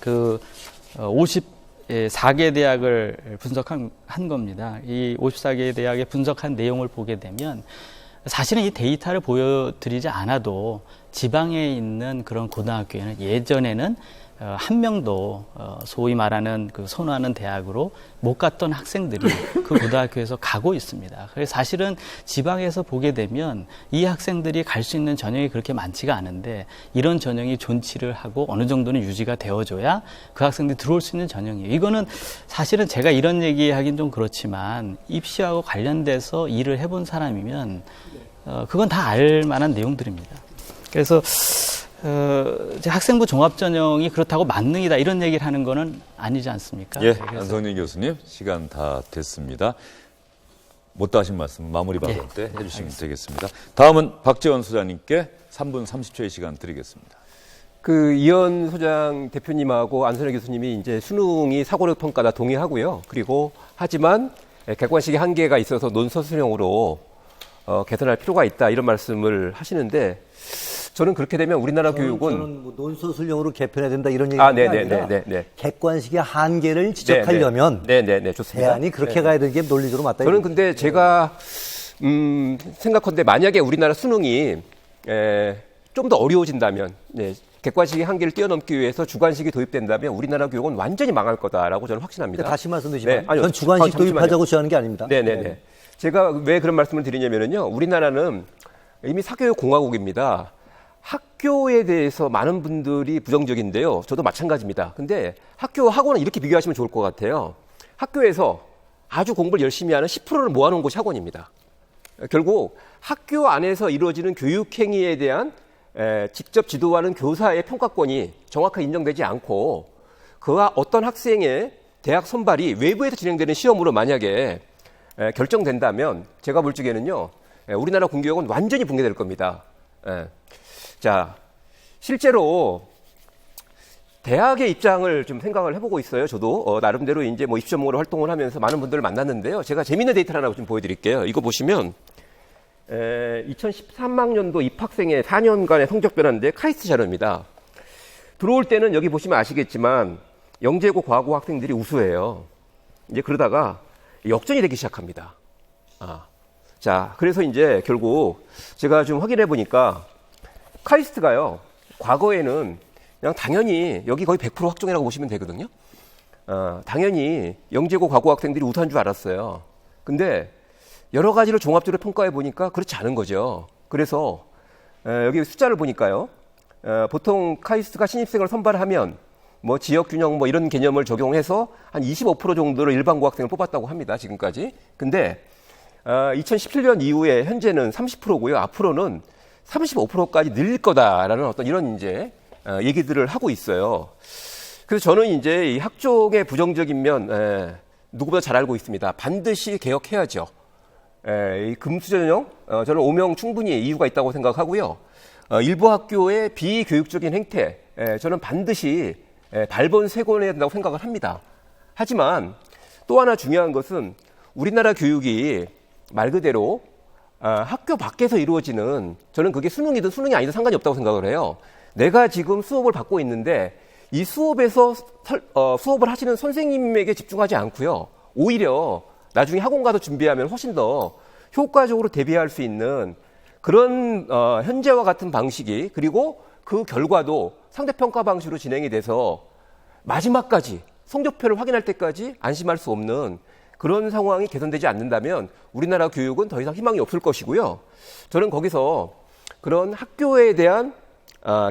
그 54개 대학을 분석한 겁니다. 이 54개 대학의 분석한 내용을 보게 되면 사실은 이 데이터를 보여드리지 않아도 지방에 있는 그런 고등학교에는 예전에는 한 명도 소위 말하는 그 선호하는 대학으로 못 갔던 학생들이 그 고등학교에서 가고 있습니다. 그래서 사실은 지방에서 보게 되면 이 학생들이 갈 수 있는 전형이 그렇게 많지가 않은데 이런 전형이 존치를 하고 어느 정도는 유지가 되어줘야 그 학생들이 들어올 수 있는 전형이에요. 이거는 사실은 제가 이런 얘기하긴 좀 그렇지만 입시하고 관련돼서 일을 해본 사람이면 그건 다 알 만한 내용들입니다. 그래서 이제 학생부 종합전형이 그렇다고 만능이다 이런 얘기를 하는 거는 아니지 않습니까? 예, 안성진 교수님 시간 다 됐습니다. 못다 하신 말씀 마무리 발언 때 해주시면 되겠습니다. 다음은 박재원 소장님께 3분 30초의 시간 드리겠습니다. 그 이현 소장 대표님하고 안선혜 교수님이 이제 수능이 사고력 평가다 동의하고요. 그리고 하지만 객관식의 한계가 있어서 논서술형으로 개선할 필요가 있다 이런 말씀을 하시는데 저는 그렇게 되면 우리나라 교육은 저는 뭐 논소설용으로 개편해야 된다 이런 얘기가 아니라 객관식의 한계를 지적하려면 좋습니다. 대안이 그렇게 가야 되는 게 논리적으로 맞다. 저는 근데 제가 생각컨대 만약에 우리나라 수능이 좀 더 어려워진다면 객관식의 한계를 뛰어넘기 위해서 주관식이 도입된다면 우리나라 교육은 완전히 망할 거다라고 저는 확신합니다. 다시 말씀드리지만 전 주관식 도입하자고 주장하는 게 아닙니다. 네네네. 제가 왜 그런 말씀을 드리냐면요. 우리나라는 이미 사교육 공화국입니다. 학교에 대해서 많은 분들이 부정적인데요. 저도 마찬가지입니다. 근데 학교하고는 이렇게 비교하시면 좋을 것 같아요. 학교에서 아주 공부를 열심히 하는 10%를 모아놓은 곳이 학원입니다. 결국 학교 안에서 이루어지는 교육행위에 대한 직접 지도하는 교사의 평가권이 정확하게 인정되지 않고 그와 어떤 학생의 대학 선발이 외부에서 진행되는 시험으로 만약에 결정된다면 제가 볼 적에는요. 우리나라 공교육은 완전히 붕괴될 겁니다. 자, 실제로 대학의 입장을 좀 생각을 해보고 있어요. 저도 나름대로 이제 뭐 입시 전문으로 활동을 하면서 많은 분들을 만났는데요. 제가 재미있는 데이터를 하나 좀 보여드릴게요. 이거 보시면 2013학년도 입학생의 4년간의 성적 변화인데 카이스트 자료입니다. 들어올 때는 여기 보시면 아시겠지만 영재고 과고 학생들이 우수해요. 이제 그러다가 역전이 되기 시작합니다. 자, 그래서 이제 결국 제가 좀 확인해 보니까 카이스트가요, 과거에는 그냥 당연히 여기 거의 100% 확정이라고 보시면 되거든요. 당연히 영재고 과고 학생들이 우수한 줄 알았어요. 근데 여러 가지를 종합적으로 평가해 보니까 그렇지 않은 거죠. 그래서 여기 숫자를 보니까요, 보통 카이스트가 신입생을 선발하면 뭐 지역 균형 뭐 이런 개념을 적용해서 한 25% 정도로 일반고 학생을 뽑았다고 합니다. 지금까지. 근데 2017년 이후에 현재는 30%고요. 앞으로는 35%까지 늘릴 거다라는 어떤 이런 이제 얘기들을 하고 있어요. 그래서 저는 이제 이 학종의 부정적인 면 누구보다 잘 알고 있습니다. 반드시 개혁해야죠. 이 금수저형 저는 오명 충분히 이유가 있다고 생각하고요. 일부 학교의 비교육적인 행태 저는 반드시 발본색원해야 된다고 생각을 합니다. 하지만 또 하나 중요한 것은 우리나라 교육이 말 그대로 학교 밖에서 이루어지는, 저는 그게 수능이든 수능이 아니든 상관이 없다고 생각을 해요. 내가 지금 수업을 받고 있는데 이 수업에서 수업을 하시는 선생님에게 집중하지 않고요. 오히려 나중에 학원 가서 준비하면 훨씬 더 효과적으로 대비할 수 있는 그런 현재와 같은 방식이, 그리고 그 결과도 상대평가 방식으로 진행이 돼서 마지막까지 성적표를 확인할 때까지 안심할 수 없는 그런 상황이 개선되지 않는다면 우리나라 교육은 더 이상 희망이 없을 것이고요. 저는 거기서 그런 학교에 대한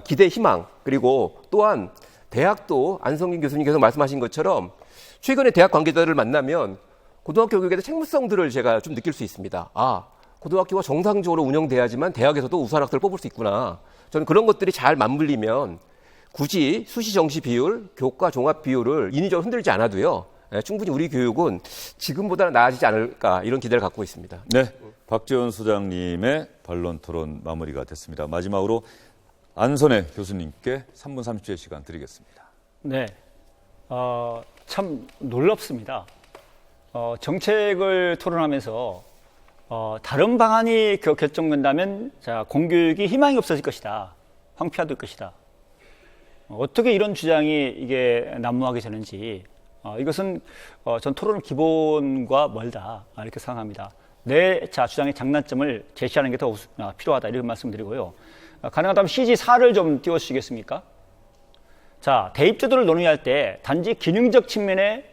기대, 희망, 그리고 또한 대학도 안성균 교수님께서 말씀하신 것처럼 최근에 대학 관계자들을 만나면 고등학교 교육에 대한 책무성들을 제가 좀 느낄 수 있습니다. 고등학교가 정상적으로 운영돼야지만 대학에서도 우수한 학생을 뽑을 수 있구나. 저는 그런 것들이 잘 맞물리면 굳이 수시 정시 비율, 교과 종합 비율을 인위적으로 흔들지 않아도요. 충분히 우리 교육은 지금보다는 나아지지 않을까, 이런 기대를 갖고 있습니다. 네, 박재원 소장님의 반론 토론 마무리가 됐습니다. 마지막으로 안선혜 교수님께 3분 30초의 시간 드리겠습니다. 네, 참 놀랍습니다. 정책을 토론하면서 다른 방안이 결정된다면 공교육이 희망이 없어질 것이다, 황폐화될 것이다. 어떻게 이런 주장이 이게 난무하게 되는지, 이것은 전 토론 기본과 멀다, 이렇게 생각합니다. 내 주장의 장단점을 제시하는 게 더 필요하다, 이렇게 말씀드리고요. 가능하다면 CG4를 좀 띄워주시겠습니까? 대입제도를 논의할 때 단지 기능적 측면에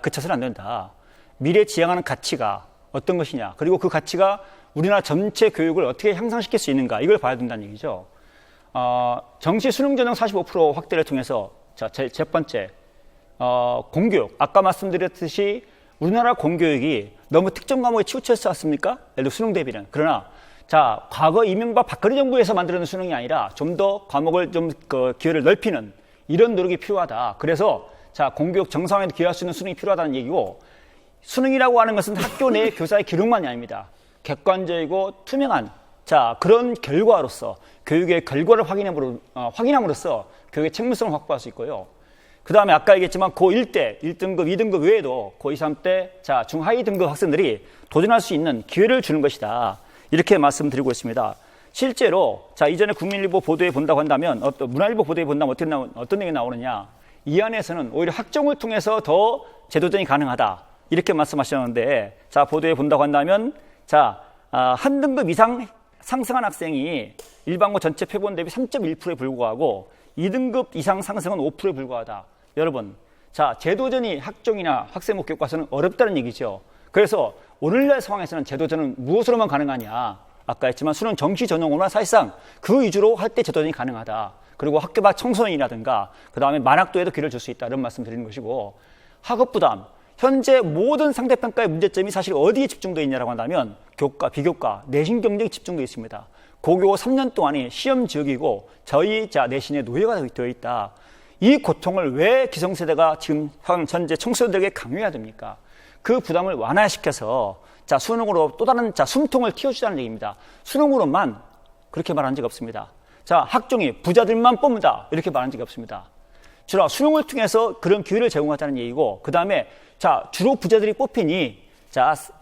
그쳐서는 안 된다. 미래 지향하는 가치가 어떤 것이냐, 그리고 그 가치가 우리나라 전체 교육을 어떻게 향상시킬 수 있는가, 이걸 봐야 된다는 얘기죠. 정시 수능 전형 45% 확대를 통해서 첫 번째, 공교육, 아까 말씀드렸듯이 우리나라 공교육이 너무 특정 과목에 치우쳐서 왔습니까? 예를 들어 수능 대비는. 그러나 과거 이명박 박근혜 정부에서 만들어낸 수능이 아니라 좀 더 과목을 좀 기회를 넓히는 이런 노력이 필요하다. 그래서 공교육 정상화에 기여할 수 있는 수능이 필요하다는 얘기고, 수능이라고 하는 것은 학교 내 교사의 기록만이 아닙니다. 객관적이고 투명한 그런 결과로서 교육의 결과를 확인함으로써 교육의 책무성을 확보할 수 있고요. 그 다음에 아까 얘기했지만 고1 때 1등급, 2등급 외에도 고2, 3 때 중하위 등급 학생들이 도전할 수 있는 기회를 주는 것이다. 이렇게 말씀드리고 있습니다. 실제로 자 이전에 국민일보 보도에 본다고 한다면 문화일보 보도에 본다면 어떤 내용이 나오느냐, 이 안에서는 오히려 학종을 통해서 더 재도전이 가능하다 이렇게 말씀하셨는데, 자 보도에 본다고 한다면 한 등급 이상 상승한 학생이 일반고 전체 표본 대비 3.1%에 불과하고 2등급 이상 상승은 5%에 불과하다. 여러분, 자 재도전이 학종이나 학생부 교과서는 어렵다는 얘기죠. 그래서 오늘날 상황에서는 재도전은 무엇으로만 가능하냐? 아까 했지만 수능 정시 전형으로만 사실상 그 위주로 할 때 재도전이 가능하다. 그리고 학교 밖 청소년이라든가 그 다음에 만학도에도 기회를 줄 수 있다 이런 말씀 드리는 것이고, 학업 부담, 현재 모든 상대평가의 문제점이 사실 어디에 집중되어 있냐라고 한다면 교과, 비교과, 내신 경쟁에 집중되어 있습니다. 고교 3년 동안이 시험 지역이고 저희 내신의 노예가 되어 있다. 이 고통을 왜 기성세대가 지금 현재 청소년들에게 강요해야 됩니까? 그 부담을 완화시켜서 수능으로 또 다른 숨통을 틔워주자는 얘기입니다. 수능으로만 그렇게 말한 적이 없습니다. 학종이 부자들만 뽑는다 이렇게 말한 적이 없습니다. 주로 수능을 통해서 그런 기회를 제공하자는 얘기고, 그 다음에 주로 부자들이 뽑히니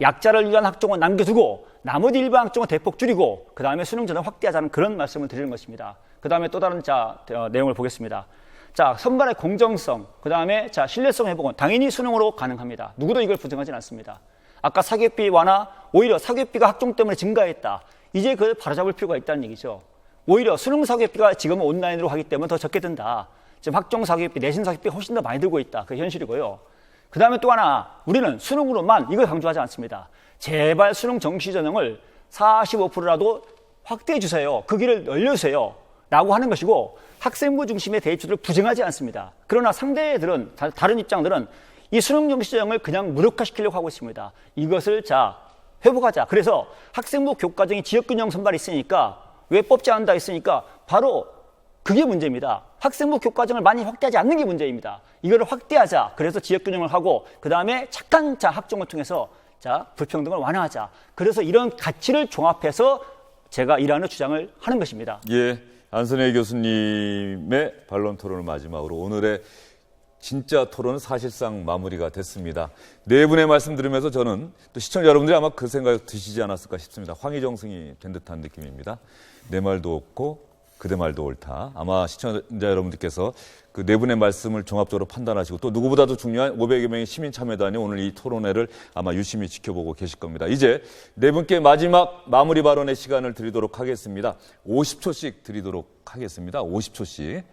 약자를 위한 학종은 남겨두고 나머지 일반 학종은 대폭 줄이고 그 다음에 수능 전을 확대하자는 그런 말씀을 드리는 것입니다. 그 다음에 또 다른 내용을 보겠습니다. 선발의 공정성, 그 다음에 신뢰성 회복은 당연히 수능으로 가능합니다. 누구도 이걸 부정하지는 않습니다. 아까 사교육비 완화, 오히려 사교육비가 학종 때문에 증가했다. 이제 그걸 바로잡을 필요가 있다는 얘기죠. 오히려 수능 사교육비가 지금은 온라인으로 하기 때문에 더 적게 든다. 지금 학종 사교육비, 내신 사교육비가 훨씬 더 많이 들고 있다. 그게 현실이고요. 그 다음에 또 하나, 우리는 수능으로만 이걸 강조하지 않습니다. 제발 수능 정시 전형을 45%라도 확대해 주세요. 그 길을 열려주세요. 라고 하는 것이고, 학생부 중심의 대입제도를 부정하지 않습니다. 그러나 상대들은, 다른 입장들은 이 수능 정시 전형을 그냥 무력화시키려고 하고 있습니다. 이것을 회복하자. 그래서 학생부 교과정이 지역균형 선발이 있으니까 왜 뽑지 않는다 했으니까 바로 그게 문제입니다. 학생부 교과정을 많이 확대하지 않는 게 문제입니다. 이거를 확대하자. 그래서 지역균형을 하고 그 다음에 착한 학종을 통해서 불평등을 완화하자. 그래서 이런 가치를 종합해서 제가 일하는 주장을 하는 것입니다. 예, 안선혜 교수님의 반론 토론을 마지막으로 오늘의 진짜 토론은 사실상 마무리가 됐습니다. 네 분의 말씀 들으면서 저는 또 시청자 여러분들이 아마 그 생각 드시지 않았을까 싶습니다. 황희정승이 된 듯한 느낌입니다. 내 말도 옳고 그대 말도 옳다. 아마 시청자 여러분들께서 그 네 분의 말씀을 종합적으로 판단하시고 또 누구보다도 중요한 500여 명의 시민참여단이 오늘 이 토론회를 아마 유심히 지켜보고 계실 겁니다. 이제 네 분께 마지막 마무리 발언의 시간을 드리도록 하겠습니다. 50초씩 드리도록 하겠습니다. 50초씩.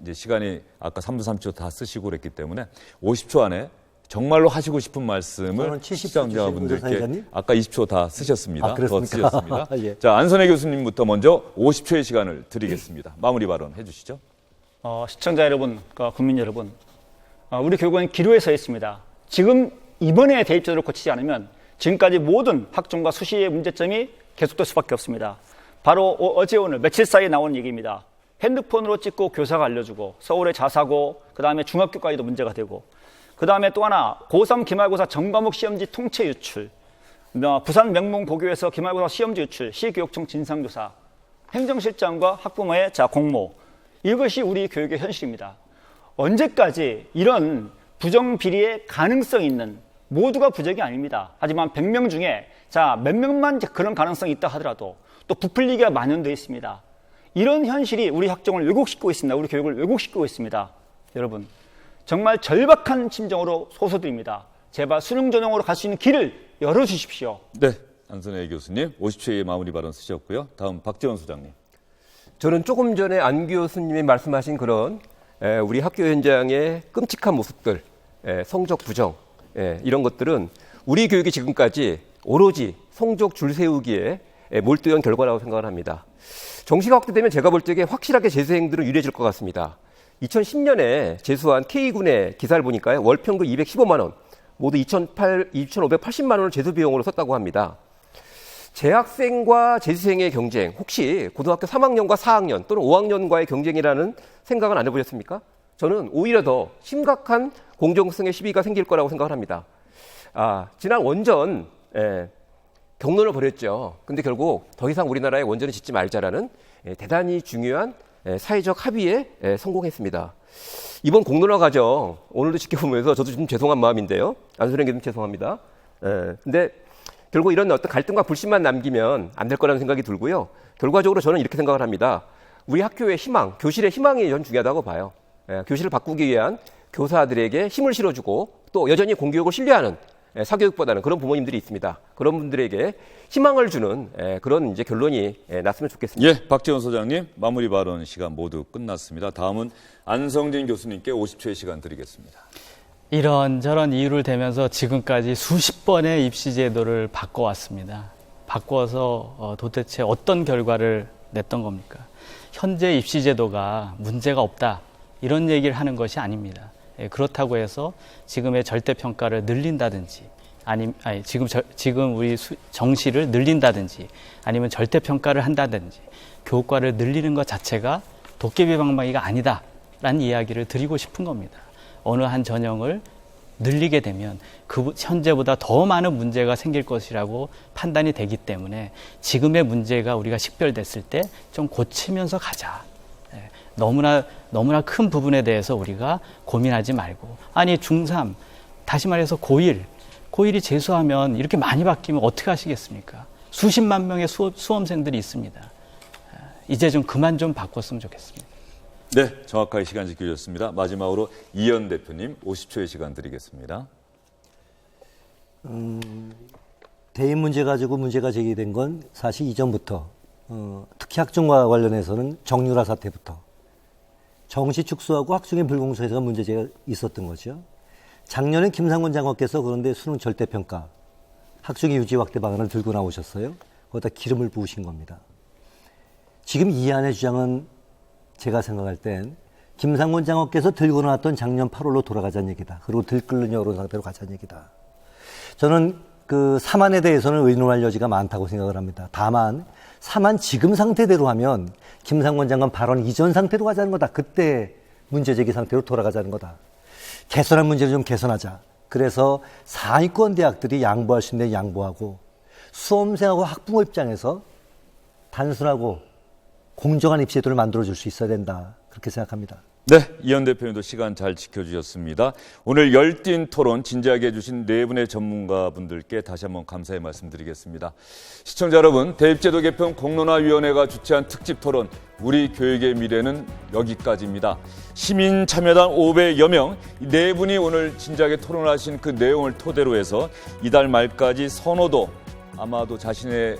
이제 시간이 아까 3분 30초 다 쓰시고 그랬기 때문에 50초 안에 정말로 하시고 싶은 말씀을 시청자분들께 아까 20초 다 쓰셨습니다. 더 쓰셨습니다. 예. 자, 안선혜 교수님부터 먼저 50초의 시간을 드리겠습니다. 마무리 발언 해주시죠. 시청자 여러분, 국민 여러분, 우리 교육은 기로에 서 있습니다. 지금 이번에 대입제도를 고치지 않으면 지금까지 모든 학종과 수시의 문제점이 계속될 수밖에 없습니다. 바로 어제 오늘 며칠 사이에 나온 얘기입니다. 핸드폰으로 찍고 교사가 알려주고 서울의 자사고, 그 다음에 중학교까지도 문제가 되고, 그 다음에 또 하나 고3 기말고사 전과목 시험지 통째 유출, 부산 명문고교에서 기말고사 시험지 유출, 시교육청 진상조사, 행정실장과 학부모의 공모, 이것이 우리 교육의 현실입니다. 언제까지 이런 부정비리의 가능성이 있는, 모두가 부적이 아닙니다. 하지만 100명 중에 몇 명만 그런 가능성이 있다 하더라도 또 부풀리기가 만연되어 있습니다. 이런 현실이 우리 학종을 왜곡시키고 있습니다. 우리 교육을 왜곡시키고 있습니다. 여러분, 정말 절박한 심정으로 호소드립니다. 제발 수능 전형으로 갈 수 있는 길을 열어주십시오. 네, 안선혜 교수님 50초의 마무리 발언 쓰셨고요. 다음 박지원 소장님. 저는 조금 전에 안 교수님이 말씀하신 그런 우리 학교 현장의 끔찍한 모습들, 성적 부정, 이런 것들은 우리 교육이 지금까지 오로지 성적 줄 세우기에 몰두한 결과라고 생각을 합니다. 정시가 확대되면 제가 볼 적에 확실하게 재수생들은 유리해질 것 같습니다. 2010년에 재수한 K군의 기사를 보니까요, 월 평균 215만 원, 모두 2,580만 원을 재수 비용으로 썼다고 합니다. 재학생과 재수생의 경쟁, 혹시 고등학교 3학년과 4학년 또는 5학년과의 경쟁이라는 생각은 안 해보셨습니까? 저는 오히려 더 심각한 공정성의 시비가 생길 거라고 생각을 합니다. 지난 원전 경론을 벌였죠. 근데 결국 더 이상 우리나라에 원전을 짓지 말자라는 대단히 중요한 사회적 합의에 성공했습니다. 이번 공론화 과정 오늘도 지켜보면서 저도 좀 죄송한 마음인데요. 안선혜 교수님 죄송합니다. 근데 결국 이런 어떤 갈등과 불신만 남기면 안 될 거라는 생각이 들고요. 결과적으로 저는 이렇게 생각을 합니다. 우리 학교의 희망, 교실의 희망이 전 중요하다고 봐요. 교실을 바꾸기 위한 교사들에게 힘을 실어주고 또 여전히 공교육을 신뢰하는 사교육보다는 그런 부모님들이 있습니다. 그런 분들에게 희망을 주는 그런 이제 결론이 났으면 좋겠습니다. 예, 박재원 소장님 마무리 발언 시간 모두 끝났습니다. 다음은 안성진 교수님께 50초의 시간 드리겠습니다. 이런저런 이유를 대면서 지금까지 수십 번의 입시 제도를 바꿔왔습니다. 바꿔서 도대체 어떤 결과를 냈던 겁니까? 현재 입시 제도가 문제가 없다 이런 얘기를 하는 것이 아닙니다. 그렇다고 해서 지금의 절대평가를 늘린다든지 지금 우리 정시를 늘린다든지 아니면 절대평가를 한다든지 교과를 늘리는 것 자체가 도깨비 방망이가 아니다라는 이야기를 드리고 싶은 겁니다. 어느 한 전형을 늘리게 되면 그 현재보다 더 많은 문제가 생길 것이라고 판단이 되기 때문에 지금의 문제가 우리가 식별됐을 때 좀 고치면서 가자. 너무나 큰 부분에 대해서 우리가 고민하지 말고 아니 중3 다시 말해서 고1이 재수하면 이렇게 많이 바뀌면 어떻게 하시겠습니까? 수십만 명의 수험생들이 있습니다. 이제 좀 그만 좀 바꿨으면 좋겠습니다. 네, 정확하게 시간 지켜주셨습니다. 마지막으로 이현 대표님 50초의 시간 드리겠습니다. 대입 문제 가지고 문제가 제기된 건 사실 이전부터 특히 학종과 관련해서는 정유라 사태부터 정시 축소하고 학종의 불공정에서 문제제가 있었던 거죠. 작년에 김상곤 장관께서 그런데 수능 절대평가 학종의 유지 확대 방안을 들고 나오셨어요. 거기다 기름을 부으신 겁니다. 지금 이안의 주장은 제가 생각할 땐 김상곤 장관께서 들고 나왔던 작년 8월로 돌아가자는 얘기다. 그리고 들끓는 여론 상태로 가자는 얘기다. 저는 그 사만에 대해서는 의논할 여지가 많다고 생각을 합니다. 다만 사만 지금 상태대로 하면 김상곤 장관 발언 이전 상태로 가자는 거다. 그때 문제제기 상태로 돌아가자는 거다. 개선할 문제를 좀 개선하자. 그래서 상위권 대학들이 양보할 수 있는 데 양보하고 수험생하고 학부모 입장에서 단순하고 공정한 입시제도를 만들어줄 수 있어야 된다. 그렇게 생각합니다. 네, 이현 대표님도 시간 잘 지켜주셨습니다. 오늘 열띤 토론 진지하게 해주신 네 분의 전문가분들께 다시 한번 감사의 말씀드리겠습니다. 시청자 여러분, 대입제도 개편 공론화위원회가 주최한 특집 토론 우리 교육의 미래는 여기까지입니다. 시민 참여단 500여 명, 네 분이 오늘 진지하게 토론하신 그 내용을 토대로 해서 이달 말까지 선호도 아마도 자신이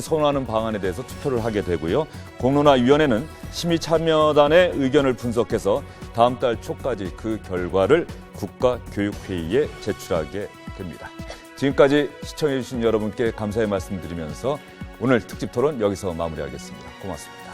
선호하는 방안에 대해서 투표를 하게 되고요. 공론화위원회는 시민참여단의 의견을 분석해서 다음 달 초까지 그 결과를 국가교육회의에 제출하게 됩니다. 지금까지 시청해주신 여러분께 감사의 말씀드리면서 오늘 특집 토론 여기서 마무리하겠습니다. 고맙습니다.